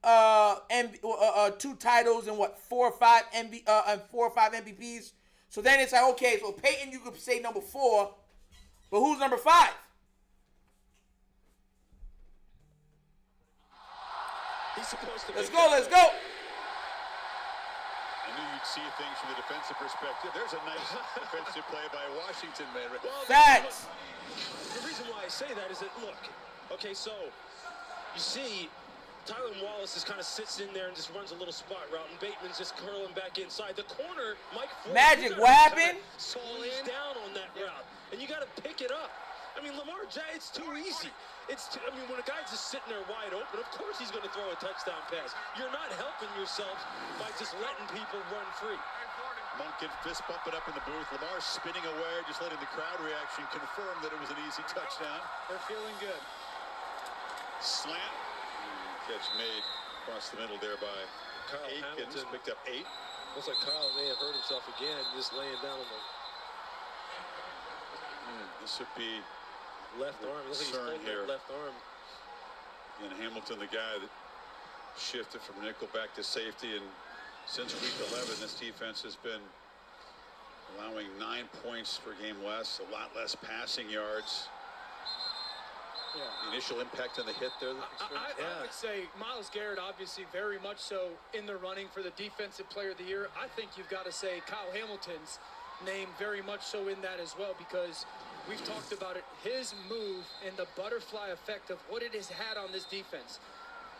And 2 titles and 4 or 5 MVPs. So then it's like, okay, so Peyton, you could say number 4, but who's number 5? He's supposed to. Let's go. I knew you'd see things from the defensive perspective. There's a nice defensive play by Washington, man. Well, Facts. The reason why I say that is that, look, okay, so you see Tyler Wallace just kind of sits in there and just runs a little spot route, and Bateman's just curling back inside. The corner, Mike Ford, Magic, what happened? Slows down on that route, and you got to pick it up. I mean, Lamar Jackson, it's too easy. I mean, when a guy's just sitting there wide open, of course he's going to throw a touchdown pass. You're not helping yourselves by just letting people run free. Monken fist bumping up in the booth. Lamar spinning away, just letting the crowd reaction confirm that it was an easy touchdown. They're feeling good. Slant. Catch made across the middle there by Kyle Aikens. Hamilton Picked up 8. Looks like Kyle may have hurt himself again, just laying down on the This would be left arm. Looks like he's holding here. that left arm. And Hamilton, the guy that shifted from nickel back to safety, and since week 11, this defense has been allowing 9 points per game less, a lot less passing yards. The initial impact on the hit there. I would say Myles Garrett, obviously, very much so in the running for the Defensive Player of the Year. I think you've got to say Kyle Hamilton's name very much so in that as well, because we've talked about it. His move and the butterfly effect of what it has had on this defense.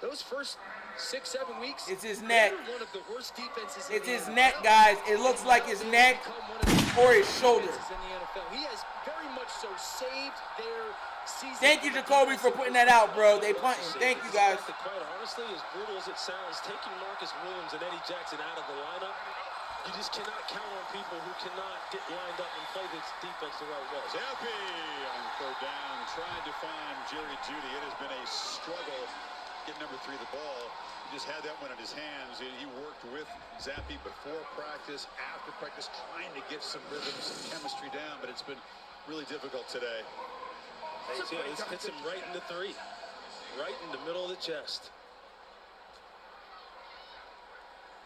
Those first 6-7 weeks, it's his neck. One of the worst defenses it's in his the neck, NFL. guys. It looks like his neck or his shoulder. In the NFL. He has very much so saved their season. Thank you, Jacoby, for putting that out, bro. They punting. Thank you, guys. Quite honestly, as brutal as it sounds, taking Marcus Williams and Eddie Jackson out of the lineup, you just cannot count on people who cannot get lined up and play this defense the right way. Zappi on third down, trying to find Jerry Jeudy. It has been a struggle getting number 3 the ball. He just had that one in his hands. He worked with Zappi before practice, after practice, trying to get some rhythm, some chemistry down, but it's been really difficult today. This hits him right in the 3, right in the middle of the chest.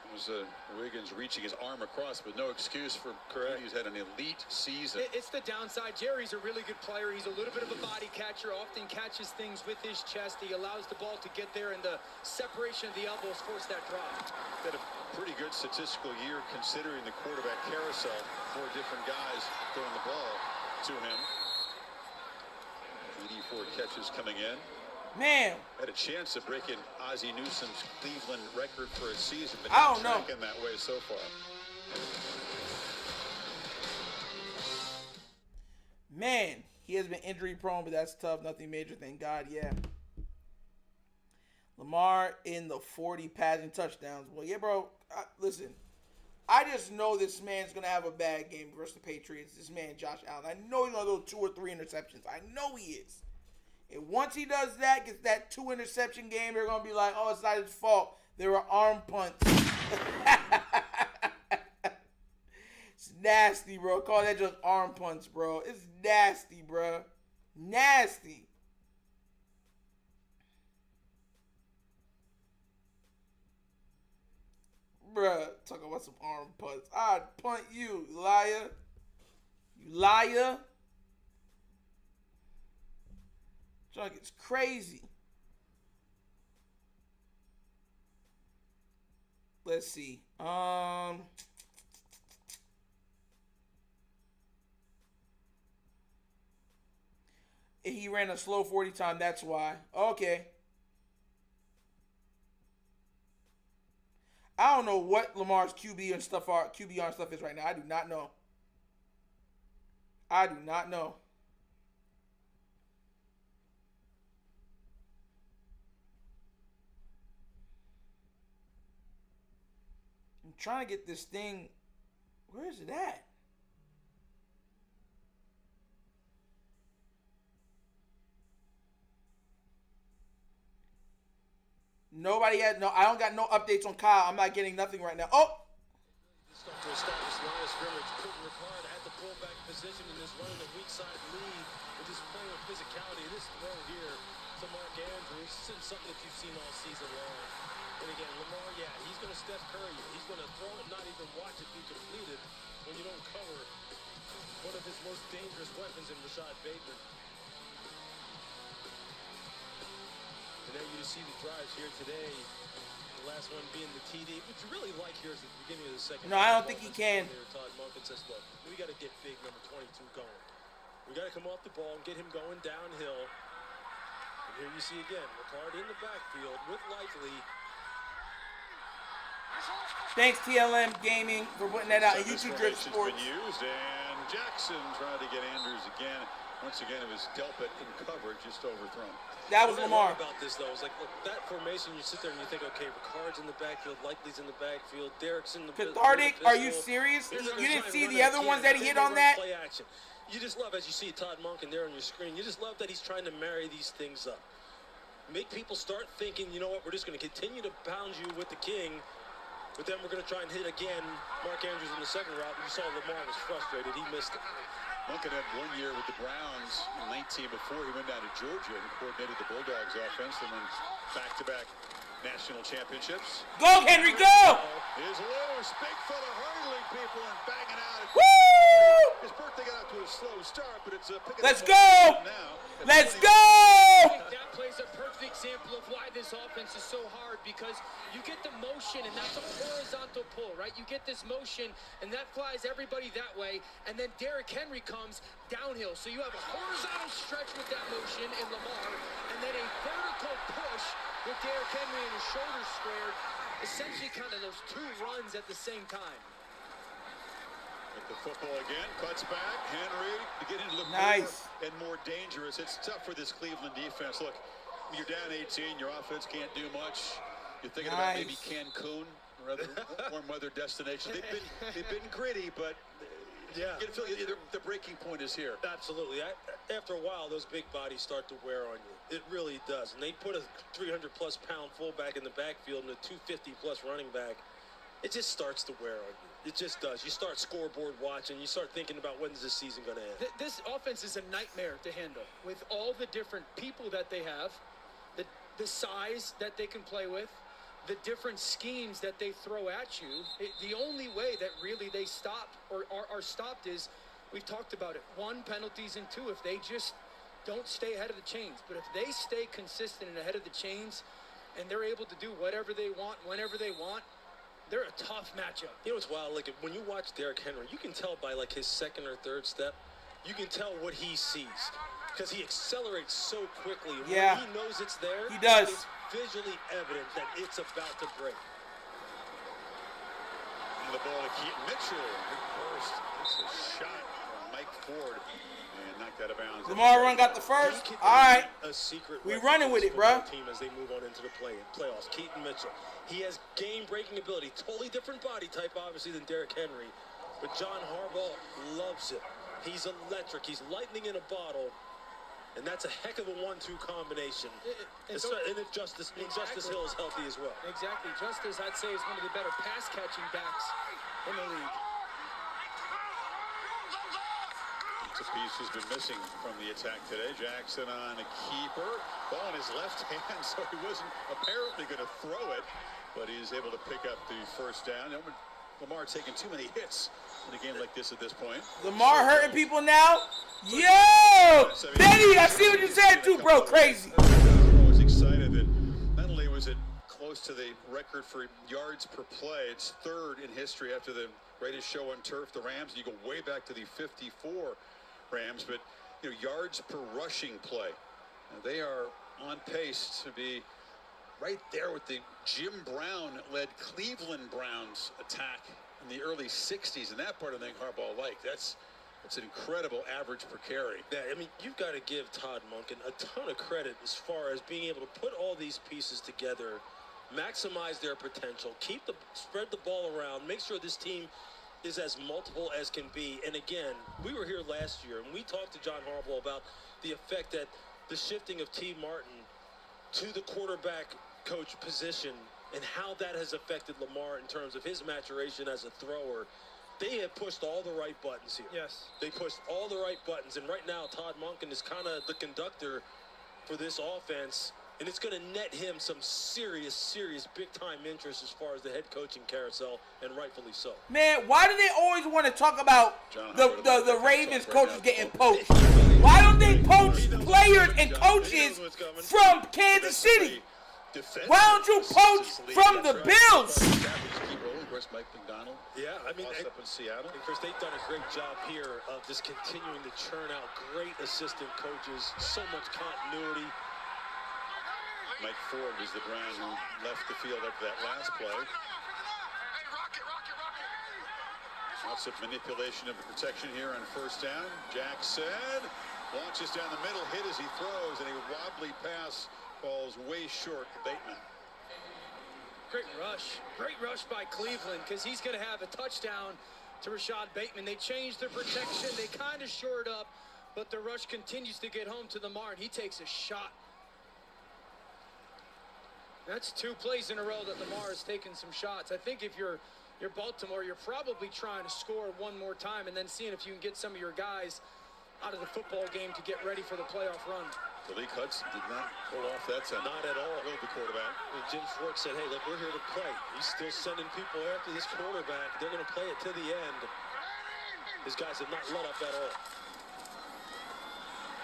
It was Wiggins reaching his arm across, but no excuse for correct. He's had an elite season. It's the downside. Jerry's a really good player. He's a little bit of a body catcher, often catches things with his chest. He allows the ball to get there, and the separation of the elbows force that drop. Had a pretty good statistical year considering the quarterback carousel. 4 different guys throwing the ball to him. 84 catches coming in. Man, Had a chance of breaking Ozzie Newsome's Cleveland record for a season, but I not don't know. tracking that way so far. man, he has been injury prone, but that's tough. Nothing major, thank God. Yeah. Lamar in the 40 passing touchdowns. Well, yeah, bro. Listen, I just know this man's going to have a bad game versus the Patriots. This man, Josh Allen. I know he's going to throw 2 or 3 interceptions. I know he is. And once he does that, gets that 2 interception game, they're going to be like, oh, it's not his fault. They were arm punts. It's nasty, bro. Call that just arm punts, bro. It's nasty, bro. Nasty. Bruh, talking about some arm punts. I'd punt you, liar. You liar. Junk is crazy. Let's see. He ran a slow 40 time, that's why. Okay. I don't know what Lamar's QBR and stuff is right now. I do not know. I do not know. I'm trying to get this thing. Where is it at? Nobody had no. I don't got no updates on Kyle. I'm not getting nothing right now. Oh. Stuff to establish line of scrimmage. Putting Ricard at the fullback position and is running the weak side lead and just playing with physicality. This throw here to Mark Andrews is something that you've seen all season long. And again, Lamar, yeah, he's going to Steph Curry you. He's going to throw it, not even watch it be completed when you don't cover one of his most dangerous weapons in Rashad Bateman. And then you see the drives here today. The last one being the TD, which you really like here is at the beginning of the second. No, I don't think he can. Todd Monken says, look, we got to get big number 22 going. We got to come off the ball and get him going downhill. And here you see again, Ricard in the backfield with Likely. Thanks TLM Gaming for putting that out. And YouTube Drip Formation's Sports. been used, and Jackson trying to get Andrews again. Once again, it was Delpit in coverage, just overthrown. That was What I Lamar. love about this though is like, look, that formation, you sit there and you think, okay, Ricard's in the backfield, Likely's in the backfield, Derek's in the Cathartic? in the Are you pistol. serious? Here's You didn't trying to see run the it other again. ones that he Then hit they on run that? Play action. You just love, as you see Todd Monken there on your screen, you just love that he's trying to marry these things up. Make people start thinking, you know what, we're just going to continue to pound you with the king, but then we're going to try and hit again Mark Andrews in the second route. You saw Lamar was frustrated. He missed it. Monken had 1 year with the Browns in 19 before he went down to Georgia and coordinated the Bulldogs offense, and then back-to-back national championships. Go, Henry, go! Is loose, big fella hurdling people and banging out. Woo! His birthday got out to a slow start, but it's picking Let's up go! now. Let's go! think that plays a perfect example of why this offense is so hard, because you get the motion, and that's a horizontal pull, right? You get this motion, and that flies everybody that way, and then Derrick Henry comes downhill. So you have a horizontal stretch with that motion in Lamar, and then a vertical push with Derrick Henry and his shoulders squared. Essentially kind of those two runs at the same time. With the football again, cuts back. Henry beginning to look Nice. more and more dangerous. It's tough for this Cleveland defense. Look, you're down 18, your offense can't do much. You're thinking about maybe Cancun or other warm weather destinations. They've been gritty, but Yeah. you feel the breaking point is here. Absolutely. After a while, those big bodies start to wear on you. It really does. And they put a 300-plus pound fullback in the backfield and a 250-plus running back. It just starts to wear on you. It just does. You start scoreboard watching. You start thinking about when's this season going to end. This offense is a nightmare to handle with all the different people that they have, the size that they can play with, the different schemes that they throw at you. The only way that really they stop or are stopped is, we've talked about it, 1, penalties, and 2, if they just don't stay ahead of the chains. But if they stay consistent and ahead of the chains and they're able to do whatever they want, whenever they want, they're a tough matchup. You know what's wild? Like, when you watch Derrick Henry, you can tell by, like, his second or third step, you can tell what he sees. Because he accelerates so quickly. And Yeah. when he knows it's there, He does. It's visually evident that it's about to break. And the ball to Keaton Mitchell. Good burst. It's a shot from Mike Ford. And knocked out of bounds. Lamar run got the first. All right. A secret We weapon running for with this it, bruh. football team as they move on into the playoffs. Keaton Mitchell. He has game-breaking ability. Totally different body type, obviously, than Derrick Henry. But John Harbaugh loves it. He's electric. He's lightning in a bottle. And that's a heck of a 1-2 combination. And if Justice Hill is healthy as well. Exactly. Justice, I'd say, is one of the better pass-catching backs in the league. It's a piece who's been missing from the attack today. Jackson on a keeper. Ball in his left hand, so he wasn't apparently going to throw it, but he's able to pick up the first down. Lamar taking too many hits in a game like this at this point. Lamar hurting people now. Yo! Benny, I see what you said too, bro. Crazy. I was excited that not only was it close to the record for yards per play, it's third in history after the greatest show on turf, the Rams. You go way back to the 54 Rams, but yards per rushing play. They are on pace to be right there with the Jim Brown-led Cleveland Browns attack in the early 60s, and that part of the thing Harbaugh liked. That's an incredible average per carry. Yeah, I mean, you've got to give Todd Monken a ton of credit as far as being able to put all these pieces together, maximize their potential, spread the ball around, make sure this team is as multiple as can be. And again, we were here last year, and we talked to John Harbaugh about the effect that the shifting of T. Martin to the quarterback coach position and how that has affected Lamar in terms of his maturation as a thrower. They have pushed all the right buttons here. Yes. They pushed all the right buttons, and right now Todd Monken is kind of the conductor for this offense, and it's going to net him some serious big-time interest as far as the head coaching carousel, and rightfully so. Man, why do they always want to talk about the Ravens coaches getting poached? Why don't they poach players and coaches from Kansas City? Why don't you poach from the Bills? Mike McDonald. Yeah, I mean, up in Seattle. And Chris, they've done a great job here of just continuing to churn out great assistant coaches, so much continuity. Mike Ford was the Brown who left the field after that last play. Lots of manipulation of the protection here on first down. Jackson launches down the middle, hit as he throws, and a wobbly pass falls way short to Bateman. Great rush by Cleveland, because he's going to have a touchdown to Rashad Bateman. They changed their protection. They kind of shored up, but the rush continues to get home to Lamar, and he takes a shot. That's 2 plays in a row that Lamar has taken some shots. I think if you're Baltimore, you're probably trying to score one more time and then seeing if you can get some of your guys out of the football game to get ready for the playoff run. Malik Hudson did not pull off that time. Not at all. The quarterback. And Jim Schwartz said, hey, look, we're here to play. He's still sending people after this quarterback. They're going to play it to the end. His guys have not let up at all.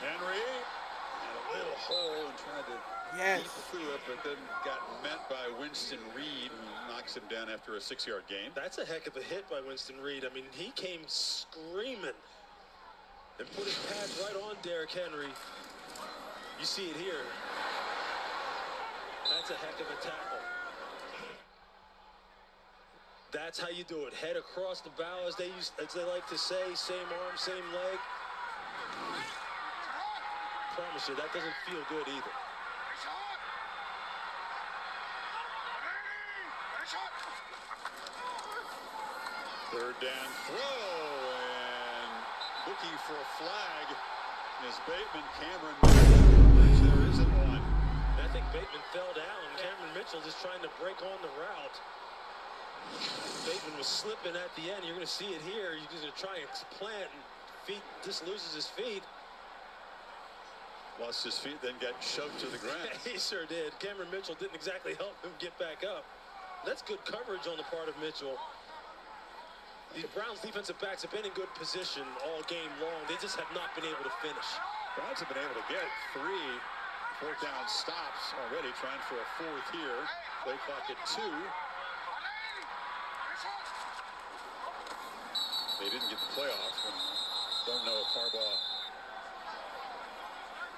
Henry, and a little hole and tried to Yes. eat through it, but then got met by Winston Reed, who knocks him down after a 6-yard gain. That's a heck of a hit by Winston Reed. I mean, he came screaming and put his pads right on Derrick Henry. You see it here. That's a heck of a tackle. That's how you do it. Head across the bow, as they like to say. Same arm, same leg. Promise you, that doesn't feel good either. Third down throw, and looking for a flag is Bateman. Cameron Mitchell. There isn't one. And I think Bateman fell down. Cameron Mitchell just trying to break on the route. Bateman was slipping at the end. You're going to see it here. He's going to try and plant, and feet just loses his feet. Lost his feet, then got shoved to the ground. He sure did. Cameron Mitchell didn't exactly help him get back up. That's good coverage on the part of Mitchell. The Browns defensive backs have been in good position all game long. They just have not been able to finish. Browns have been able to get 3 fourth down stops already, trying for a 4th here. Play clock at 2. They didn't get the playoff, and don't know if Harbaugh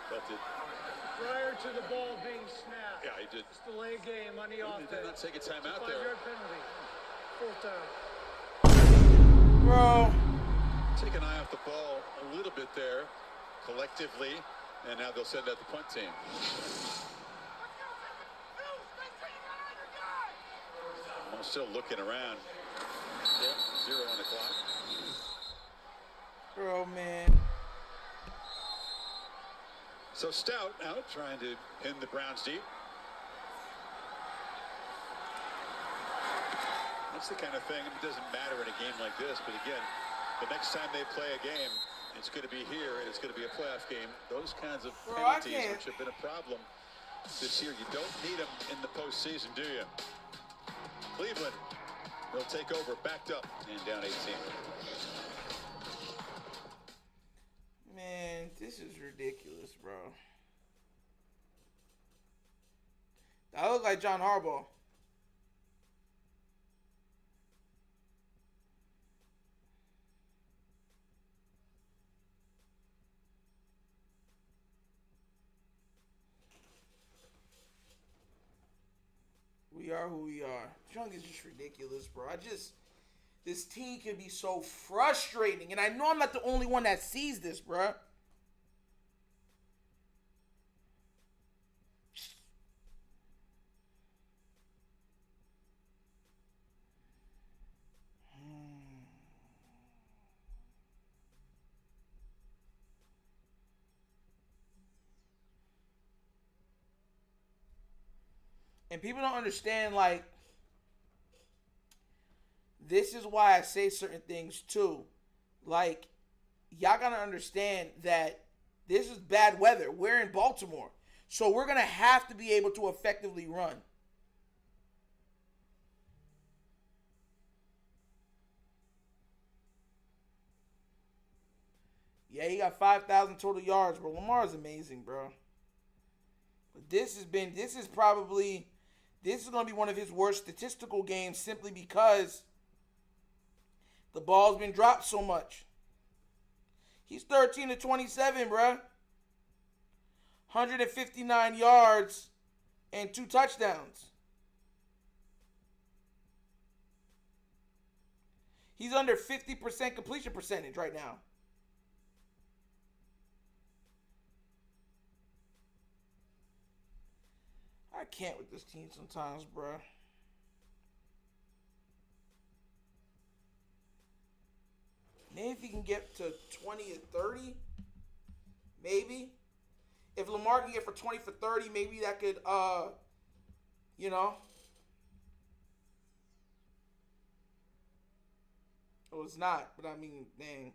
felt it. Prior to the ball being snapped. Yeah, he did. It's delay game on the offense. He did not take a timeout 5-yard there. penalty. 4th down. Bro. Take an eye off the ball a little bit there, collectively, and now they'll send out the punt team. I'm still looking around. Yep, 0 on the clock. Bro, man. So Stout out, trying to pin the Browns deep. That's the kind of thing, it doesn't matter in a game like this, but again, the next time they play a game, it's going to be here, and it's going to be a playoff game. Those kinds of penalties, which have been a problem this year, you don't need them in the postseason, do you? Cleveland, they'll take over, backed up, and down 18. Man, this is ridiculous, bro. I look like John Harbaugh. We are who we are. Junk is just ridiculous, bro. This team can be so frustrating. And I know I'm not the only one that sees this, bro. And people don't understand, like, this is why I say certain things, too. Like, y'all gotta understand that this is bad weather. We're in Baltimore. So we're gonna have to be able to effectively run. Yeah, he got 5,000 total yards, bro. Lamar's amazing, bro. But this is going to be one of his worst statistical games simply because the ball's been dropped so much. He's 13 to 27, bro. 159 yards and 2 touchdowns. He's under 50% completion percentage right now. I can't with this team sometimes, bro. Maybe if he can get to 20 and 30, maybe. If Lamar can get for 20 for 30, maybe that could, you know. Oh, it's not, but I mean, dang.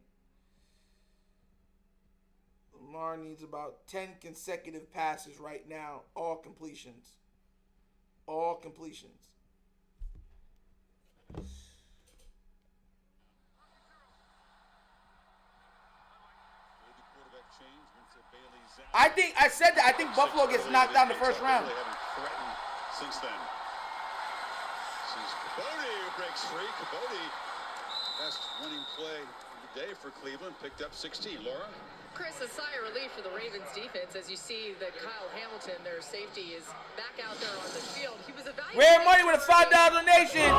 Lamar needs about 10 consecutive passes right now. All completions. All completions. The quarterback I said that. I think Buffalo gets knocked out in the first round. They haven't threatened since then. This is Capote who breaks free. Capote, best running play of the day for Cleveland, picked up 16. Laura? Chris, a sigh of relief for the Ravens defense as you see that Kyle Hamilton, their safety, is back out there on the field. He was evaluated. Rare Money with a $5 donation.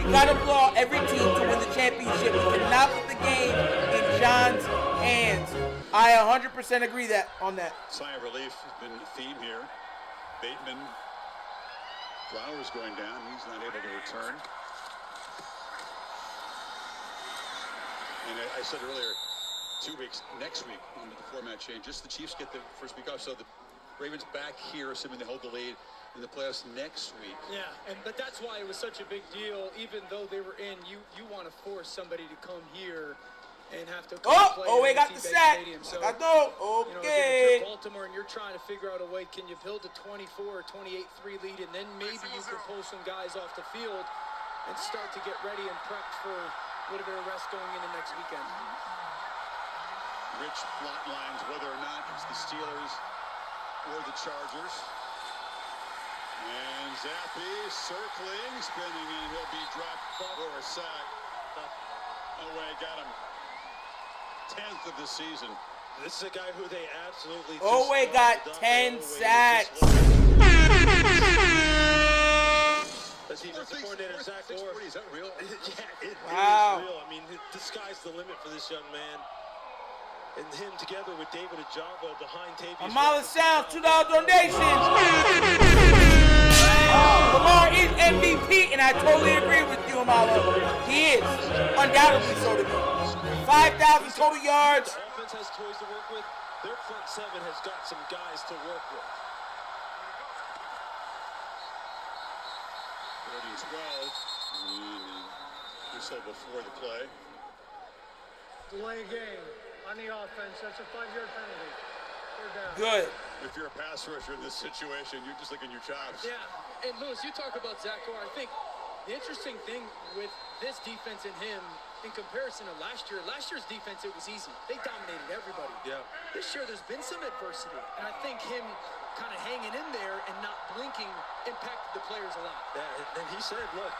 We got to applaud every team to win the championship. We cannot put the game in John's hands. I 100% agree on that. Sigh of relief has been the theme here. Bateman, Flowers going down. He's not able to return. And I said earlier, 2 weeks, next week, when the format change, just the Chiefs get the first week off. So the Ravens back here, assuming they hold the lead in the playoffs next week. Yeah, but that's why it was such a big deal. Even though they were in, you want to force somebody to come here and have to come play. Oh, we got the sack. So, I know. Okay. If you're Baltimore and you're trying to figure out a way, can you build a 24 or 28-3 lead, and then maybe you can pull some guys off the field and start to get ready and prepped for a little bit of rest going into next weekend. Rich plot lines, whether or not it's the Steelers or the Chargers. And Zappi circling, spinning, and he'll be dropped for a sack. Away, got him. 10th of the season. This is a guy who they absolutely Owe got 10 sacks. That's defensive coordinator Zach Orr. Is that real? Yeah, it is Wow. real. I mean, the sky's the limit for this young man. And him together with David Ajabo behind Tavius. Amala Sounds, $2 donation. Lamar is MVP, and I totally agree with you, Amala. He is. Undoubtedly so to me. 5,000 total yards. The offense has toys to work with. Their front seven has got some guys to work with. 12. And whistle before the play. Delay game on the offense. That's a 5-yard penalty. They're down. Good. If you're a pass rusher in this situation, you're just licking your chops. Yeah, and Lewis, you talk about Zach Orr. I think the interesting thing with this defense and him in comparison to last year's defense, it was easy. They dominated everybody. Yeah. This year, there's been some adversity, and I think him kind of hanging in there and not blinking impacted the players a lot. Yeah, and he said, look,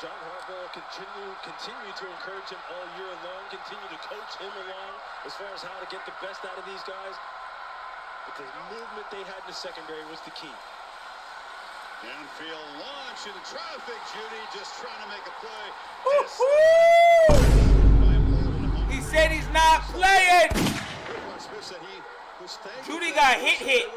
John Harbaugh continue to encourage him all year long, continue to coach him along as far as how to get the best out of these guys. But the movement they had in the secondary was the key. Downfield launch in traffic. Judy just trying to make a play. He said he's not playing. Judy got hit.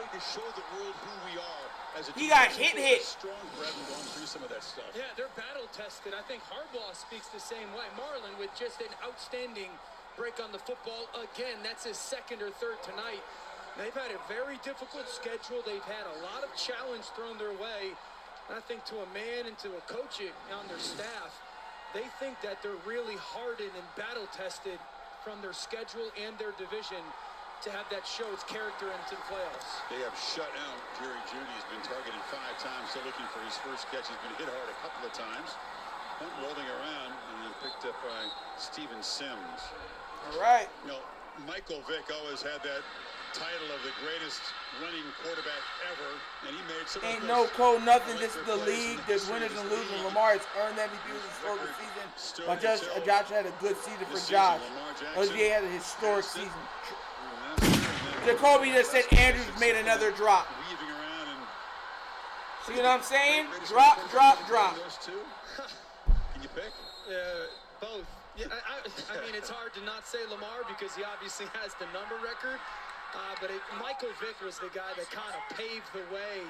He got hit. Strong for having gone through some of that stuff. Yeah, they're battle tested. I think Harbaugh speaks the same way. Marlon with just an outstanding break on the football. Again, that's his second or third tonight. They've had a very difficult schedule. They've had a lot of challenge thrown their way. And I think to a man and to a coach on their staff, they think that they're really hardened and battle tested from their schedule and their division to have that show its character into the playoffs. They have shut out Jerry Judy. Has been targeted 5 times, still looking for his first catch. He's been hit hard a couple of times. Punt rolling around and then picked up by Steven Sims. All right. You know, Michael Vick always had that title of the greatest running quarterback ever, and he made some. Ain't no code, nothing. This is the league. There's winners and losers. Lamar has earned MVP of the historical season. But Josh had a good season for Josh. OJ had a historic season. Jacoby just said Andrews made another drop. Weaving around and see what I'm saying? Drop. Those two? Can you pick? Both. Yeah, I mean, it's hard to not say Lamar because he obviously has the number record. But Michael Vick was the guy that kind of paved the way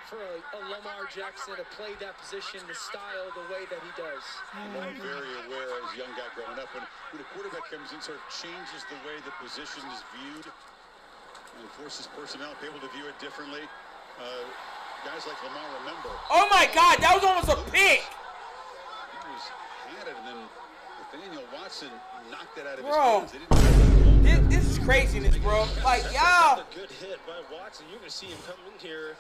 for a Lamar Jackson to play that position, the style, the way that he does. I'm very aware as a young guy growing up, when a quarterback comes in, sort of changes the way the position is viewed and forces personnel people to view it differently. Guys like Lamar remember. Oh my God, that was almost a pick. He had it, and then Nathaniel Watson knocked it out of his hands. This is craziness, bro. Like, y'all. A good hit by Watson. You can see him come in here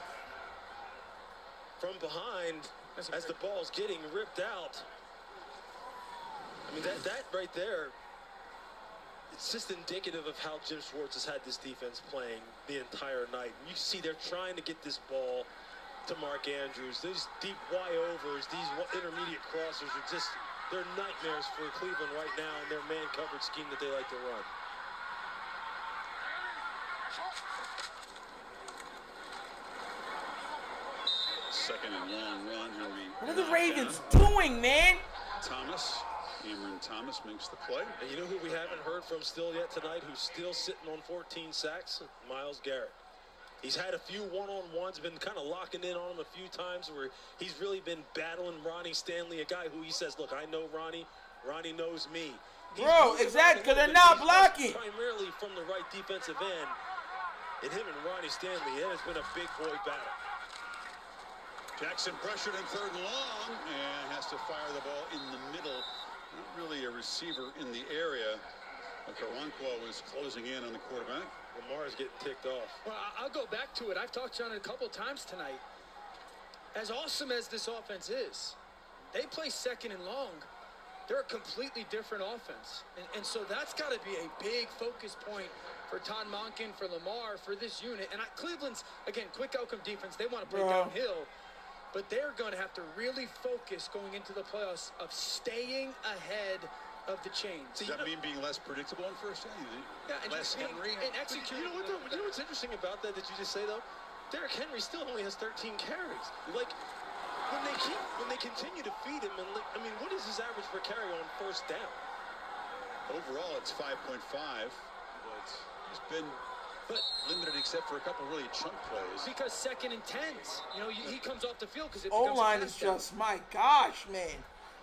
from behind as the ball's getting ripped out. I mean, that right there, It's just indicative of how Jim Schwartz has had this defense playing the entire night. You see they're trying to get this ball to Mark Andrews. These deep Y-overs, these intermediate crossers are just, they're nightmares for Cleveland right now in their man-covered scheme that they like to run. Second and long run, Henry. What are the Ravens doing, man? Thomas, Cameron Thomas makes the play. And you know who we haven't heard from still yet tonight, who's still sitting on 14 sacks? Myles Garrett. He's had a few one-on-ones, been kind of locking in on him a few times where he's really been battling Ronnie Stanley, a guy who he says, look, I know Ronnie. Ronnie knows me. Bro, exactly, because they're not blocking. Primarily from the right defensive end. And him and Ronnie Stanley, it has been a big boy battle. Jackson pressured in third and long and has to fire the ball in the middle. Not really a receiver in the area. Okoronkwo was closing in on the quarterback. Lamar's getting ticked off. Well, I'll go back to it. I've talked on it a couple times tonight. As awesome as this offense is, they play second and long. They're a completely different offense. And so that's got to be a big focus point for Todd Monken, for Lamar, for this unit. And Cleveland's, again, quick outcome defense. They want to play downhill. But they're going to have to really focus going into the playoffs of staying ahead of the chains. Does that mean being less predictable in first down? Yeah, and less Henry? And execute. You know what's interesting about that you just say, though? Derrick Henry still only has 13 carries. Like, when they continue to feed him, and I mean, what is his average per carry on first down? Overall, it's 5.5. But he's been limited except for a couple really chunk plays. Because second and 10s, he comes off the field because it O line is just, my gosh, man.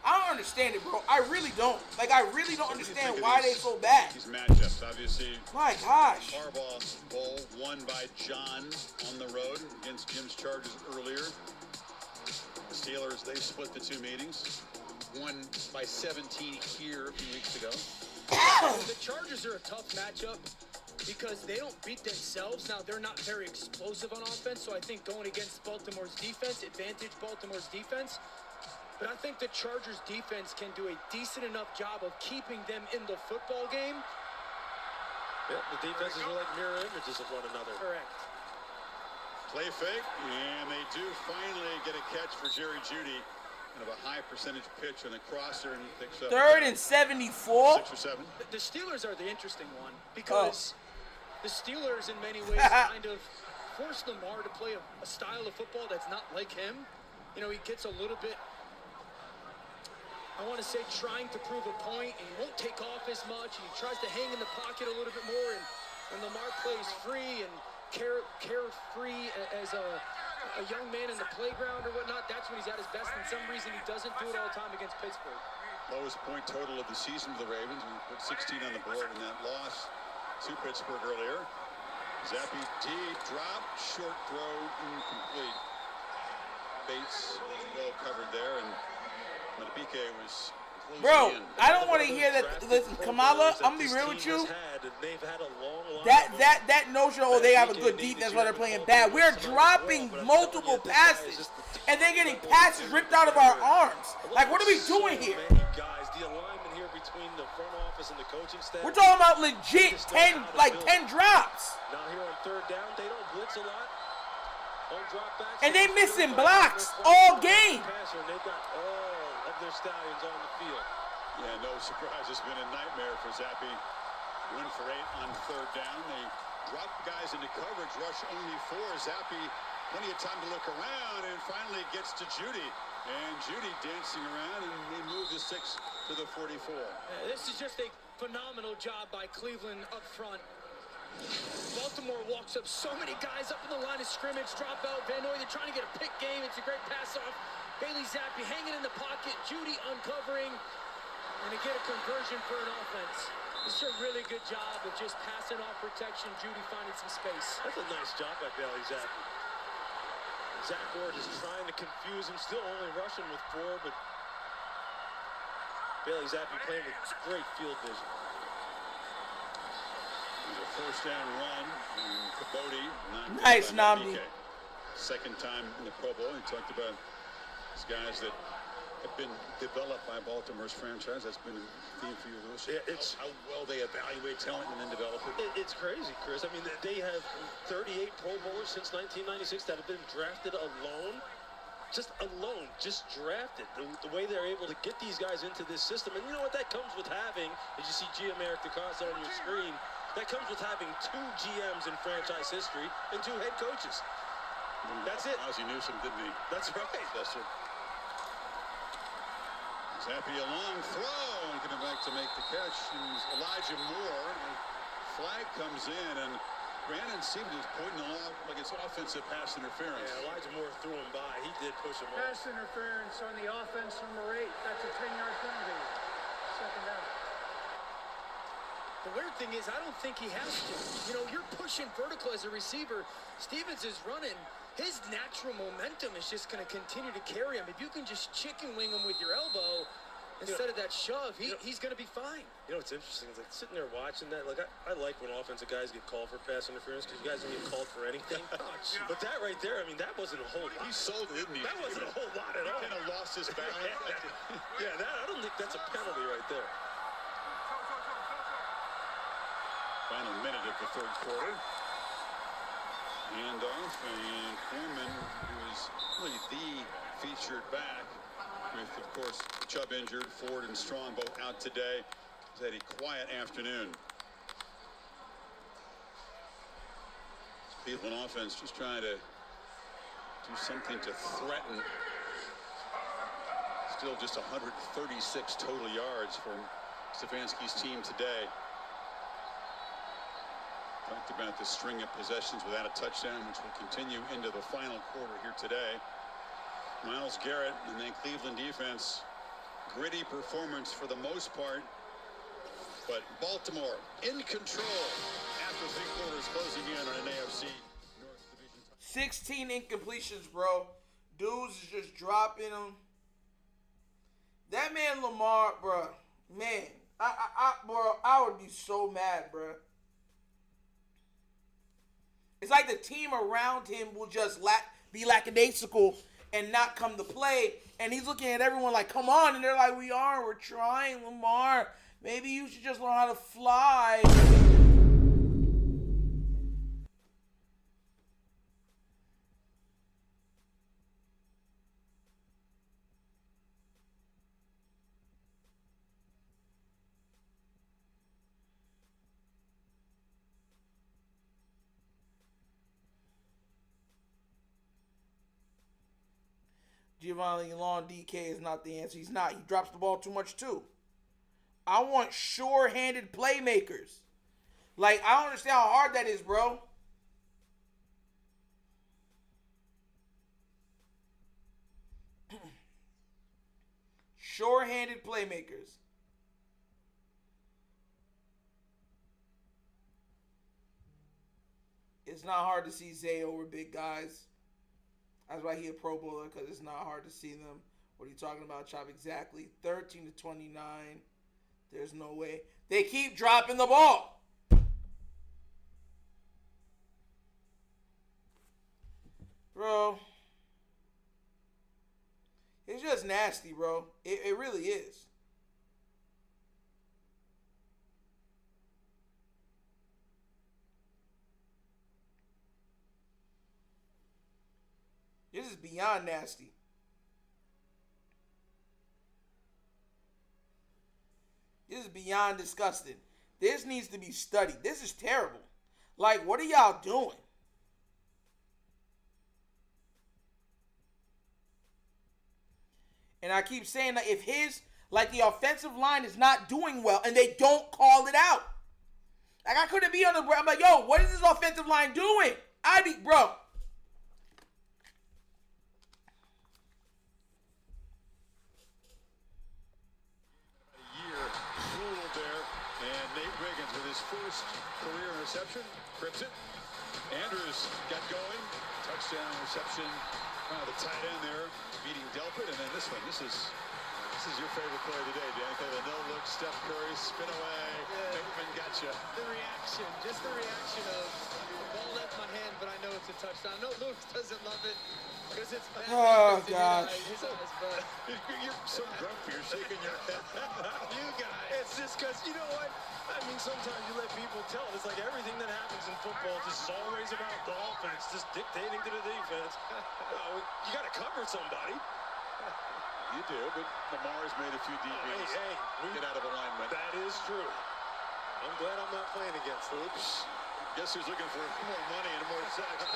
I don't understand it, bro. I really don't. Like, I really don't understand why they so bad. These matchups, obviously. My gosh. Harbaugh Bowl won by John on the road against Jim's Chargers earlier. The Steelers, they split the two meetings. Won by 17 here a few weeks ago. The Chargers are a tough matchup because they don't beat themselves. Now, they're not very explosive on offense, so I think going against Baltimore's defense, advantage Baltimore's defense. But I think the Chargers defense can do a decent enough job of keeping them in the football game. Yeah, the defenses are like mirror images of one another. Correct. Play fake, and they do finally get a catch for Jerry Jeudy. Kind of a high percentage pitch on the crosser, and he picks up 3rd and 74. 6 or 7. The Steelers are the interesting one because the Steelers, in many ways, kind of force Lamar to play a style of football that's not like him. He gets a little bit, I want to say, trying to prove a point, and he won't take off as much, and he tries to hang in the pocket a little bit more, and when Lamar plays free and carefree as a young man in the playground or whatnot, that's when he's at his best. And some reason he doesn't do it all the time against Pittsburgh. Lowest point total of the season for the Ravens. We put 16 on the board in that loss to Pittsburgh earlier. Zappy deep drop, short throw, incomplete. Bates well covered there, and Madabike was closing Bro, in. I don't want to hear that. Listen, Kamala, I'm gonna be real with you. That notion, they have a good defense while they're playing bad. We're dropping multiple passes, and they're getting passes ripped out of our arms. Like, what are we doing here? Guys, the alignment here between the front office and the coaching staff. We're talking about legit 10 drops. Now here on third down, they don't blitz a lot. On dropbacks, and they missing blocks all game. They've got all of their stallions on the field. Yeah, no surprise. It's been a nightmare for Zappy. 1 for 8 on third down. They drop guys into coverage, rush only 4. Zappy, plenty of time to look around, and finally gets to Jeudy. And Jeudy dancing around, and they move the 6 to the 44. This is just a phenomenal job by Cleveland up front. Baltimore walks up so many guys up in the line of scrimmage, drop out. Van Noy, they're trying to get a pick game. It's a great pass off. Bailey Zappi hanging in the pocket. Jeudy uncovering. And they get a conversion for an offense. This is a really good job of just passing off protection. Jeudy finding some space. That's a nice job by Bailey Zappi. Zach Ward is trying to confuse him. Still only rushing with 4, but Bailey Zappi playing with great field vision. A first down run, and Capote. Nice, Namdi. Second time in the Pro Bowl. He talked about these guys that have been developed by Baltimore's franchise. That's been a theme for you, Lewis. Yeah, it's how well they evaluate talent and then develop it. It's crazy, Chris. I mean, they have 38 Pro Bowlers since 1996 that have been drafted alone. Just drafted. The way they're able to get these guys into this system. And you know what that comes with having, as you see G-Americ DeCosta on your screen, that comes with having 2 GMs in franchise history and 2 head coaches. That's it. Ozzie Newsome, didn't he? That's right. Yes, sir. He's happy, a long throw, and getting back to make the catch. And Elijah Moore, flag comes in, and Brandon seemed to be pointing along like it's offensive pass interference. Yeah, Elijah Moore threw him by. He did push him off. Pass interference on the offense, number 8. That's a 10-yard penalty. Second down. The weird thing is, I don't think he has to. You know, you're pushing vertical as a receiver. Stevens is running. His natural momentum is just going to continue to carry him. If you can just chicken wing him with your elbow instead of that shove, he's going to be fine. You know what's interesting is like sitting there watching that. Like I like when offensive guys get called for pass interference because you guys don't get called for anything. But that right there, I mean, that wasn't a whole lot. He sold it, didn't he? That wasn't a whole lot at all. He kind of lost his balance. Yeah, I don't think that's a penalty right there. Final minute of the third quarter. Handoff, and Foreman, who is really the featured back, with, of course, Chubb injured, Ford and Strong both out today. He's had a quiet afternoon. Cleveland offense just trying to do something to threaten. Still just 136 total yards from Stefanski's team today. Talked about the string of possessions without a touchdown, which will continue into the final quarter here today. Myles Garrett and then Cleveland defense, gritty performance for the most part, but Baltimore in control after 3 quarters, closing in on an AFC North Division. 16 incompletions, bro. Dudes is just dropping them. That man Lamar, bro, man, I would be so mad, bro. It's like the team around him will just be lackadaisical and not come to play. And he's looking at everyone like, come on. And they're like, we're trying, Lamar. Maybe you should just learn how to fly. Giovanni Long DK is not the answer. He's not. He drops the ball too much too. I want sure-handed playmakers. Like, I don't understand how hard that is, bro. Sure-handed playmakers. It's not hard to see Zay over big guys. That's why he a Pro Bowler, because it's not hard to see them. What are you talking about, Chop? Exactly. 13 to 29. There's no way. They keep dropping the ball. Bro. It's just nasty, bro. It really is. This is beyond nasty. This is beyond disgusting. This needs to be studied. This is terrible. Like, what are y'all doing? And I keep saying that if the offensive line is not doing well and they don't call it out. Like, I couldn't be on the, I'm like, yo, what is this offensive line doing? Bro. First career interception, crips it. Andrews got going, touchdown reception. The tight end there beating Delpit, and then this one. This is your favorite play today, Danica. The no look, Steph Curry spin away. Bateman got you. The reaction reaction. Just the reaction of the ball left my hand, but I know it's a touchdown. No, Lewis doesn't love it because it's bad. Oh, Because in gosh. his eyes, but You're so grumpy. You're shaking your head. you guys. It's just because, you know what? I mean, sometimes you let people tell it. It's like everything that happens in football just is always about the offense, just dictating to the defense. You got to cover somebody. You do, but Lamar's made a few DBs. Hey, we Get out of alignment. That is true. I'm glad I'm not playing against them. Oops. Guess who's looking for more money and more sacks?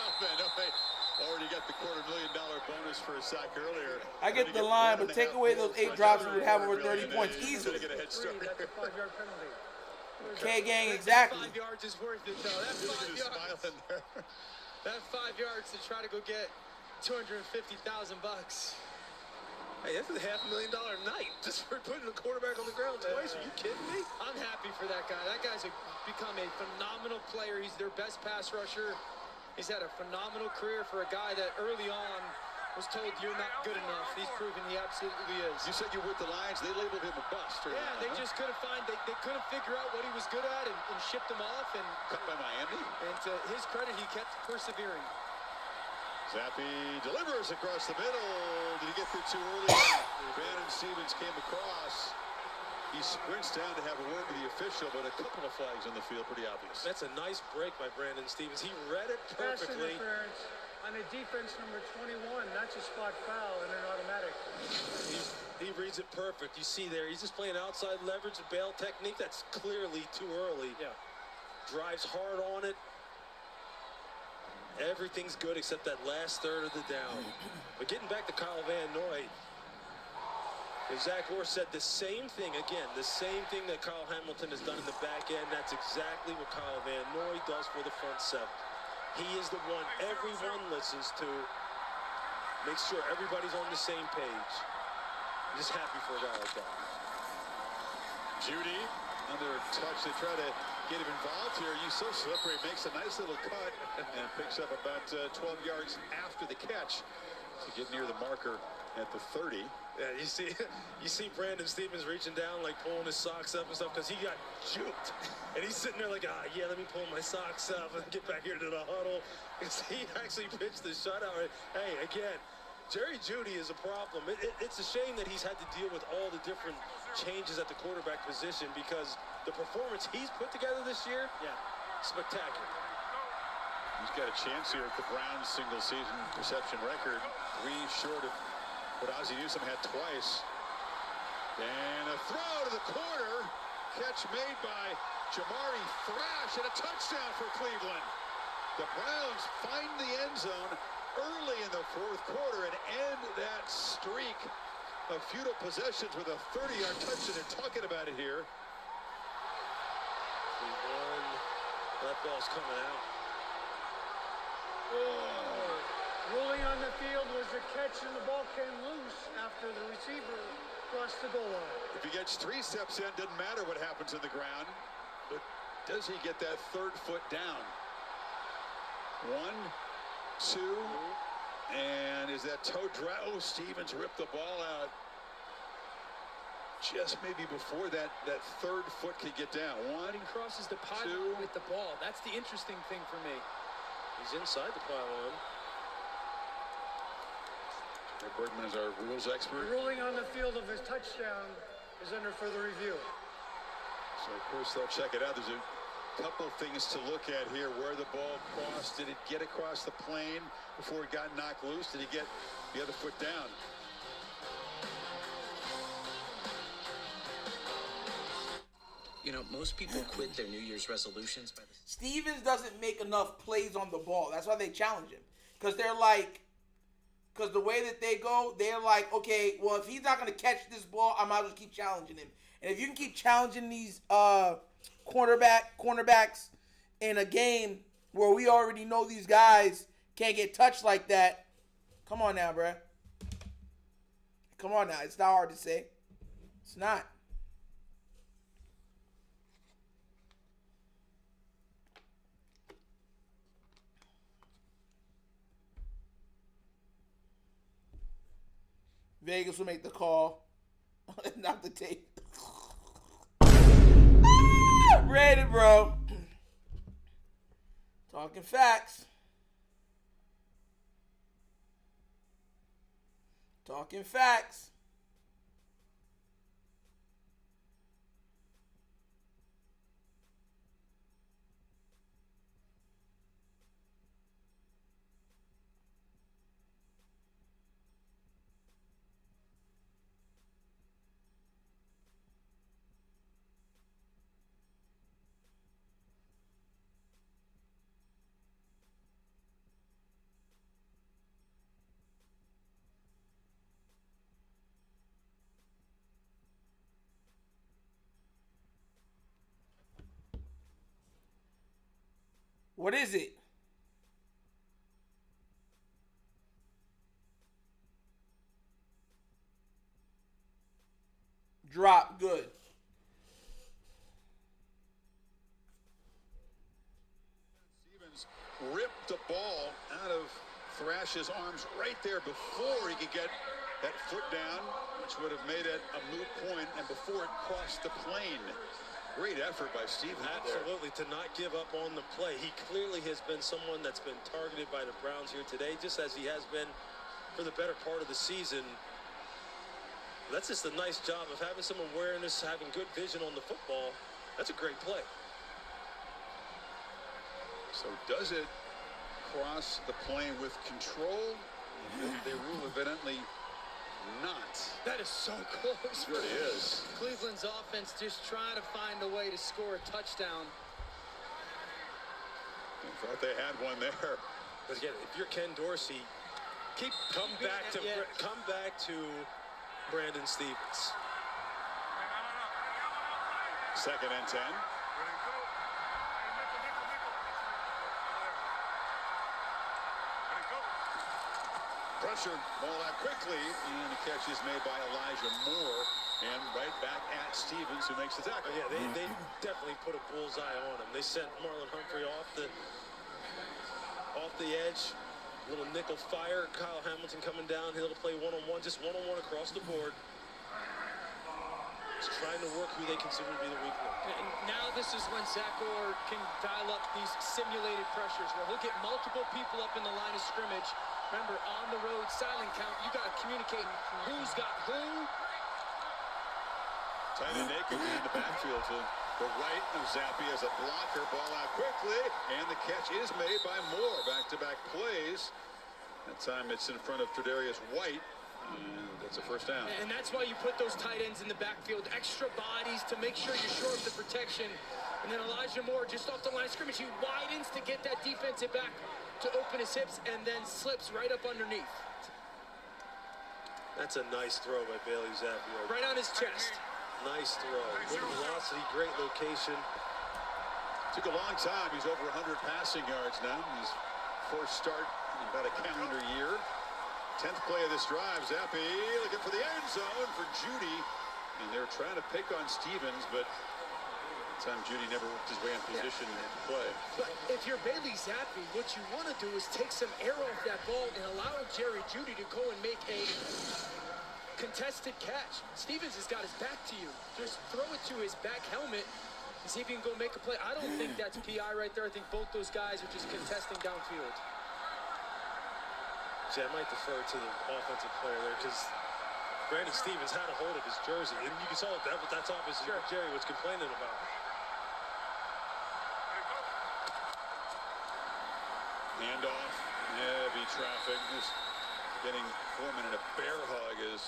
Already got the $250,000 bonus for a sack earlier. I get the line, but take away those 8 drops, we would have over 30 points easily. Get a head start. That's a 5-yard penalty. K-gang, exactly. 5 yards is worth it, though. That's Look at 5 his yards. smile in there. That 5 yards to try to go get $250,000. Hey, that's a $500,000 night just for putting the quarterback on the ground twice. Are you kidding me? I'm happy for that guy. That guy's become a phenomenal player. He's their best pass rusher. He's had a phenomenal career for a guy that early on was told you're not good enough. He's proven he absolutely is. You said you were with the Lions. They labeled him a bust. Yeah, they just couldn't find, they couldn't figure out what he was good at and shipped him off. And Cut by Miami. And to his credit, he kept persevering. Zappi delivers across the middle. Did he get through too early? Brandon Stevens came across. He sprints down to have a word with the official, but a couple of flags on the field, pretty obvious. That's a nice break by Brandon Stevens. He read it Pass perfectly. interference on a defense number 21. That's a spot foul and an automatic. He reads it perfect. You see there, he's just playing outside leverage, bail technique. That's clearly too early. Yeah. Drives hard on it. Everything's good except that last third of the down. But getting back to Kyle Van Noy, Zach Orr said the same thing again, the same thing that Kyle Hamilton has done in the back end. That's exactly what Kyle Van Noy does for the front seven. He is the one everyone listens to. Makes sure everybody's on the same page. I'm just happy for a guy like that. Judy under touch. They try to get him involved here. He's so slippery. Makes a nice little cut and picks up about 12 yards after the catch to get near the marker at the 30. Yeah, you see Brandon Stevens reaching down, like pulling his socks up and stuff, because he got juked. And he's sitting there like, yeah, let me pull my socks up and get back here to the huddle. Because he actually pitched the shutout. Hey, again, Jerry Jeudy is a problem. It's a shame that he's had to deal with all the different changes at the quarterback position, because the performance he's put together this year, spectacular. He's got a chance here at the Browns single-season reception record. 3 short of what Ozzie Newsome had twice. And a throw to the corner. Catch made by Jamari Thrash and a touchdown for Cleveland. The Browns find the end zone early in the fourth quarter and end that streak of futile possessions with a 30-yard touchdown. They're talking about it here. That ball's coming out. Ruling on the field was a catch and the ball came loose after the receiver crossed the goal line. If he gets 3 steps in, doesn't matter what happens in the ground. But does he get that 3rd foot down? 1, 2, and is that toe drag? Oh, Stevens ripped the ball out. Just maybe before that 3rd foot could get down. 1, He crosses the 2. pylon with the ball. That's the interesting thing for me. He's inside the pylon. Bergman is our rules expert. The ruling on the field of his touchdown is under further review. So, of course, they'll check it out. There's a couple things to look at here. Where the ball crossed. Did it get across the plane before it got knocked loose? Did he get the other foot down? You know, most people quit their New Year's resolutions by the... Stevens doesn't make enough plays on the ball. That's why they challenge him. Because they're like, because the way that they go, they're like, okay, well, if he's not going to catch this ball, I might as well keep challenging him. And if you can keep challenging these cornerbacks in a game where we already know these guys can't get touched like that, come on now, bruh. Come on now. It's not hard to say. It's not. Vegas will make the call. Not the tape. Brandon, bro. Talking facts. Talking facts. What is it? Drop. Good. Stevens ripped the ball out of Thrash's arms right there before he could get that foot down, which would have made it a moot point, and before it crossed the plane. Great effort by Stevens. Absolutely, to not give up on the play. He clearly has been someone that's been targeted by the Browns here today, just as he has been for the better part of the season. That's just a nice job of having some awareness, having good vision on the football. That's a great play. So does it cross the plane with control? They rule evidently not. That is so close. It really is. Cleveland's offense just trying to find a way to score a touchdown. I thought they had one there. But again, if you're Ken Dorsey, come back to Brandon Stevens. Second and 10. Pressure, ball out quickly, and the catch is made by Elijah Moore, and right back at Stevens, who makes the tackle. Yeah, they definitely put a bullseye on him. They sent Marlon Humphrey off the edge, little nickel fire. Kyle Hamilton coming downhill to play one-on-one, just one-on-one across the board. Just trying to work who they consider to be the weak link. And now this is when Zach Orr can dial up these simulated pressures where he'll get multiple people up in the line of scrimmage. Remember, on the road, silent count, you got to communicate who's got who. Tight end naked in the backfield to the right of Zappi as a blocker. Ball out quickly, and the catch is made by Moore. Back-to-back plays. That time it's in front of Tredarius White, and that's a first down. And that's why you put those tight ends in the backfield, extra bodies to make sure you shore up the protection. And then Elijah Moore just off the line of scrimmage, he widens to get that defensive back to open his hips and then slips right up underneath. That's a nice throw by Bailey Zappi. Right on his chest. Nice throw. Good velocity, great location. Took a long time. He's over 100 passing yards now. His first start in about a calendar year. 10th play of this drive. Zappi looking for the end zone for Judy. And they're trying to pick on Stevens, but that time Judy never worked his way in position to play. But if you're Bailey Zappi, what you want to do is take some air off that ball and allow Jerry Judy to go and make a contested catch. Stevens has got his back to you. Just throw it to his back helmet and see if you can go make a play. I don't think that's PI right there. I think both those guys are just contesting downfield. See, I might defer to the offensive player there because Brandon Stevens had a hold of his jersey, and you saw that's obviously what Jerry was complaining about. Handoff, heavy traffic. Just getting Foreman in a bear hug as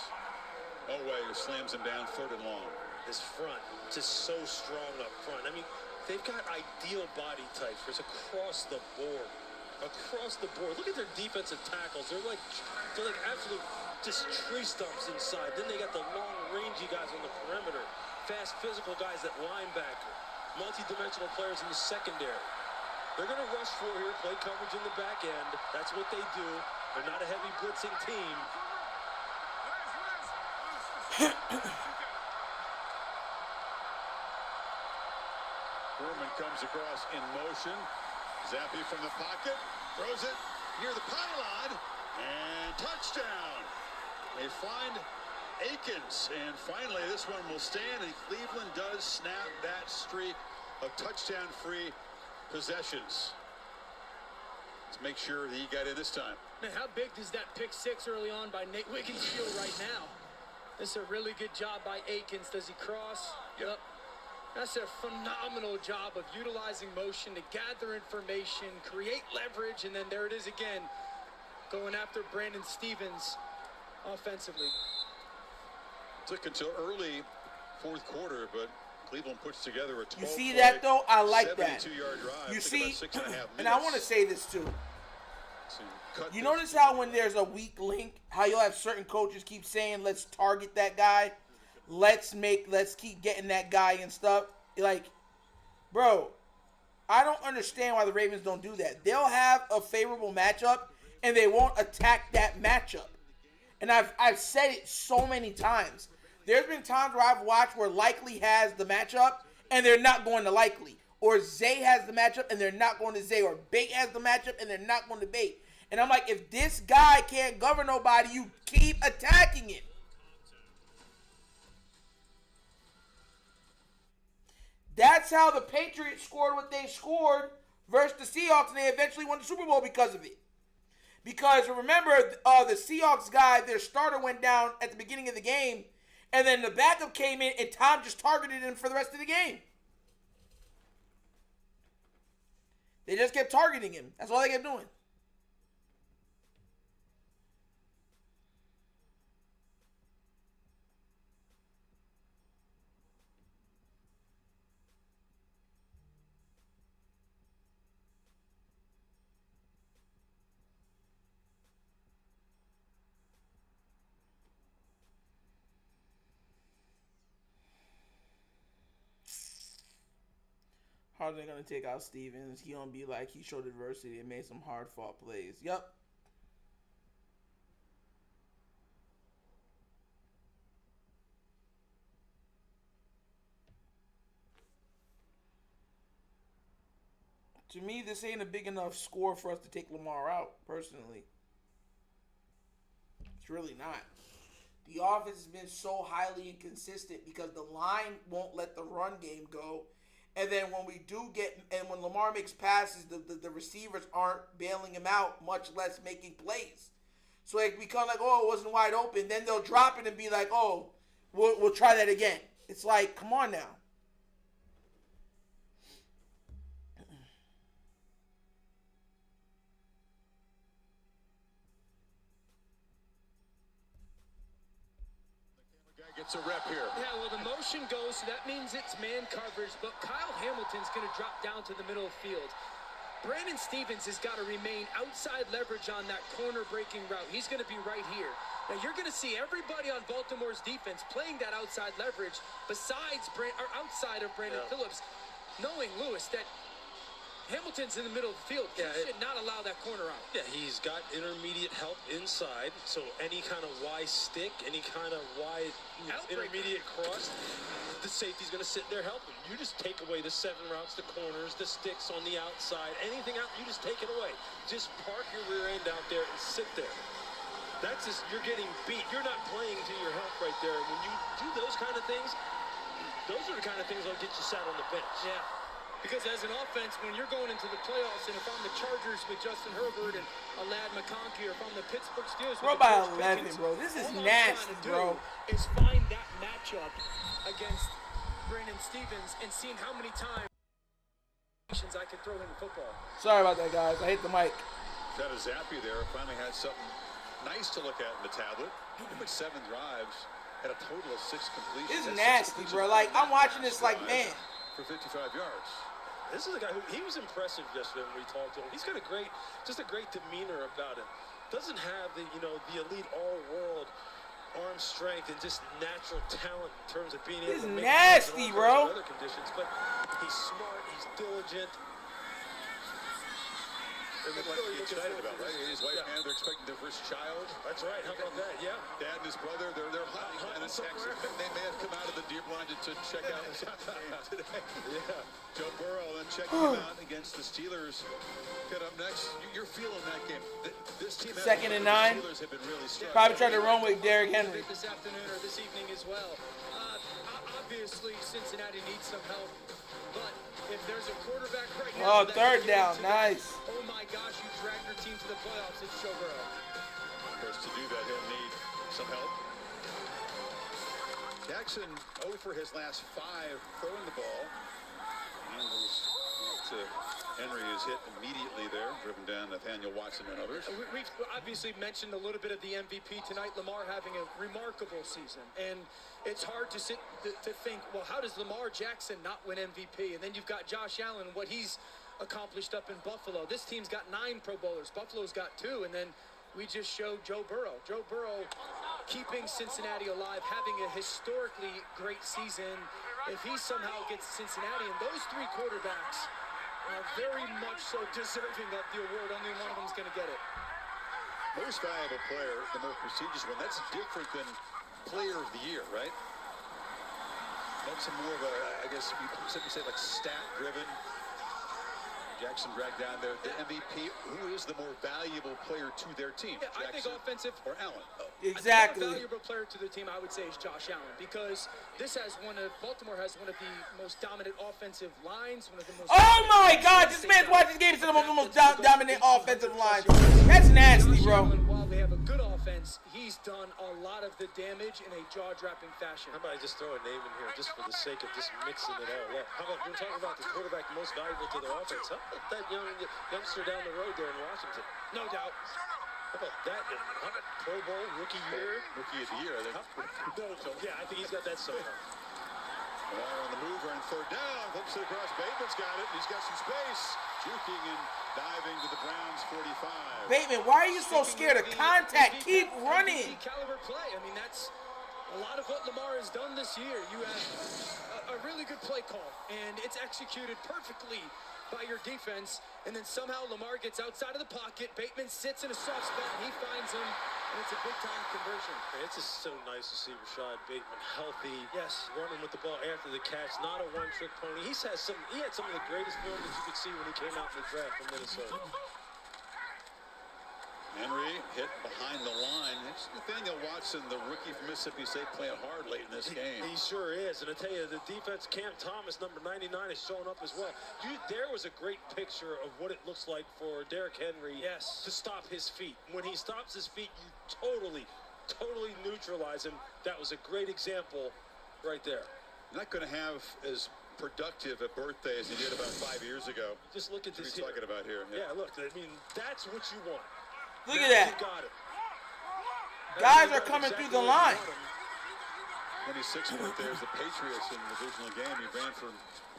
Oweh slams him down 3rd and long. This front, just so strong up front. I mean, they've got ideal body types for us across the board. Across the board. Look at their defensive tackles. They're like absolute just tree stumps inside. Then they got the long, rangy guys on the perimeter. Fast, physical guys at linebacker. Multi-dimensional players in the secondary. They're going to rush for here, play coverage in the back end. That's what they do. They're not a heavy blitzing team. Foreman comes across in motion. Zappi from the pocket, throws it near the pylon, and touchdown. They find Akins, and finally this one will stand, and Cleveland does snap that streak of touchdown-free possessions. to make sure that he got in this time. Man, how big does that pick six early on by Nate Wiggins feel right now? This is a really good job by Akins. Does he cross? Yep. That's a phenomenal job of utilizing motion to gather information, create leverage, and then there it is again, going after Brandon Stevens offensively. Took until early fourth quarter, but Cleveland puts together a 12 You see that, though? I like that. 72-yard drive. You see, 6.5 minutes. and I want to say this, too. Cut You this. notice how when there's a weak link, how you'll have certain coaches keep saying, let's target that guy. Let's keep getting that guy and stuff. Like, bro, I don't understand why the Ravens don't do that. They'll have a favorable matchup, and they won't attack that matchup. And I've said it so many times. There's been times where I've watched where Likely has the matchup, and they're not going to Likely. Or Zay has the matchup, and they're not going to Zay. Or Bait has the matchup, and they're not going to Bait. And I'm like, if this guy can't govern nobody, you keep attacking it. That's how the Patriots scored what they scored versus the Seahawks, and they eventually won the Super Bowl because of it. Because remember, the Seahawks guy, their starter went down at the beginning of the game, and then the backup came in, and Tom just targeted him for the rest of the game. They just kept targeting him. That's all they kept doing. How are they going to take out Stevens? He going to be like, he showed adversity and made some hard-fought plays. Yep. To me, this ain't a big enough score for us to take Lamar out, personally. It's really not. The offense has been so highly inconsistent because the line won't let the run game go. And then when we do get, and when Lamar makes passes, the receivers aren't bailing him out, much less making plays. So it becomes like, oh, it wasn't wide open. Then they'll drop it and be like, oh, we'll try that again. It's like, come on now. Gets a rep here. Yeah, well, the motion goes, so that means it's man coverage, but Kyle Hamilton's going to drop down to the middle of the field. Brandon Stevens has got to remain outside leverage on that corner-breaking route. He's going to be right here. Now, you're going to see everybody on Baltimore's defense playing that outside leverage outside of Brandon Phillips, knowing, Lewis, that Hamilton's in the middle of the field. He should not allow that corner out. Yeah, he's got intermediate help inside, so any kind of Y stick, any kind of Y intermediate cross, the safety's going to sit there helping. You just take away the 7 routes, the corners, the sticks on the outside, anything out, you just take it away. Just park your rear end out there and sit there. That's just, you're getting beat. You're not playing to your help right there. When you do those kind of things, those are the kind of things that'll get you sat on the bench. Yeah. Because as an offense, when you're going into the playoffs, and if I'm the Chargers with Justin Herbert and Alad McConkey, or if I'm the Pittsburgh Steelers We're with by George 11, Pickens, bro. This is all I'm nasty, trying to bro. do is find that matchup against Brandon Stevens and seeing how many times I can throw him the football. Sorry about that, guys. I hit the mic. Got a zappy there. Finally had something nice to look at in the tablet. He went 7 drives, had a total of 6 completions. This is nasty, bro. Like, I'm watching this like, man. For 55 yards. This is a guy who, he was impressive yesterday when we talked to him. He's got a great demeanor about him. Doesn't have the elite all-world arm strength and just natural talent in terms of being able to make nasty, plays in bro. all kinds of other conditions, but he's smart, he's diligent. And what he's excited about, right? His wife and they're expecting their first child. That's right. How about that? Yeah. Dad and his brother, they're hunting in Texas. They may have come out of the deer blind to check out the game today. Yeah. Joe Burrow then checking him out against the Steelers. Get up next. You're feeling that game. This team. Second and 9. Steelers have been really strong. Probably tried to run with Derrick Henry. This afternoon or this evening as well. Obviously, Cincinnati needs some help, but if there's a quarterback right now, Oh, third down. Nice. Oh my gosh, you dragged your team to the playoffs, it's Joe Burrow. Of course, to do that, he'll need some help. Jackson 0 for his last 5 throwing the ball. Handles to Henry is hit immediately there, driven down Nathaniel Watson and others. We've obviously mentioned a little bit of the MVP tonight. Lamar having a remarkable season. And it's hard to think, well, how does Lamar Jackson not win MVP? And then you've got Josh Allen, what he's accomplished up in Buffalo. This team's got 9 Pro Bowlers. Buffalo's got 2. And then we just showed Joe Burrow. Joe Burrow keeping Cincinnati alive, having a historically great season. If he somehow gets Cincinnati, and those 3 quarterbacks are very much so deserving of the award. Only one of them is going to get it. Most valuable player, the most prestigious one, that's different than player of the year, right? That's more of a, I guess you simply say like stat-driven. Jackson dragged down there. The MVP, who is the more valuable player to their team? Yeah, I think offensive or Allen. Exactly. The more valuable player to their team, I would say, is Josh Allen, because Baltimore has one of the most dominant offensive lines, one of the most. Oh my God! This man's watching games to the most dominant offensive line. That's nasty, bro. While they have a good offense, he's done a lot of the damage in a jaw-dropping fashion. How about I just throw a name in here just for the sake of just mixing it all up? How about we're talking about the quarterback most valuable to their offense? How about that youngster down the road there in Washington? No doubt. How about that? How about Pro Bowl, rookie year? Rookie of the year, I think. Yeah, I think he's got that somehow. Lamar on the move, running 3rd down. Flips it across. Bateman's got it. He's got some space. Juking and diving to the Browns 45. Bateman, why are you so scared of contact? Keep running. Caliber play. I mean, that's a lot of what Lamar has done this year. You have a really good play call, and it's executed perfectly by your defense, and then somehow Lamar gets outside of the pocket. Bateman sits in a soft spot, and he finds him, and it's a big-time conversion. It's just so nice to see Rashad Bateman healthy. Yes. Running with the ball after the catch, not a one-trick pony. He had some of the greatest film that you could see when he came out in the draft from Minnesota. Henry hit behind the line. It's Nathaniel Watson, the rookie from Mississippi State, playing hard late in this game. He sure is. And I tell you, the defense, Cam Thomas, number 99, is showing up as well. There was a great picture of what it looks like for Derrick Henry to stop his feet. When he stops his feet, you totally neutralize him. That was a great example right there. Not going to have as productive a birthday as he did about 5 years ago. Just look at this here. Talking about here. Yeah, look, I mean, that's what you want. Look at that. You got it. Guys are coming through the line. 26th birthday is the Patriots in the divisional game. He ran for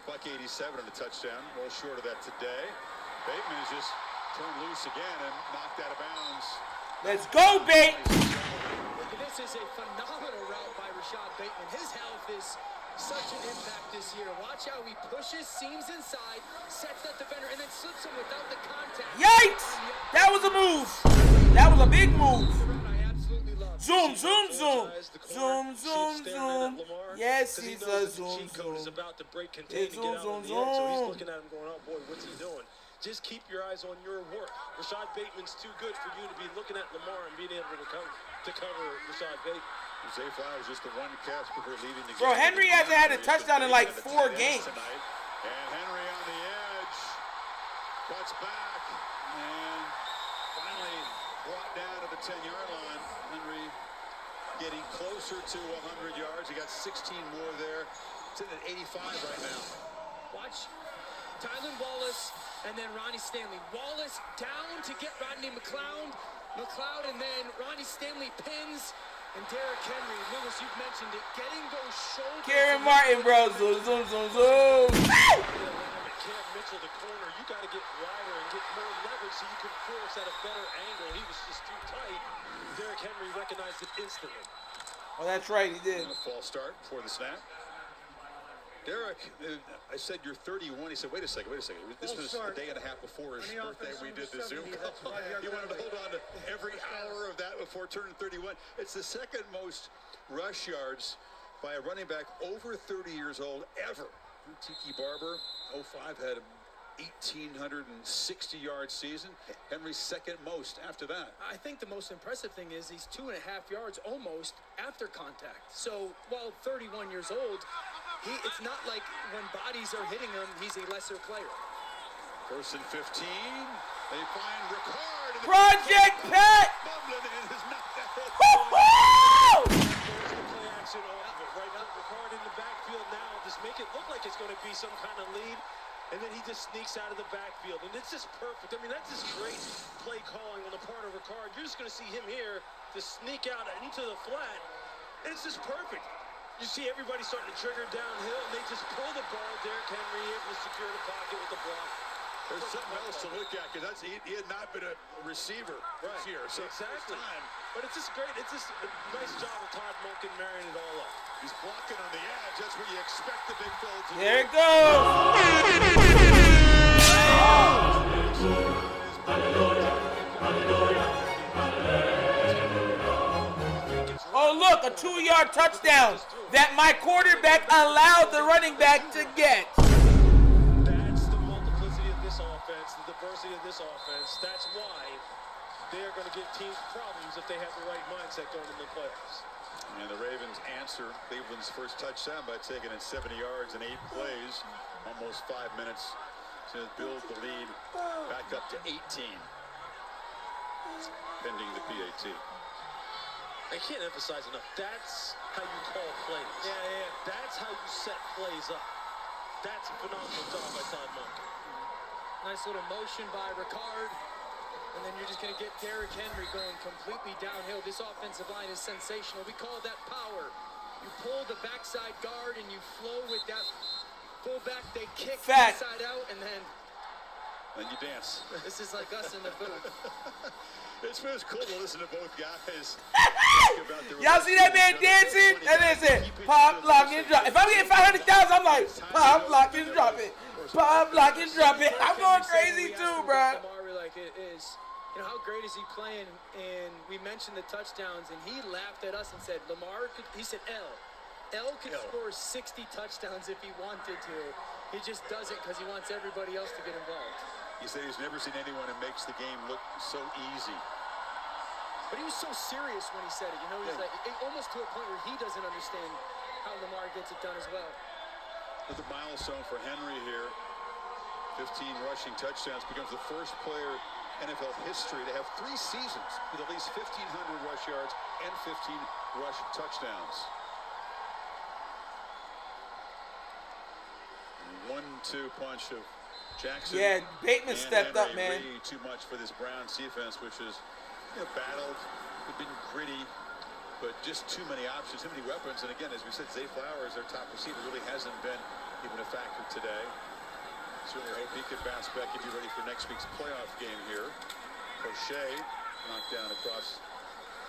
$187 on a touchdown. Well short of that today. Bateman is just turned loose again and knocked out of bounds. Let's go, Bate. This is a phenomenal route by Rashad Bateman. His health is such an impact this year. Watch how he pushes, seams inside, sets that defender, and then slips him without the contact. Yikes! That was a move. That was a big move. I absolutely love. Zoom, zoom, zoom. Zoom, zoom, zoom. Yes, he's a zoom, Code is zoom. about to break contain and It's get out zoom, on the zoom, end, so he's zoom. looking at him going, oh boy, what's he doing? Just keep your eyes on your work. Rashad Bateman's too good for you to be looking at Lamar and being able to cover Rashad Bateman. Zay Flowers just the one catch before leaving the game. Bro, Henry hasn't had a touchdown in like 4 games. Tonight. And Henry on the edge. Cuts back. And finally brought down to the 10-yard line. Henry getting closer to 100 yards. He got 16 more there. It's in at 85 right now. Watch Tylan Wallace and then Ronnie Stanley. Wallace down to get Rodney McLeod. McLeod and then Ronnie Stanley pins. And Derrick Henry, Lewis, you've mentioned it, getting those shoulders. Karen Martin, bro. Zoom, zoom, zoom, zoom. Cam Mitchell, the corner, you got to get wider and get more leverage so you can force at a better angle. He was just too tight. Derrick Henry recognized it instantly. Oh, that's right, he did. And a false start before the snap. Derrick, I said you're 31. He said, wait a second. This was a day and a half before his birthday. We did the Zoom call. He wanted to hold on to every hour of that before turning 31. It's the second most rush yards by a running back over 30 years old ever. Tiki Barber, 05, had a 1,860-yard season. Henry's second most after that. I think the most impressive thing is he's 2.5 yards almost after contact. So while 31 years old, it's not like when bodies are hitting him, he's a lesser player. First and 15. They find Ricard. Project Pat! Bubbling in is not that There's the play action off of it. Right now, Ricard in the backfield now. Just make it look like it's going to be some kind of lead. And then he just sneaks out of the backfield. And it's just perfect. I mean, that's just great play calling on the part of Ricard. You're just going to see him here to sneak out into the flat. And it's just perfect. You see everybody starting to trigger downhill, and they just pull the ball. Derrick Henry able to secure the pocket with the block. There's something else to look at, because he had not been a receiver this year. So Exactly. time. But it's just great. It's just a nice job of Todd Monken marrying it all up. He's blocking on the edge. That's what you expect the big fella to do. There it goes. Oh, look, a 2-yard touchdown that my quarterback allowed the running back to get. That's the multiplicity of this offense, the diversity of this offense. That's why they're going to give teams problems if they have the right mindset going into the playoffs. And the Ravens answer Cleveland's first touchdown by taking it 70 yards in 8 plays, almost 5 minutes to build the lead back up to 18, pending the PAT. I can't emphasize enough. That's how you call plays. Yeah. That's how you set plays up. That's a phenomenal job by Todd Monken. Nice little motion by Ricard. And then you're just going to get Derrick Henry going completely downhill. This offensive line is sensational. We call that power. You pull the backside guard and you flow with that fullback. They kick inside out, and then you dance. this is like us in the booth. It's cool to listen to both guys. Y'all see that man dancing? That is it. Pop, lock, and drop. If I'm getting 500,000, I'm like, pop, lock, and drop it. Pop, lock, and drop it. I'm going crazy too, bro. Like it is, you know, how great is he playing? And we mentioned the touchdowns, and he laughed at us and said, Lamar could, he said, L could score 60 touchdowns if he wanted to. He just doesn't because he wants everybody else to get involved. He said he's never seen anyone who makes the game look so easy. But he was so serious when he said it. You know, he's like almost to a point where he doesn't understand how Lamar gets it done as well. With the milestone for Henry here, 15 rushing touchdowns, becomes the first player in NFL history to have 3 seasons with at least 1,500 rush yards and 15 rush touchdowns. 1-2 punch of Jackson. Yeah, Bateman stepped up, man. Way too much for this Browns defense, which is battled, been gritty, but just too many options, too many weapons. And again, as we said, Zay Flowers, their top receiver, really hasn't been even a factor today. Certainly hope he can bounce back and be ready for next week's playoff game here. Crochet knocked down across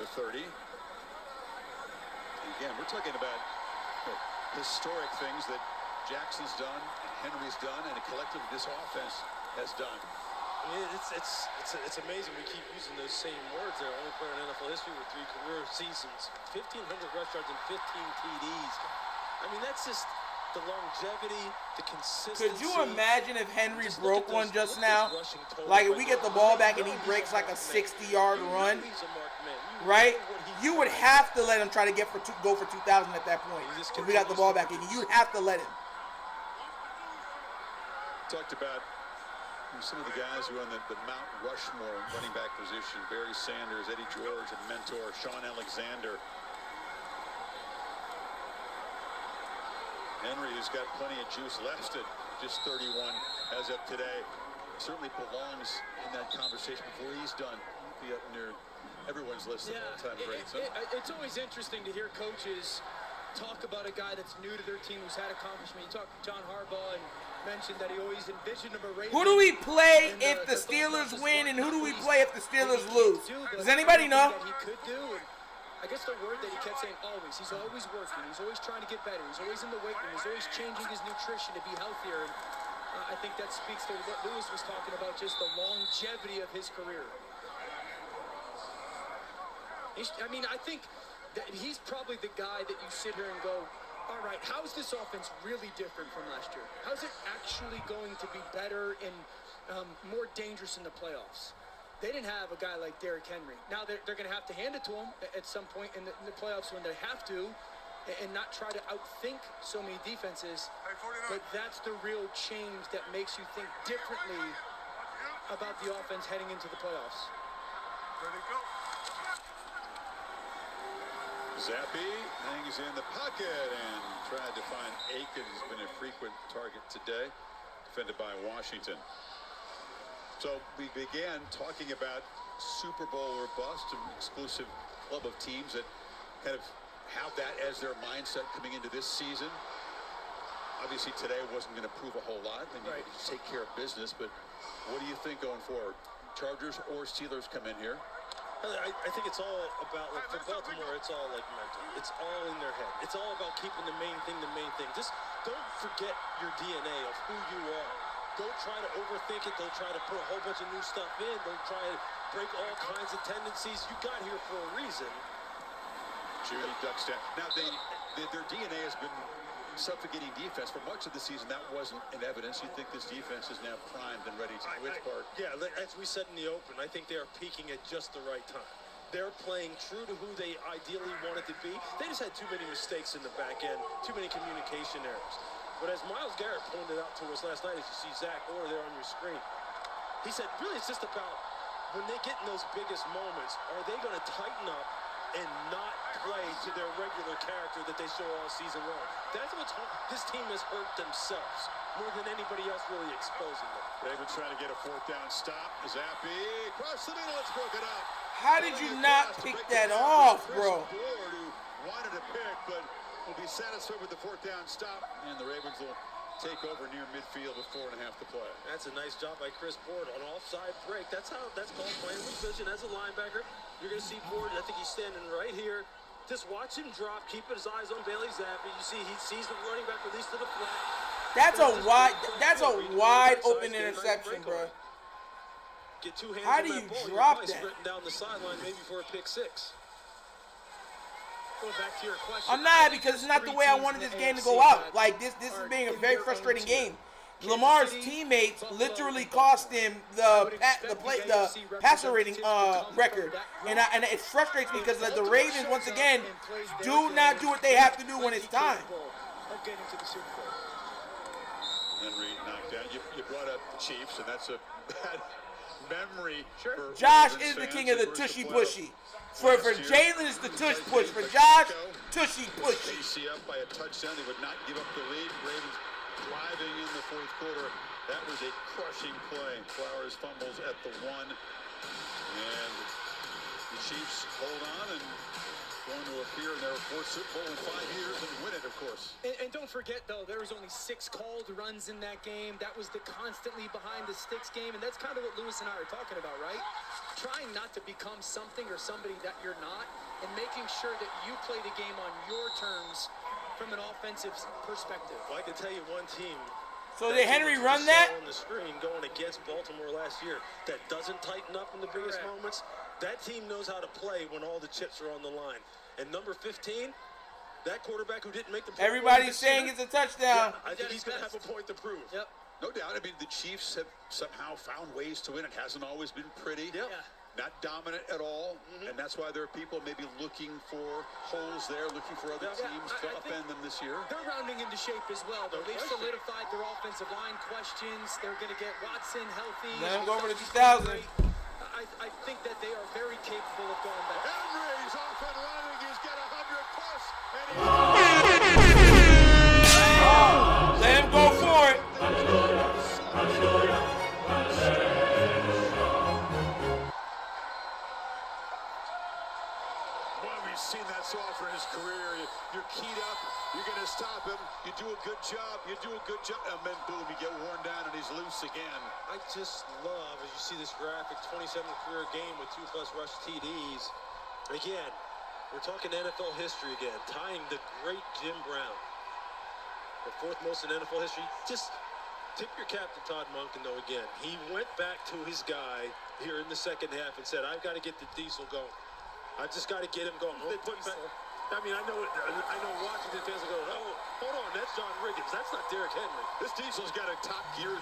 the 30. And again, we're talking about historic things that Jackson's done, and Henry's done, and collectively this offense has done. It's amazing we keep using those same words there. Only player in NFL history with 3 career seasons, 1,500 rush yards and 15 TDs. I mean, that's just the longevity, the consistency. Could you imagine if Henry broke one just now? Like if we get the ball back and he breaks like a 60-yard run, right? You would have to let him try to go for 2,000 at that point. If we got the ball back, you'd have to let him. Talked about some of the guys who are on the Mount Rushmore running back position. Barry Sanders, Eddie George, and mentor Sean Alexander. Henry has got plenty of juice left at just 31 as of today. Certainly belongs in that conversation before he's done. Be up near everyone's list of all-time greats. It's always interesting to hear coaches talk about a guy that's new to their team who's had accomplishment. You talked to John Harbaugh and mentioned that he always envisioned him a Raven. Who do we play if the Steelers win, and who do we play if the Steelers lose? Does anybody know? He could do. And I guess the word that he kept saying always. He's always working. He's always trying to get better. He's always in the weight room. He's always changing his nutrition to be healthier. And I think that speaks to what Lewis was talking about, just the longevity of his career. I think that he's probably the guy that you sit here and go, all right, how is this offense really different from last year? How is it actually going to be better and more dangerous in the playoffs? They didn't have a guy like Derrick Henry. Now they're going to have to hand it to him at some point in the playoffs when they have to, and not try to outthink so many defenses. But that's the real change that makes you think differently about the offense heading into the playoffs. Ready to go. Zappi hangs in the pocket and tried to find Aiken. Has been a frequent target today, defended by Washington. So we began talking about Super Bowl or bust, an exclusive club of teams that kind of have that as their mindset coming into this season. Obviously today wasn't going to prove a whole lot, and you need to take care of business, but what do you think going forward? Chargers or Steelers come in here? I think it's all about, like, for Baltimore, it's all like mental. It's all in their head. It's all about keeping the main thing. Just don't forget your DNA of who you are. Don't try to overthink it. Don't try to put a whole bunch of new stuff in. Don't try to break all kinds of tendencies. You got here for a reason. Judy ducks down. Now, their DNA has been suffocating defense. For much of the season, that wasn't in evidence. You think this defense is now primed and ready to do its part? Yeah, as we said in the open, I think they are peaking at just the right time. They're playing true to who they ideally wanted to be. They just had too many mistakes in the back end, too many communication errors. But as Myles Garrett pointed out to us last night, as you see Zach Orr there on your screen, he said, really, it's just about when they get in those biggest moments, are they going to tighten up and not play to their regular character that they show all season long? That's what this team has hurt themselves more than anybody else really exposing them. Ravens trying to get a fourth down stop. Zappi across the middle. It's broken up. How did you not pick that off, bro? Ward, who wanted to pick, but will be satisfied with the fourth down stop, and the Ravens will take over near midfield with 4.5 to play. That's a nice job by Chris Ford on offside break. That's called playing with vision as a linebacker. You're going to see Ford. I think he's standing right here. Just watch him drop, keeping his eyes on Bailey Zappi. You see, he sees the running back release to the flat. That's a wide open interception, bro. Get two hands How on do you that ball. drop You're that? sprinting down the sideline, maybe for a pick six. Going back to your question, I'm not, because it's not the way I wanted this game to go out. Like, this is being a very frustrating game. Lamar's teammates literally cost him the passer rating record, and it frustrates me because the Ravens once again do not do what they have to do when it's time. Of getting to the Super Bowl. Henry knocked down. You brought up the Chiefs, and that's a bad memory. Sure. Josh is the king of the tushy pushy. For Jalen, it's the tush push. For Josh, tushy pushy. KC up by a touchdown. They would not give up the lead. Ravens driving in the fourth quarter. That was a crushing play. Flowers fumbles at the 1. And the Chiefs hold on and going to appear in their fourth Super Bowl in 5 years and win it, of course. And don't forget, though, there was only 6 called runs in that game. That was the constantly behind the sticks game, and that's kind of what Lewis and I are talking about, right? Trying not to become something or somebody that you're not, and making sure that you play the game on your terms from an offensive perspective. Well, I can tell you one team. So did Henry run that? On the screen going against Baltimore last year that doesn't tighten up in the biggest moments. That team knows how to play when all the chips are on the line. And number 15, that quarterback who didn't make the play. Everybody's saying it's a touchdown. Yeah, I think he's going to have a point to prove. Yep. No doubt. I mean, the Chiefs have somehow found ways to win. It hasn't always been pretty. Yeah. Not dominant at all. And that's why there are people maybe looking for holes there, looking for other teams to upend them this year. They're rounding into shape as well, though. They've solidified their offensive line questions. They're going to get Watson healthy. Let him go over to 2,000. I think that they are very capable of going back. Henry's off and running. He's got 100 plus. And Let him go for it. Well, we've seen that so often in his career. You're keyed up. You're going to stop him. You do a good job. And then boom, you get worn down and he's loose again. I just love, as you see this graphic, 27 career game with 2+ rush TDs. Again, we're talking NFL history again, tying the great Jim Brown. The 4th most in NFL history. Just tip your cap to Todd Monken, though, again. He went back to his guy here in the second half and said, I've got to get the diesel going. I just got to get him going. I mean, I know Washington fans will go, oh, hold on, that's John Riggins. That's not Derrick Henry. This diesel's got a top gear.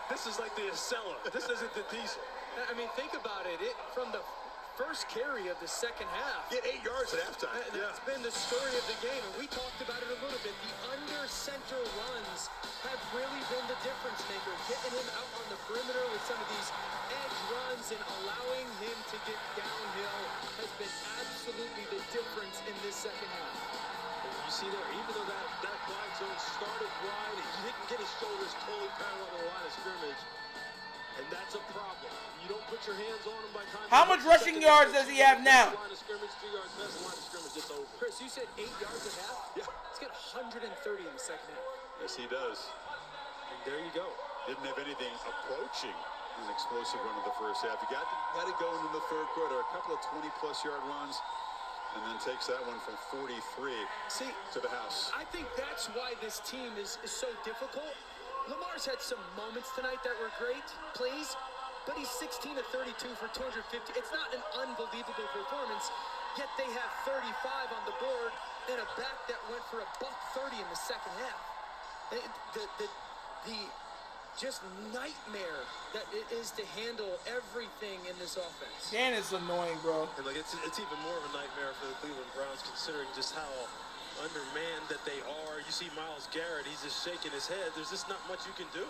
This is like the Acela. This isn't the diesel. I mean, think about it. From the first carry of the second half. Get 8 yards at halftime. That's been the story of the game, and we talked about it a little bit. The under-center runs have really been the difference maker. Getting him out on the perimeter with make some of these edge runs, and allowing him to get downhill has been absolutely the difference in this second half. And you see there, even though that wide zone started wide, he didn't get his shoulders totally parallel to the line of scrimmage. And that's a problem. You don't put your hands on him by time. How much rushing yards does he have now? Line of scrimmage, 3 yards past the line of scrimmage, it's over. Chris, you said 8 yards a half? Yeah. Let's get 130 in the second half. Yes, he does. And there you go. Didn't have anything approaching an explosive run in the first half. You got to go into the third quarter, a couple of 20-plus yard runs, and then takes that one from 43 to the house. I think that's why this team is so difficult. Lamar's had some moments tonight that were great plays, but he's 16 of 32 for 250. It's not an unbelievable performance, yet they have 35 on the board and a back that went for $130 in the second half. The just nightmare that it is to handle everything in this offense. Dan is annoying, bro. And like it's even more of a nightmare for the Cleveland Browns, considering just how undermanned that they are. You see Myles Garrett, he's just shaking his head. There's just not much you can do.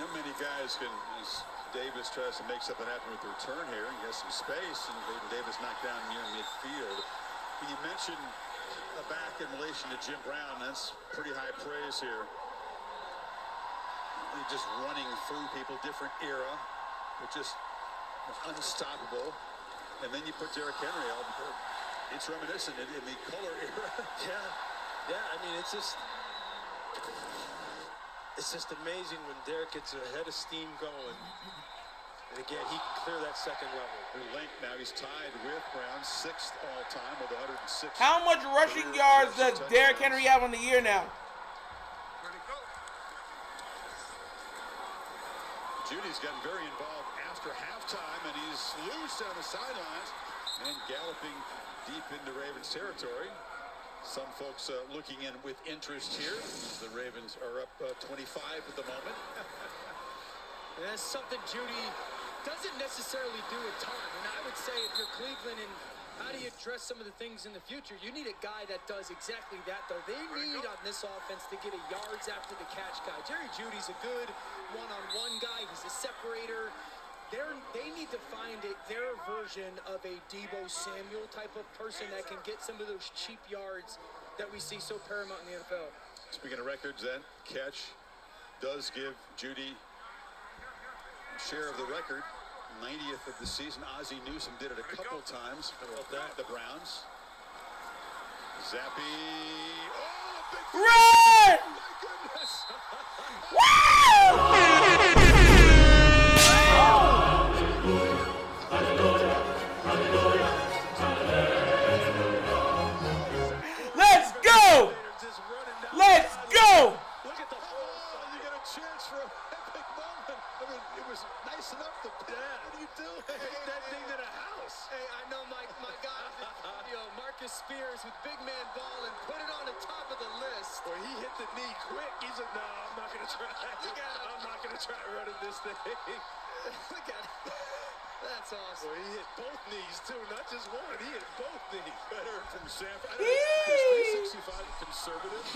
Not many guys can, as Davis tries to make something happen with the return here, and he has some space, and Davis knocked down near midfield. When you mentioned a back in relation to Jim Brown, that's pretty high praise here. Just running through people, different era, but just unstoppable. And then you put Derrick Henry out. It's reminiscent in the color era. Yeah. I mean, it's just amazing when Derrick gets a head of steam going. And again, he can clear that second level. Length now, he's tied with Brown, 6th all-time with 106. How much rushing yards does Derrick Henry have on the year now? Judy's gotten very involved after halftime, and he's loose down the sidelines and galloping deep into Ravens territory. Some folks looking in with interest here. The Ravens are up 25 at the moment. And that's something Judy doesn't necessarily do a ton. And I would say if you're Cleveland and how do you address some of the things in the future, you need a guy that does exactly that, though. They need on this offense to get a yards after the catch guy. Jerry Judy's a good one-on-one guy. He's a separator. They need to find their version of a Deebo Samuel type of person that can get some of those cheap yards that we see so paramount in the NFL. Speaking of records, that catch does give Judy share of the record. 90th of the season. Ozzie Newsome did it a couple times. How about that? The Browns. Zappy. Oh, big Run! my goodness. Let's go! Let's go! Look at the hole. You get a chance for an epic moment. I mean, it was nice enough to what are you doing? Take that thing to the house. Hey, I know my guy, Marcus Spears with big man ball and put it on the top of the list. Boy, he hit the knee quick. He's like, no, I'm not going to try. I'm not going to try running this thing. Look at it. That's awesome. Boy, he hit both knees, too. Not just one. He hit both knees. Better from Sanford. Is 365 conservative? Oh,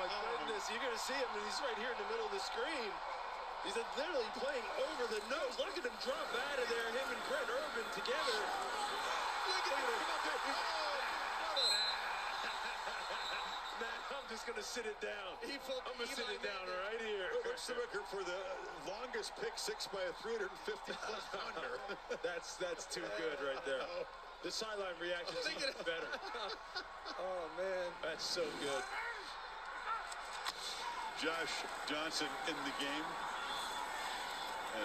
my goodness. You're going to see him, and he's right here in the middle of the screen. He's literally playing over the nose. Look at him drop out of there, him and Brett Urban together. Look at him. I'm just going to sit it down. I'm going to sit it down right here. What's the record for the longest pick six by a 350-plus pounder? That's too good right there. The sideline reaction is even better. Oh, man. That's so good. Josh Johnson in the game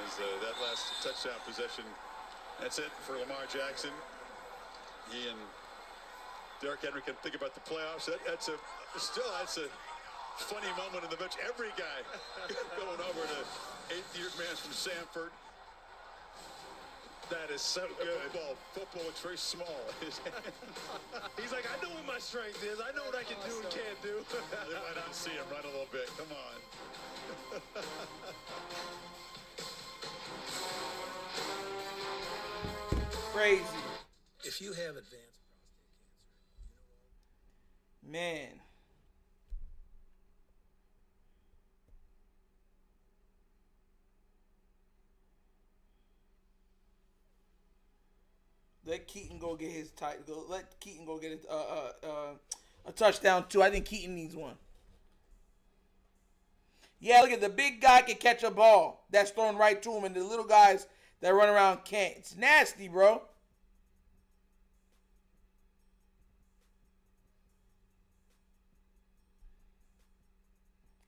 as that last touchdown possession. That's it for Lamar Jackson. He and Derrick Henry can think about the playoffs. That's a funny moment in the bench. Every guy going over to eighth-year man from Sanford. That is so good. Football looks very small. He's like, I know what my strength is. I know what I can do and can't do. They might not see him run a little bit. Come on. Crazy. If you have advanced Man. Let Keaton go get his title. Let Keaton go get a touchdown too. I think Keaton needs one. Yeah, look at the big guy can catch a ball that's thrown right to him, and the little guys that run around can't. It's nasty, bro.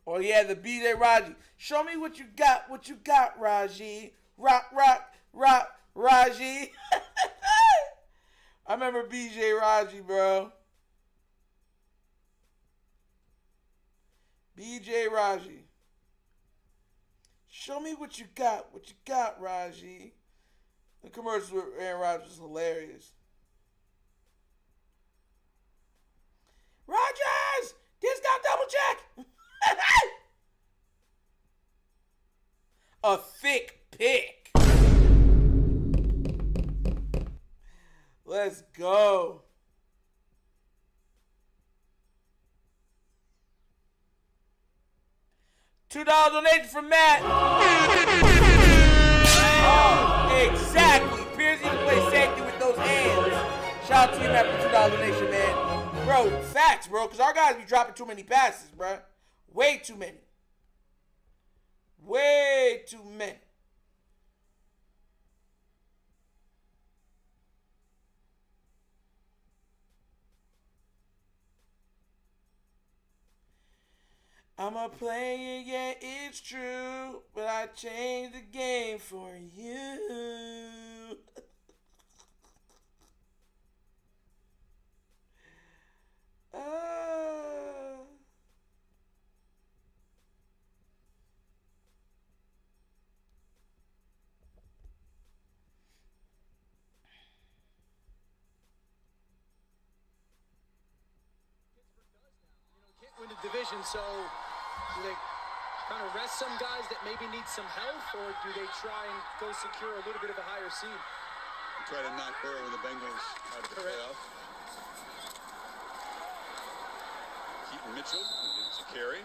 Oh yeah, the BJ Raji. Show me what you got, Raji. Rock, Raji. I remember BJ Raji, bro. BJ Raji. Show me what you got, Raji. The commercials with Aaron Rodgers is hilarious. Rodgers! This got double check! A thick pick. Let's go. $2 donation from Matt. Exactly. Pierce even play safety with those hands. Shout out to you, Matt, for $2 donation, man. Bro, facts, bro. Because our guys be dropping too many passes, bro. Way too many. Way too many. I'm a player, yeah, it's true, but I changed the game for you. Can't win the division, so do they kind of rest some guys that maybe need some health, or do they try and go secure a little bit of a higher seed? Try to knock Burrow and the Bengals out of the playoff. Keaton Mitchell gets a carry.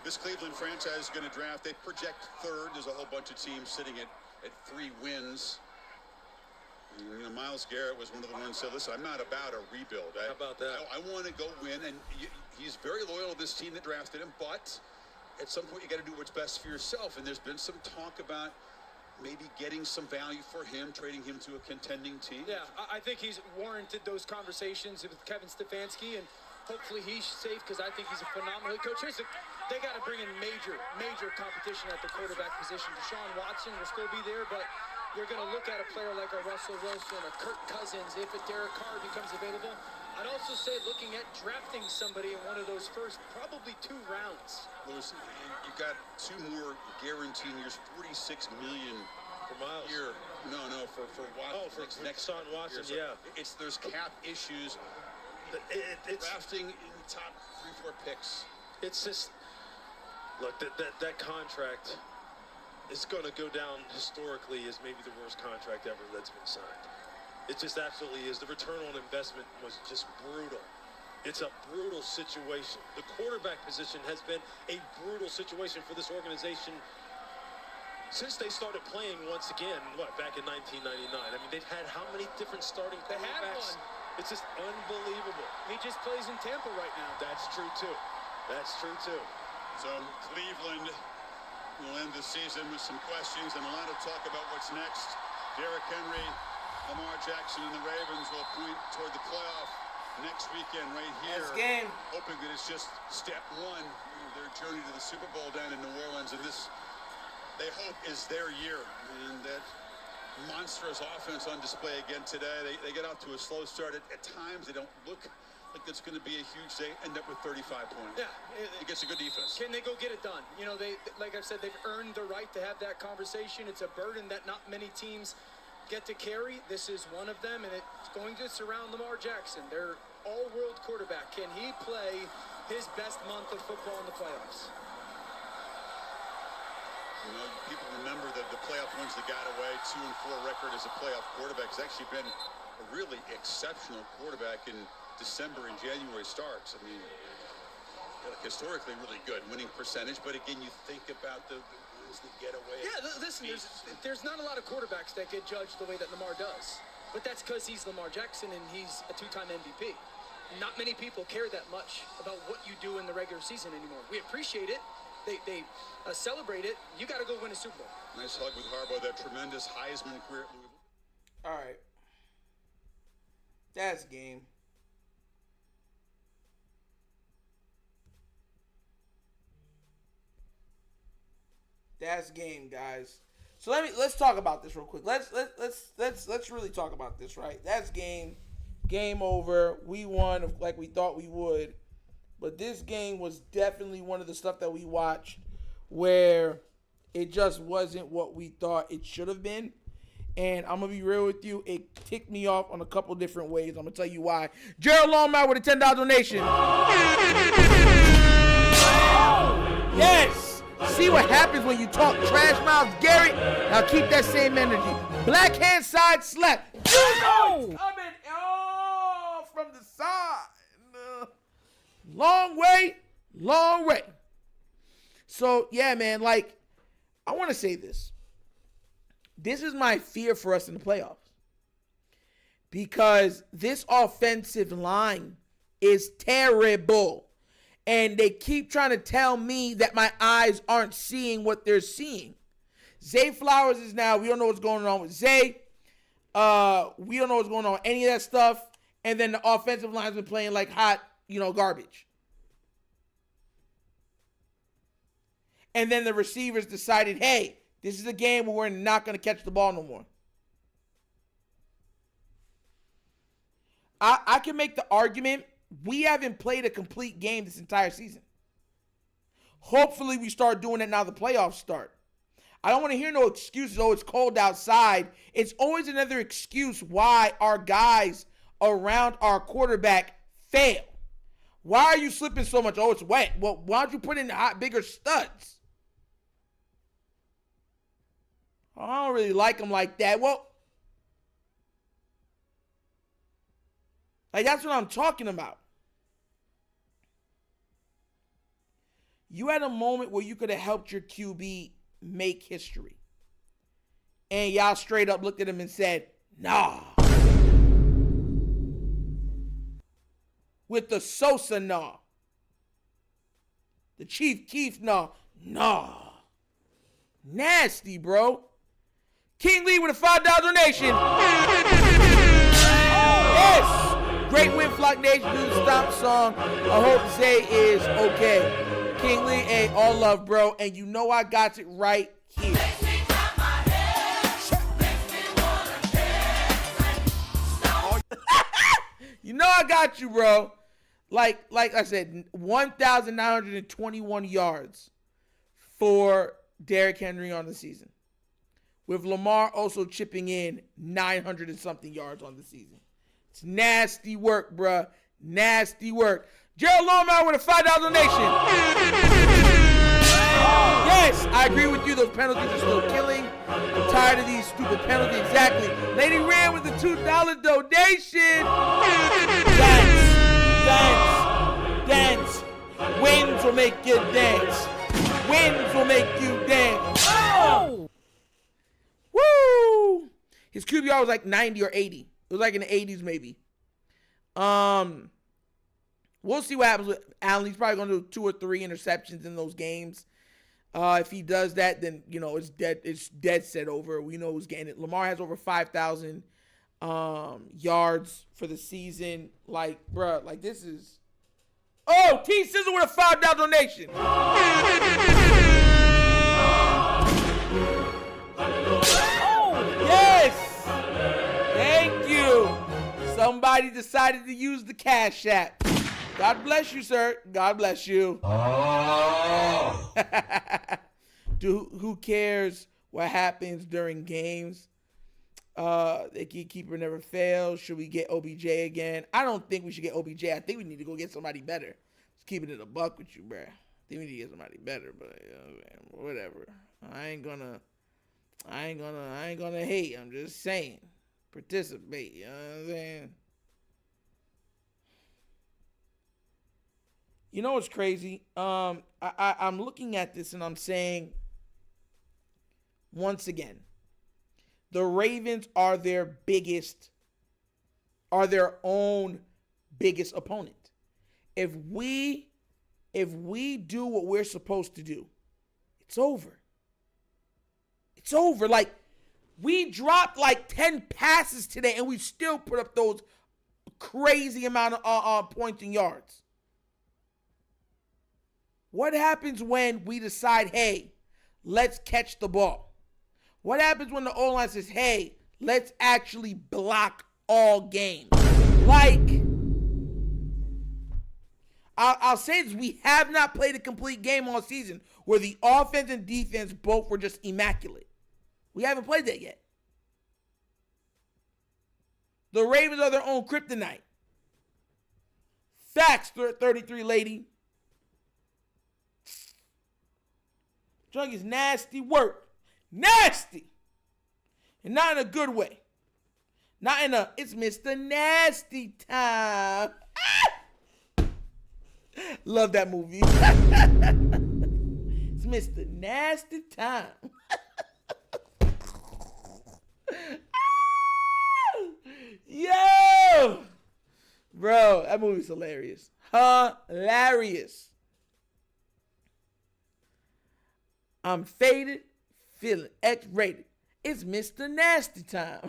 This Cleveland franchise is going to draft. They project third. There's a whole bunch of teams sitting at 3 wins. You know, Myles Garrett was one of the ones who said, listen, I'm not about a rebuild. How about that? I want to go win, and he's very loyal to this team that drafted him, but at some point you got to do what's best for yourself, and there's been some talk about maybe getting some value for him, trading him to a contending team. Yeah, I think he's warranted those conversations with Kevin Stefanski, and hopefully he's safe because I think he's a phenomenal head coach. They got to bring in major competition at the quarterback position. Deshaun Watson will still be there, but you're going to look at a player like a Russell Wilson, a Kirk Cousins, if a Derek Carr becomes available. I'd also say looking at drafting somebody in one of those first, probably 2 rounds. Lewis, you've got 2 more guaranteed years, $46 million For Miles. year. No, for Watson. Oh, for Deshaun Watson, year. So yeah. there's cap issues. It's Drafting in the top 3-4 picks. It's just, look, that contract is going to go down historically as maybe the worst contract ever that's been signed. It just absolutely is. The return on investment was just brutal. It's a brutal situation. The quarterback position has been a brutal situation for this organization since they started playing once again, back in 1999. I mean, they've had how many different starting quarterbacks? It's just unbelievable. He just plays in Tampa right now. That's true, too. So Cleveland will end the season with some questions and a lot of talk about what's next. Derrick Henry, Lamar Jackson, and the Ravens will point toward the playoff next weekend right here. Next game. Hoping that it's just step 1 of their journey to the Super Bowl down in New Orleans. And this, they hope, is their year. And that monstrous offense on display again today. They get off to a slow start. At times, they don't look like it's going to be a huge day. End up with 35 points. Yeah. It gets a good defense. Can they go get it done? You know, they, like I've said, they've earned the right to have that conversation. It's a burden that not many teams get to carry. This is one of them, and it's going to surround Lamar Jackson. Their all-world quarterback. Can he play his best month of football in the playoffs? You know, people remember the playoff wins that got away. 2-4 record as a playoff quarterback. Has actually been a really exceptional quarterback in December and January starts. I mean, historically really good winning percentage, but again, you think about the wins that get away. Yeah, listen, there's not a lot of quarterbacks that get judged the way that Lamar does. but that's because he's Lamar Jackson and he's a two-time MVP. Not many people care that much about what you do in the regular season anymore. We appreciate it. They celebrate it. You got to go win a Super Bowl. Nice hug with Harbaugh, that tremendous Heisman career at Louisville. All right. That's game. That's game, guys. So let's talk about this real quick. Let's really talk about this, right? That's game. Game over. We won like we thought we would. But this game was definitely one of the stuff that we watched where it just wasn't what we thought it should have been. And I'm going to be real with you. It ticked me off on a couple different ways. I'm going to tell you why. Gerald Longmire with a $10 donation. Yes. See what happens when you talk trash mouth, Garrett? Now keep that same energy. Black hand side slap. Coming from the side. Long way. So, yeah, man, like, I want to say this. This is my fear for us in the playoffs. Because this offensive line is terrible. And they keep trying to tell me that my eyes aren't seeing what they're seeing. Zay Flowers is now, we don't know what's going on with Zay. We don't know what's going on with any of that stuff. And then the offensive line's been playing like hot, garbage. And then the receivers decided, hey, this is a game where we're not going to catch the ball no more. I can make the argument we haven't played a complete game this entire season. Hopefully we start doing it now the playoffs start. I don't want to hear no excuses, oh, it's cold outside. It's always another excuse why our guys around our quarterback fail. Why are you slipping so much? Oh, it's wet. Well, why don't you put in bigger studs? I don't really like them like that. Well, like that's what I'm talking about. You had a moment where you could have helped your QB make history. And y'all straight up looked at him and said, nah. With the Sosa nah. The Chief Keef nah. Nah. Nasty, bro. King Lee with a $5 donation. Yes. Great win, Flock Nation. Do the stop song. I hope Zay is okay. King Lee, hey, all love, bro. And you know I got it right here. You know I got you, bro. Like I said, 1,921 yards for Derrick Henry on the season. With Lamar also chipping in 900 and something yards on the season. It's nasty work, bruh. Nasty work. Gerald Longmire with a $5 donation. Yes, I agree with you. Those penalties are still killing. I'm tired of these stupid penalties. Exactly. Lady Rand with the $2 donation. Dance. Winds will make you dance. Winds will make you dance. Oh! Woo! His QBR was like 90 or 80. It was like in the 80s maybe. We'll see what happens with Allen. He's probably going to do 2 or 3 interceptions in those games. If he does that, then, it's dead. It's dead set over. We know who's getting it. Lamar has over 5,000 yards for the season. Like, bruh, like this is... Oh, T Sizzle with a $5 donation. Yes! Thank you. Somebody decided to use the CashApp. God bless you, sir. God bless you. Oh. Who cares what happens during games? The keeper never fails. Should we get OBJ again? I don't think we should get OBJ. I think we need to go get somebody better. Just keeping it a buck with you, bro. I think we need to get somebody better, but whatever. I ain't gonna hate. I'm just saying. Participate. You know what I'm saying? You know what's crazy? I'm looking at this and I'm saying, once again, the Ravens are their biggest are their own biggest opponent. If we do what we're supposed to do, it's over. It's over. Like, we dropped like 10 passes today, and we still put up those crazy amount of points and yards. What happens when we decide, hey, let's catch the ball? What happens when the O-line says, hey, let's actually block all game? Like, I'll say this, we have not played a complete game all season where the offense and defense both were just immaculate. We haven't played that yet. The Ravens are their own kryptonite. Facts, 33 lady. Junk is nasty work. Nasty. And not in a good way. Not in a, it's Mr. Nasty time. Love that movie. It's Mr. Nasty time. Yo! Bro, that movie's hilarious. Hilarious. I'm faded, feeling X-rated. It's Mr. Nasty time.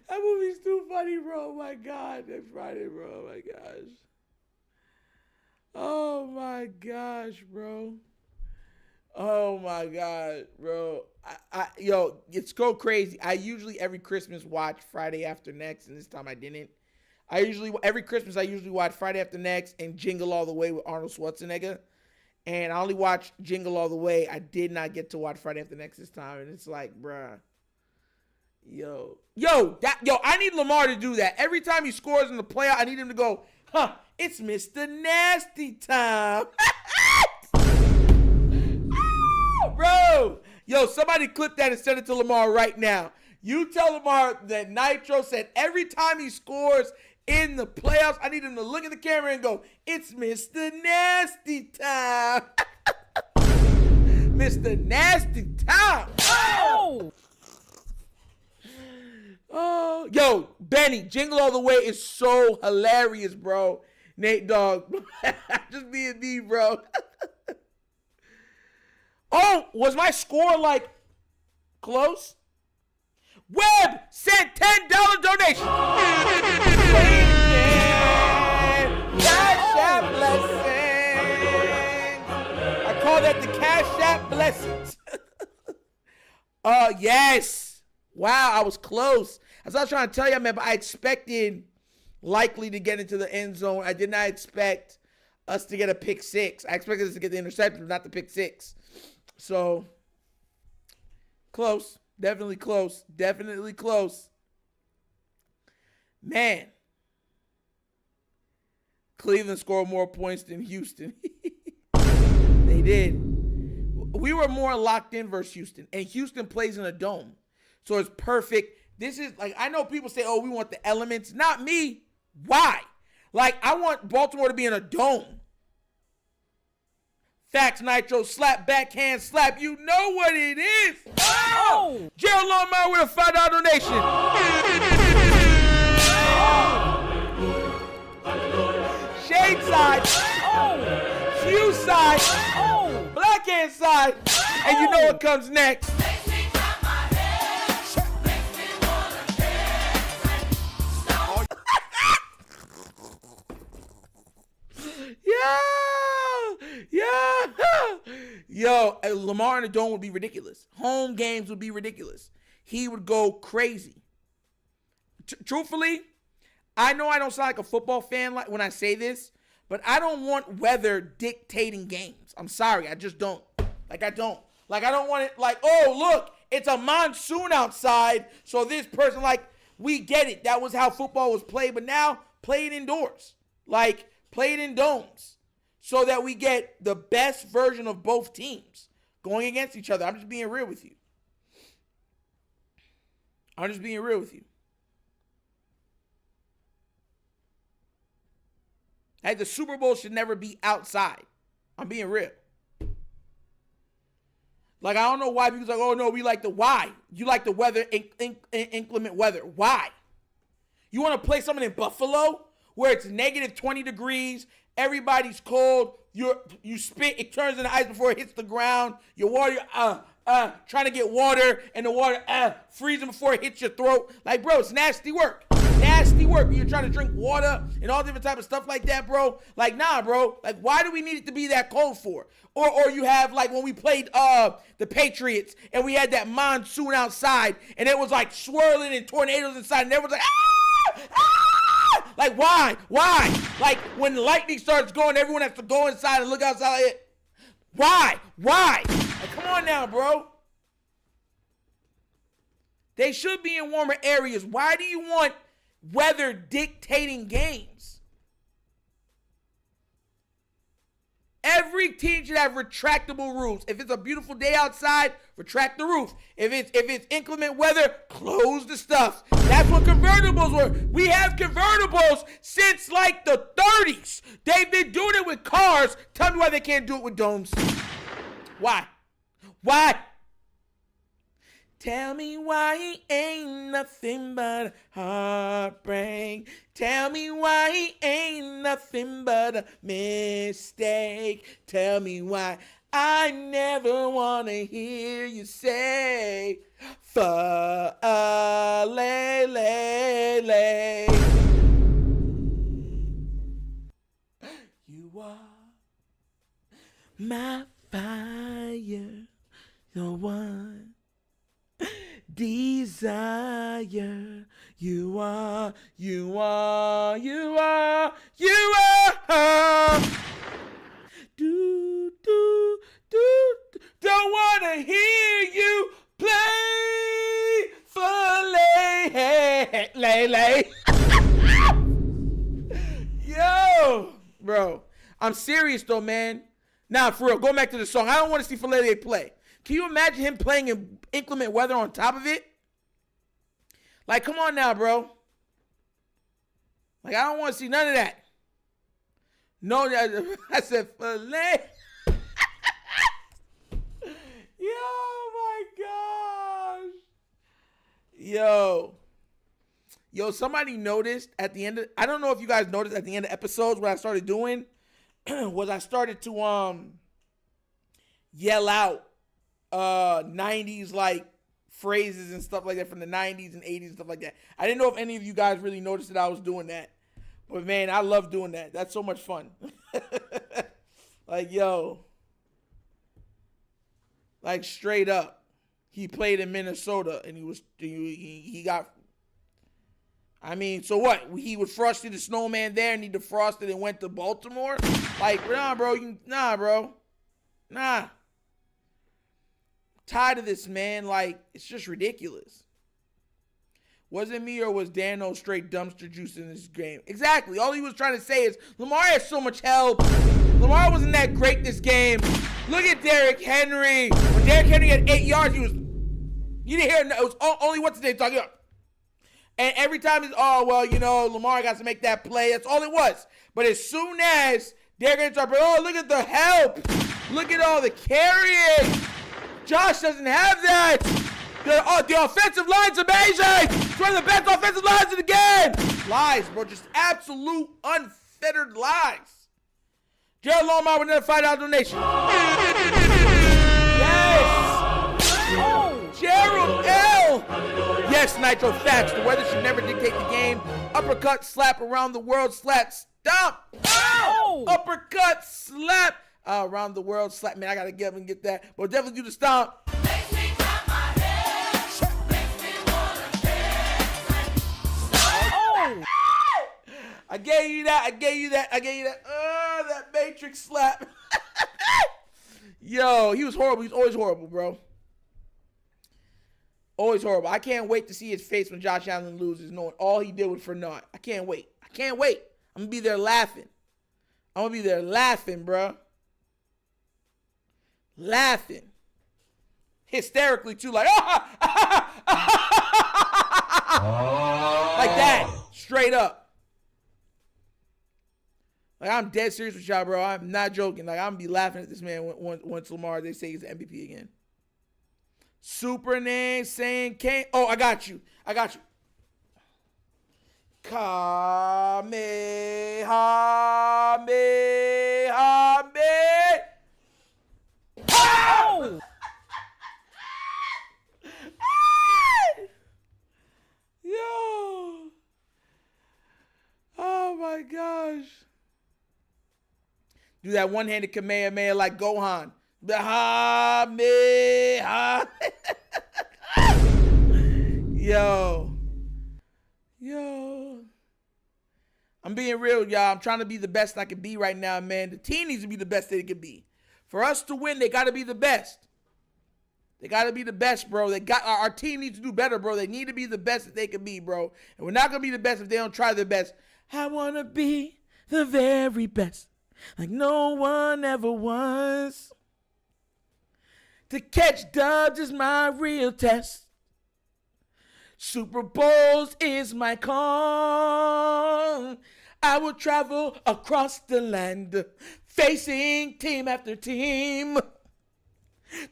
That movie's too funny, bro. Oh my God. Next Friday, bro. Oh my gosh. Oh my gosh, bro. Oh my God, bro. Yo, it's so crazy. I usually every Christmas watch Friday After Next, and this time I didn't. Every Christmas I usually watch Friday After Next and Jingle All the Way with Arnold Schwarzenegger. And I only watched Jingle All the Way. I did not get to watch Friday After Next this time. And it's like, bruh. Yo, I need Lamar to do that. Every time he scores in the playoff, I need him to go, it's Mr. Nasty time. Bro. Yo, somebody clip that and send it to Lamar right now. You tell Lamar that Nitro said every time he scores in the playoffs, I need him to look at the camera and go, it's Mr. Nasty time. Mr. Nasty time. Oh! Oh, yo, Benny, Jingle All the Way is so hilarious, bro. Nate Dogg, just being me, bro. Oh, was my score like close? Webb sent $10 donation. CashApp blessings. I call that the CashApp blessings. Yes. Wow, I was close. As I was trying to tell you, man, but I expected likely to get into the end zone. I did not expect us to get a pick six. I expected us to get the interception, but not the pick six. So, close. Definitely close. Definitely close. Man. Cleveland scored more points than Houston. They did. We were more locked in versus Houston. And Houston plays in a dome. So it's perfect. This is like, I know people say, oh, we want the elements. Not me. Why? Like, I want Baltimore to be in a dome. Facts, Nitro, slap, backhand, slap. You know what it is. Oh! Gerald Longmire with a $5 donation. Oh! Shade side. Oh! Hue side. Oh! Blackhand side. Oh! And you know what comes next. Yo, Lamar in the dome would be ridiculous. Home games would be ridiculous. He would go crazy. Truthfully, I know I don't sound like a football fan like when I say this, but I don't want weather dictating games. I'm sorry, I just don't. Like, I don't. Like, I don't want it like, oh, look, it's a monsoon outside, so this person, like, we get it. That was how football was played, but now play it indoors. Like, play it in domes. So that we get the best version of both teams going against each other. I'm just being real with you. Hey, the Super Bowl should never be outside. I'm being real. Like, I don't know why people's like, oh, no, we like the why. You like the weather, inclement weather. Why? You want to play something in Buffalo where it's negative 20 degrees, everybody's cold, you spit, it turns into ice before it hits the ground, your water, trying to get water, and the water, freezing before it hits your throat. Like, bro, it's nasty work. Nasty work. You're trying to drink water and all different type of stuff like that, bro. Like, nah, bro. Like, why do we need it to be that cold for? Or you have, like, when we played the Patriots and we had that monsoon outside and it was, like, swirling and tornadoes inside and everyone's like, ah! Ah! Like, why? Why? Like, when lightning starts going, everyone has to go inside and look outside like it. Why? Why? Like, come on now, bro. They should be in warmer areas. Why do you want weather dictating games? Every team should have retractable roofs. If it's a beautiful day outside, retract the roof. If it's inclement weather, close the stuff. That's what convertibles were. We have convertibles since like the 30s. They've been doing it with cars. Tell me why they can't do it with domes. Why? Why? Tell me why he ain't nothing but heartbreak. Tell me why he ain't nothing but a mistake. Tell me why I never want to hear you say, fa-lay-lay-lay. You are my fire, the one desire. You are. Do, do, do, don't wanna hear you play for lay. Yo, bro, I'm serious though, man. Nah, for real, going back to the song, I don't want to see Filet play. Can you imagine him playing in inclement weather on top of it? Like, come on now, bro. Like, I don't want to see none of that. No, I said filet. Oh my gosh. Yo, somebody noticed at the end of, I don't know if you guys noticed at the end of episodes what I started doing was I started to yell out 90s like phrases and stuff like that from the 90s and 80s and stuff like that. I didn't know if any of you guys really noticed that I was doing that. But man, I love doing that. That's so much fun. Like, yo. Like, straight up. He played in Minnesota and he got, I mean, so what? He was Frosty the Snowman there and he defrosted and went to Baltimore? Like, nah, bro. Nah. Tired of this, man. Like, it's just ridiculous. Was it me or was Dano straight dumpster juice in this game? Exactly. All he was trying to say is Lamar has so much help. Lamar wasn't that great this game. Look at Derrick Henry. When Derrick Henry had 8 yards, you didn't hear it. It was only what's the name talking about. And every time he's, Lamar got to make that play. That's all it was. But as soon as Derrick Henry started, look at the help. Look at all the carrying. Josh doesn't have that. The offensive line's amazing. It's one of the best offensive lines in the game. Lies, bro. Just absolute unfettered lies. Gerald Longmire with another $5 donation. Yes. Oh, Gerald L. Yes, Nitro facts. The weather should never dictate the game. Uppercut, slap, around the world, slap, stomp. Oh. Uppercut, slap. Around the world, slap. Man, I gotta get up and get that. But definitely do the stomp. Makes me clap my hands. Makes me wanna dance. Oh! I gave you that. Oh, that Matrix slap. Yo, he was horrible. He's always horrible, bro. Always horrible. I can't wait to see his face when Josh Allen loses, knowing all he did was for naught. I can't wait. I'm gonna be there laughing. Bro. Laughing. Hysterically, too. Like, like that. Straight up. Like, I'm dead serious with y'all, bro. I'm not joking. Like, I'm going to be laughing at this man once Lamar, they say he's the MVP again. Superman saying Kane. Oh, I got you. Kamehameha. Oh! Yo. Oh my gosh. Do that one-handed Kamehameha like Gohan. The ha-me-ha. Yo. I'm being real, y'all. I'm trying to be the best I can be right now, man. The team needs to be the best they can be. For us to win, they got to be the best. They got to be the best, bro. Our team needs to do better, bro. They need to be the best that they can be, bro. And we're not going to be the best if they don't try their best. I want to be the very best, like no one ever was. To catch dubs is my real test. Super Bowls is my call. I will travel across the land, facing team after team.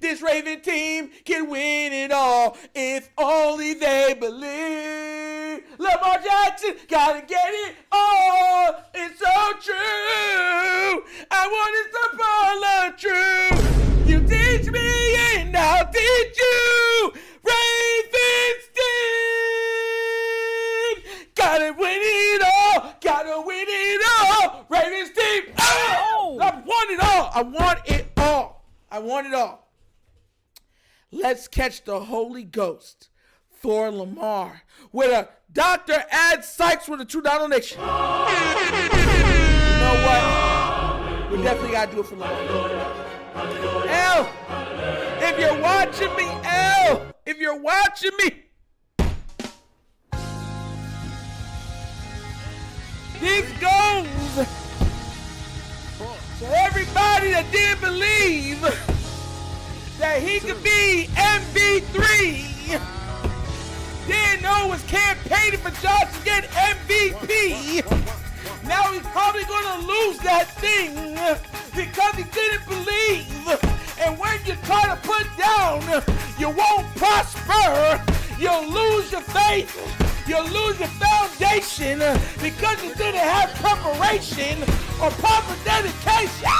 This Raven team can win it all if only they believe. Lamar Jackson gotta get it all. It's so true. I want it to follow true. You teach me and I'll teach you. Ravens team gotta win it all. Gotta win it all. Ravens team. Oh! I want it all. I want it all. I want it all. Let's catch the Holy Ghost, Thor Lamar, with a Dr. Ad Sykes with a $2 donation. You know what? We definitely got to do it for Lamar. L, if you're watching me, if you're watching me, this goes to everybody that didn't believe that he could be MV3. Didn't know was campaigning for Josh to get MVP. Now he's probably gonna lose that thing because he didn't believe. And when you try to put down, you won't prosper. You'll lose your faith. You'll lose your foundation because you didn't have preparation or proper dedication.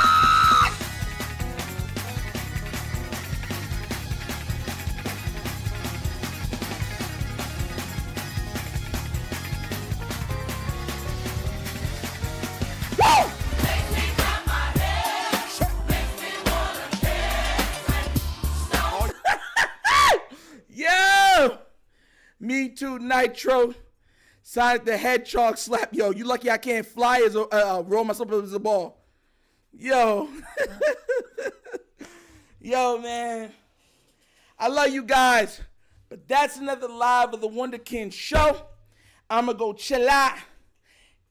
Me Too Nitro. Sonic the Hedgehog slap. Yo, you lucky I can't fly as roll myself as a ball. Yo. Yo, man. I love you guys. But that's another live of the Wunderkind Show. I'm going to go chill out.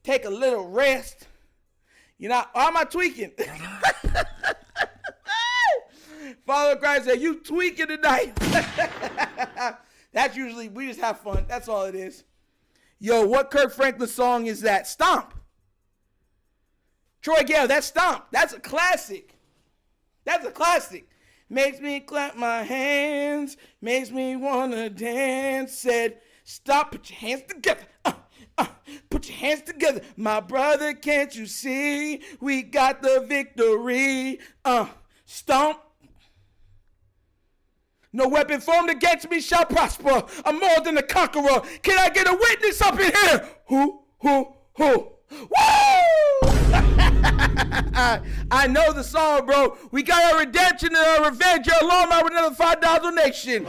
Take a little rest. You know, how am I tweaking? Father Christ said, you tweaking tonight. That's usually, we just have fun. That's all it is. Yo, what Kirk Franklin song is that? Stomp. Troy Gale, that's Stomp. That's a classic. That's a classic. Makes me clap my hands. Makes me want to dance. Said, stop, put your hands together. Put your hands together. My brother, can't you see? We got the victory. Stomp. No weapon formed against me shall prosper. I'm more than a conqueror. Can I get a witness up in here? Who? Woo! I know the song, bro. We got our redemption and our revenge. Your alarm out with another $5 donation.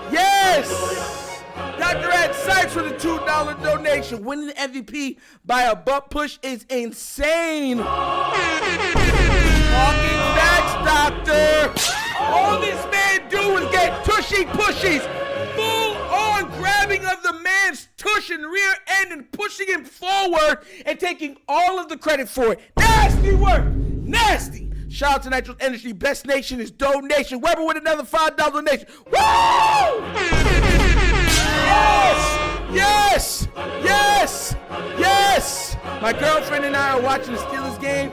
Yes. Dr. Ed Sykes with a $2 donation. Winning the MVP by a butt push is insane. Talking facts, doctor. All this man do is get tushy pushies. Full on grabbing of the man's tush and rear end and pushing him forward and taking all of the credit for it. Nasty work. Nasty. Shout out to Nitro's Industry. Best nation is donation. Weber with another $5 donation. Woo! Yes. My girlfriend and I are watching the Steelers game.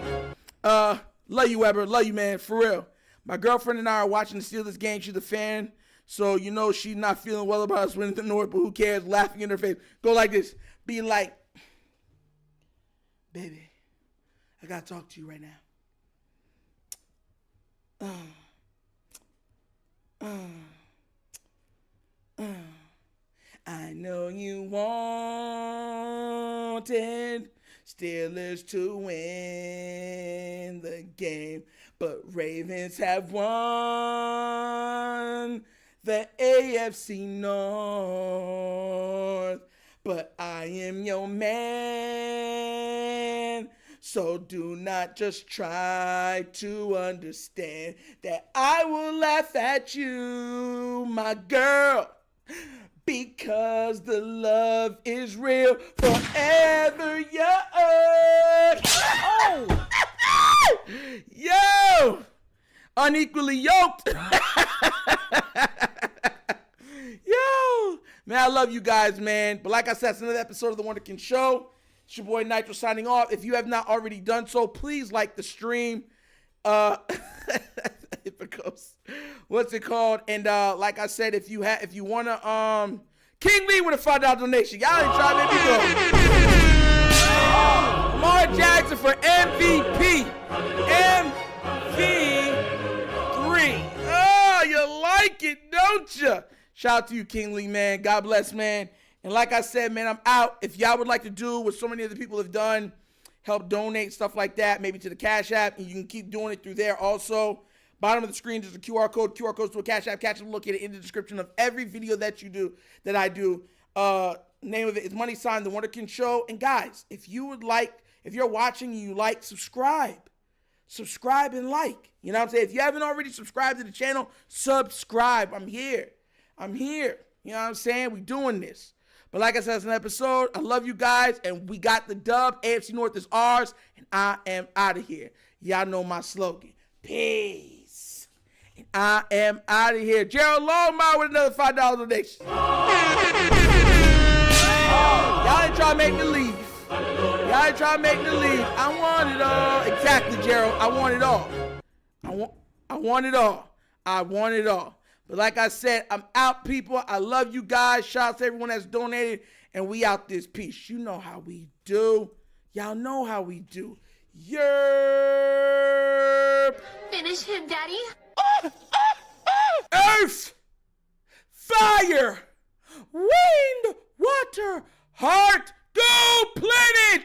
Love you, Weber. Love you, man. For real. My girlfriend and I are watching the Steelers game. She's a fan. So, you know, she's not feeling well about us winning the North, but who cares? Laughing in her face. Go like this. Be like, baby, I got to talk to you right now. I know you wanted Steelers to win the game, but Ravens have won the AFC North. But I am your man, so do not just try to understand that I will laugh at you, my girl, because the love is real forever young. Oh! Yo! Unequally yoked. Yo! Man, I love you guys, man. But like I said, it's another episode of The Wunderkind Show. It's your boy Nitro signing off. If you have not already done so, please like the stream. What's it called? And like I said, if you wanna King Lee with a $5 donation. Y'all ain't trying to make me go. Lamar Jackson for MVP. MVP3. Oh, you like it, don't you? Shout out to you, King Lee, man. God bless, man. And like I said, man, I'm out. If y'all would like to do what so many other people have done, help donate, stuff like that, maybe to the Cash App, and you can keep doing it through there also. Bottom of the screen is a QR code. QR codes to a Cash App. Cash App located in the description of every video that I do. Name of it is Money Sign The Wunderkind Show. And guys, if you're watching and you like, subscribe and like. You know what I'm saying? If you haven't already subscribed to the channel, subscribe. I'm here. You know what I'm saying? We doing this. But like I said, it's an episode. I love you guys, and we got the dub. AFC North is ours, and I am out of here. Y'all know my slogan. Peace. And I am out of here. Gerald Longmire with another $5 donation. Y'all ain't trying to make me leave. I want it all. Exactly, Gerald. I want it all. I want it all. But like I said, I'm out, people. I love you guys. Shout out to everyone that's donated. And we out this piece. You know how we do. Y'all know how we do. Yerp. Finish him, Daddy. Earth, fire, wind, water, heart, go planet.